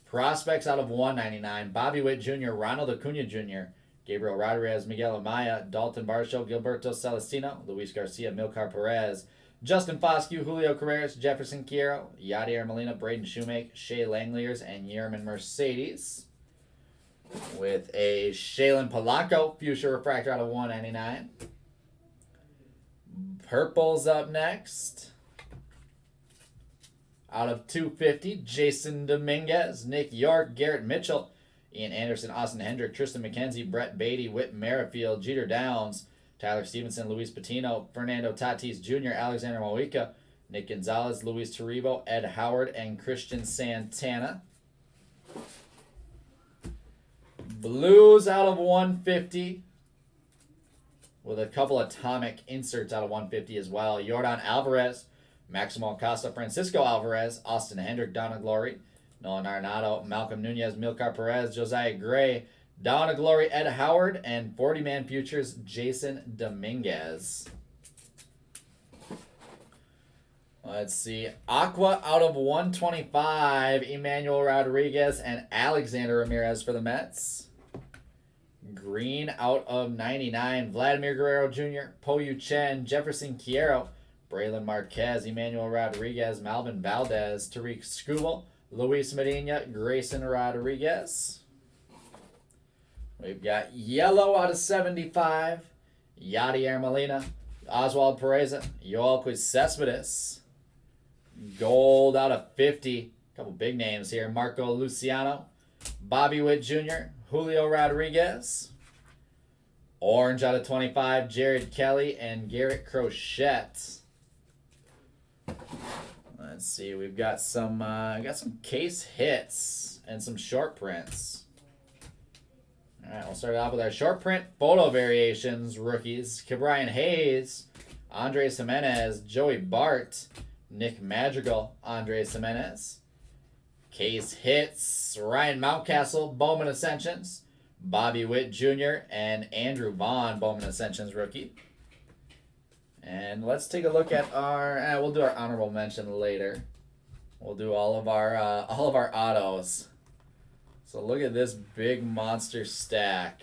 Prospects out of $1.99. Bobby Witt Jr., Ronald Acuna Jr., Gabriel Rodriguez, Miguel Amaya, Dalton Varsho, Gilberto Celestino, Luis Garcia, Milcar Perez, Justin Foscue, Julio Carreras, Jefferson Quiero, Yadier Molina, Braden Shoemake, Shea Langeliers, and Yerman Mercedes. With a Shaylin Polanco, Fuchsia Refractor out of $1.99. Purple's up next. Out of $2.50, Jason Dominguez, Nick York, Garrett Mitchell, Ian Anderson, Austin Hendrick, Tristan McKenzie, Brett Beatty, Whit Merrifield, Jeter Downs, Tyler Stevenson, Luis Patino, Fernando Tatis Jr., Alexander Mojica, Nick Gonzalez, Luis Torribo, Ed Howard, and Christian Santana. Blues out of $150 with a couple atomic inserts out of $150 as well. Jordan Alvarez, Maximo Acosta, Francisco Alvarez, Austin Hendrick, Donna Glory, Nolan Arenado, Malcolm Nunez, Milcar Perez, Josiah Gray, Donna Glory, Ed Howard, and 40-man futures, Jason Dominguez. Let's see. Aqua out of $125, Emmanuel Rodriguez and Alexander Ramirez for the Mets. Green out of $99, Vladimir Guerrero Jr., Po Yu Chen, Jefferson Quiero, Braylon Marquez, Emmanuel Rodriguez, Malvin Valdez, Tariq Skubal, Luis Medina, Grayson Rodriguez. We've got yellow out of $75, Yadier Molina, Oswald Perez, Yoel Cespedes. Gold out of $50, a couple big names here, Marco Luciano, Bobby Witt Jr., Julio Rodriguez. Orange out of $25, Jared Kelly and Garrett Crochet. Let's Let's see. We've got some case hits and some short prints. All right, we'll start off with our short print photo variations rookies. Ke'Bryan Hayes, Andres Jimenez, Joey Bart, Nick Madrigal, Andres Jimenez. Case hits, Ryan Mountcastle, Bowman Ascensions, Bobby Witt Jr., and Andrew Vaughn, Bowman Ascensions rookie. And let's take a look at our. We'll do our honorable mention later. We'll do all of our autos. So look at this big monster stack.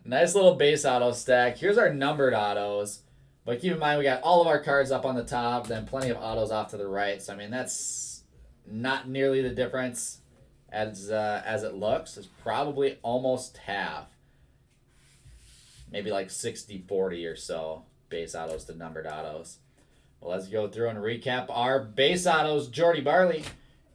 Nice little base auto stack. Here's our numbered autos. But keep in mind we got all of our cards up on the top, then plenty of autos off to the right. So I mean that's not nearly the difference as it looks. It's probably almost half. Maybe like 60-40 or so base autos to numbered autos. Well, let's go through and recap our base autos. Jordy Barley,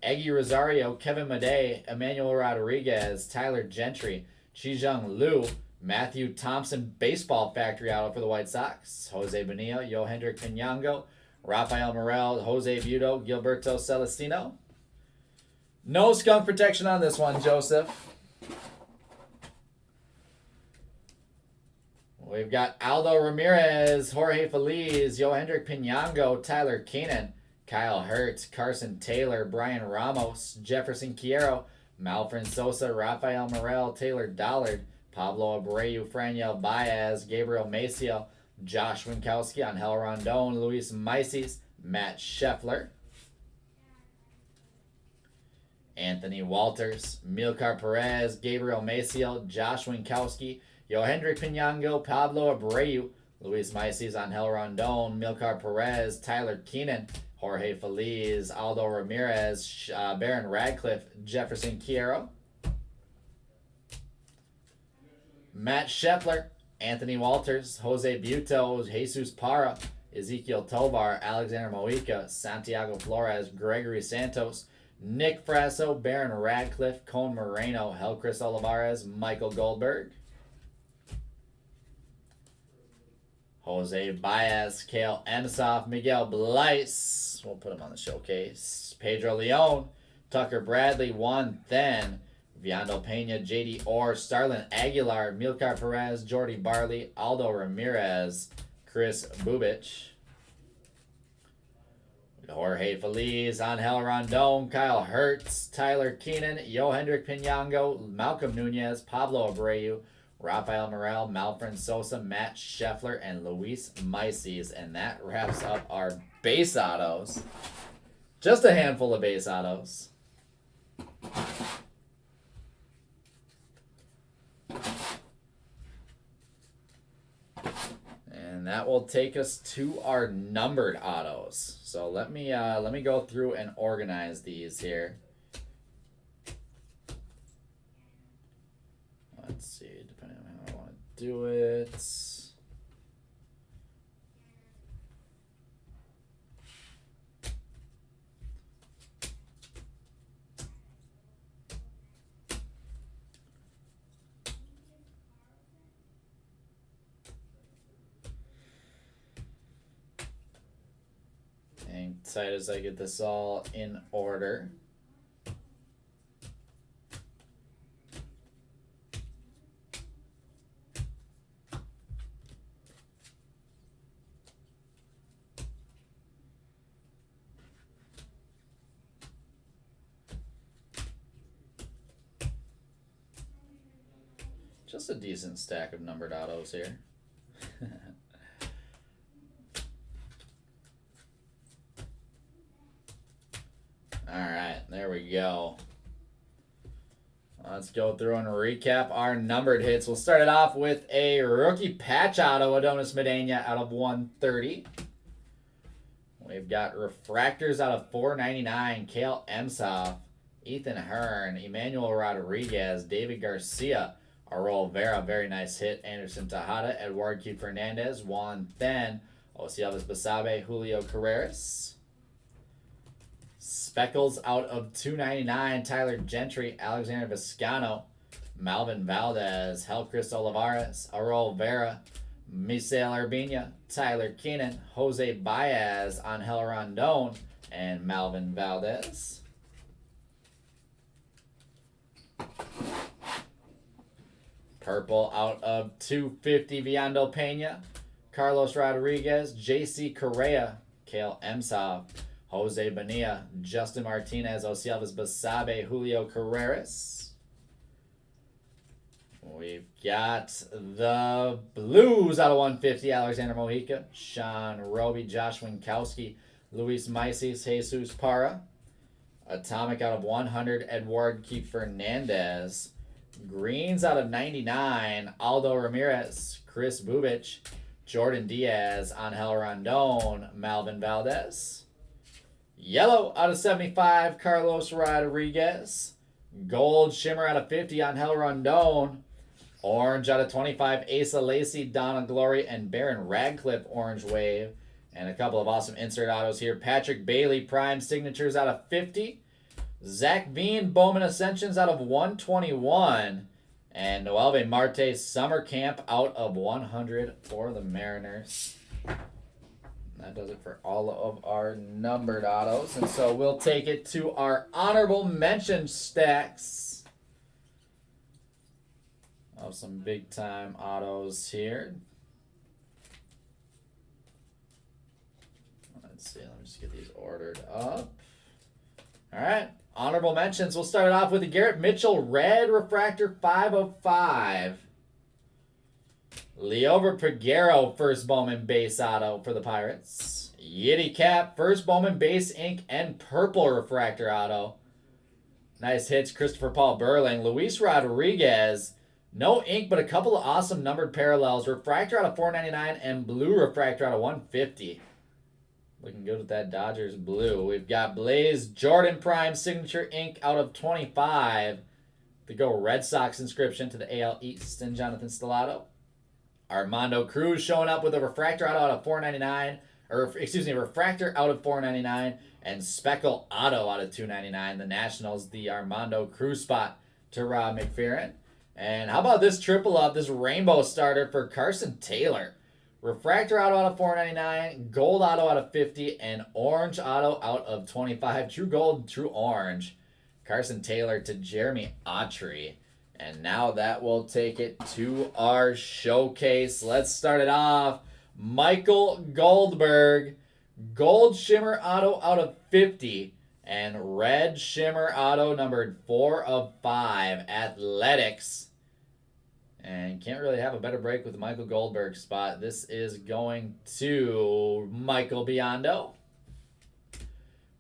Eggy Rosario, Kevin Madey, Emmanuel Rodriguez, Tyler Gentry, Chi-Jung Liu, Matthew Thompson, Baseball Factory auto for the White Sox, Jose Bonilla, Yohendrick Pinango, Rafael Morel, Jose Budo, Gilberto Celestino. No skunk protection on this one, Joseph. We've got Aldo Ramirez, Jorge Feliz, Yohendrick Pinango, Tyler Keenan, Kyle Hurts, Carson Taylor, Brian Ramos, Jefferson Quiero, Malfred Sosa, Rafael Morel, Taylor Dollard, Pablo Abreu, Franiel Baez, Gabriel Maciel, Josh Winkowski, Angel Rondon, Luis Mises, Matt Scheffler, Anthony Walters, Milcar Perez, Gabriel Maciel, Josh Winkowski, Yohendrick Pinango, Pablo Abreu, Luis Mises, Angel Rondon, Milcar Perez, Tyler Keenan, Jorge Feliz, Aldo Ramirez, Baron Radcliffe, Jefferson Quiero, Matt Scheffler, Anthony Walters, Jose Buto, Jesus Parra, Ezekiel Tovar, Alexander Mojica, Santiago Flores, Gregory Santos, Nick Frasso, Baron Radcliffe, Cone Moreno, Helcris Olivares, Michael Goldberg, Jose Baez, Kale Emsoff, Miguel Bleis, we'll put him on the showcase, Pedro Leon, Tucker Bradley, Juan Then, Viando Pena, JD Orr, Starlin Aguilar, Milcar Perez, Jordy Barley, Aldo Ramirez, Chris Bubich, Jorge Feliz, Angel Rondon, Kyle Hurts, Tyler Keenan, Yohendrick Pinango, Malcolm Nunez, Pablo Abreu, Rafael Morel, Malfred Sosa, Matt Scheffler, and Luis Mises. And that wraps up our base autos. Just a handful of base autos. And that will take us to our numbered autos. So let me go through and organize these here. Let's see, depending on how I want to do it. Hang tight as I get this all in order. Just a decent stack of numbered autos here. Alright, there we go. Let's go through and recap our numbered hits. We'll start it off with a rookie patch auto, Adonis Medina out of 130. We've got refractors out of 499, Kale Emsoff, Ethan Hearn, Emmanuel Rodriguez, David Garcia, Aurel Vera, very nice hit, Anderson Tejada, Eduardo Q. Fernandez, Juan Then, Osielvis Basabe, Julio Carreras. Speckles out of 299, Tyler Gentry, Alexander Viscano, Malvin Valdez, Helcris Olivares, Aurel Vera, Misael Urbina, Tyler Keenan, Jose Baez, Angel Rondon, and Malvin Valdez. Purple out of 250, Viando Pena, Carlos Rodriguez, J.C. Correa, Kale Emsov, Jose Bonilla, Justin Martinez, Osielvis Basabe, Julio Carreras. We've got the Blues out of 150, Alexander Mojica, Sean Roby, Josh Winkowski, Luis Maisis, Jesus Parra. Atomic out of 100, Edward Keith Fernandez. Greens out of 99, Aldo Ramirez, Chris Bubich, Jordan Diaz, Angel Rondon, Malvin Valdez. Yellow out of 75, Carlos Rodriguez. Gold Shimmer out of 50, Angel Rondon. Orange out of 25, Asa Lacey, Donna Glory, and Baron Radcliffe Orange Wave. And a couple of awesome insert autos here. Patrick Bailey Prime Signatures out of 50. Zach Veen Bowman Ascensions out of 121. And Noelve Marte Summer Camp out of 100 for the Mariners. That does it for all of our numbered autos. And so we'll take it to our honorable mention stacks of some big time autos here. Let's see, let me just get these ordered up. All right, honorable mentions. We'll start it off with the Garrett Mitchell Red Refractor 5 of 5. Leover Peguero First Bowman Base Auto for the Pirates. Yiddy Cap First Bowman Base Ink and Purple Refractor Auto. Nice hits, Christopher Paul Burling. Luis Rodriguez. No ink, but a couple of awesome numbered parallels. Refractor out of 499 and Blue Refractor out of 150. Looking good with that Dodgers blue. We've got Blaze Jordan Prime Signature Ink out of 25. The Go Red Sox inscription to the AL East and Jonathan Stellato. Armando Cruz showing up with a refractor auto out of 499. Refractor out of 499 and Speckle Auto out of 299. The Nationals, the Armando Cruz spot to Rob McPherson. And how about this triple up, this rainbow starter for Carson Taylor. Refractor auto out of 499, gold auto out of 50, and orange auto out of 25. True gold, true orange. Carson Taylor to Jeremy Autry. And now that will take it to our showcase. Let's start it off. Michael Goldberg, gold shimmer auto out of 50, and red shimmer auto numbered 4 of 5. Athletics. And can't really have a better break with the Michael Goldberg spot. This is going to Michael Biondo.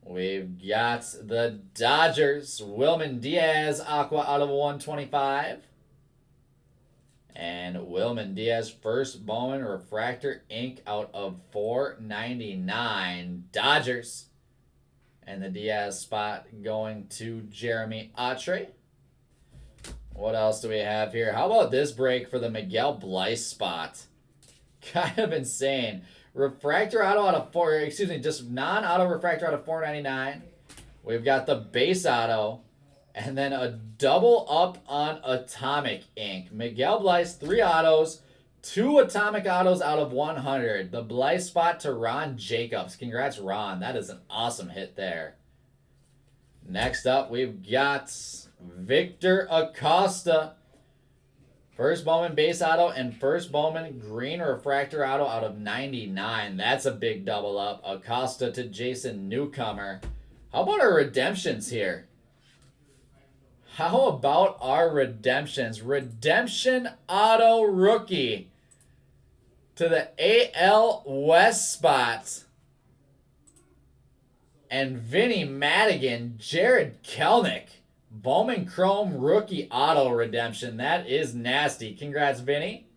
We've got the Dodgers. Wilman Diaz, Aqua out of 125. And Wilman Diaz, First Bowman Refractor Ink out of 499. Dodgers. And the Diaz spot going to Jeremy Autry. What else do we have here? How about this break for the Miguel Blyce spot? Kind of insane. Refractor auto out of just non-auto refractor out of 499. We've got the base auto. And then a double up on Atomic Ink. Miguel Blyce, 3 autos. 2 Atomic autos out of 100. The Blyce spot to Ron Jacobs. Congrats, Ron. That is an awesome hit there. Next up, we've got Victor Acosta. First Bowman base auto and First Bowman green refractor auto out of 99. That's a big double up. Acosta to Jason Newcomer. How about our redemptions here? How about our redemptions? Redemption auto rookie to the AL West spot. And Vinny Madigan, Jared Kelnick. Bowman Chrome rookie auto redemption. That is nasty. Congrats, Vinny.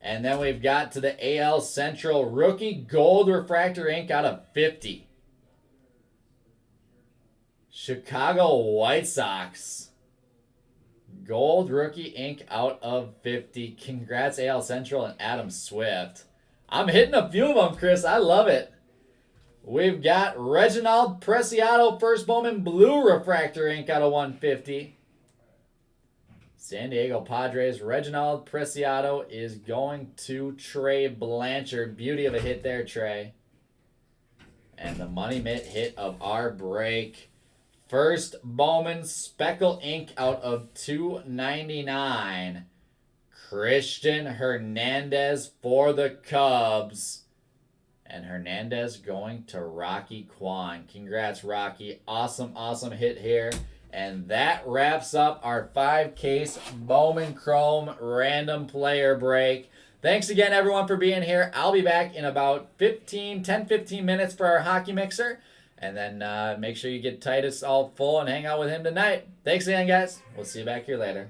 And then we've got to the AL Central rookie gold refractor ink out of 50. Chicago White Sox. Gold rookie ink out of 50. Congrats, AL Central and Adam Swift. I'm hitting a few of them, Chris. I love it. We've got Reginald Preciado First Bowman blue refractor ink out of 150. San Diego Padres, Reginald Preciado is going to Trey Blanchard. Beauty of a hit there, Trey. And the money mitt hit of our break. First Bowman Speckle Ink out of 299. Christian Hernandez for the Cubs. And Hernandez going to Rocky Kwan. Congrats, Rocky. Awesome, awesome hit here. And that wraps up our 5-case Bowman Chrome random player break. Thanks again, everyone, for being here. I'll be back in about 10-15 minutes for our hockey mixer. And then make sure you get Titus all full and hang out with him tonight. Thanks again, guys. We'll see you back here later.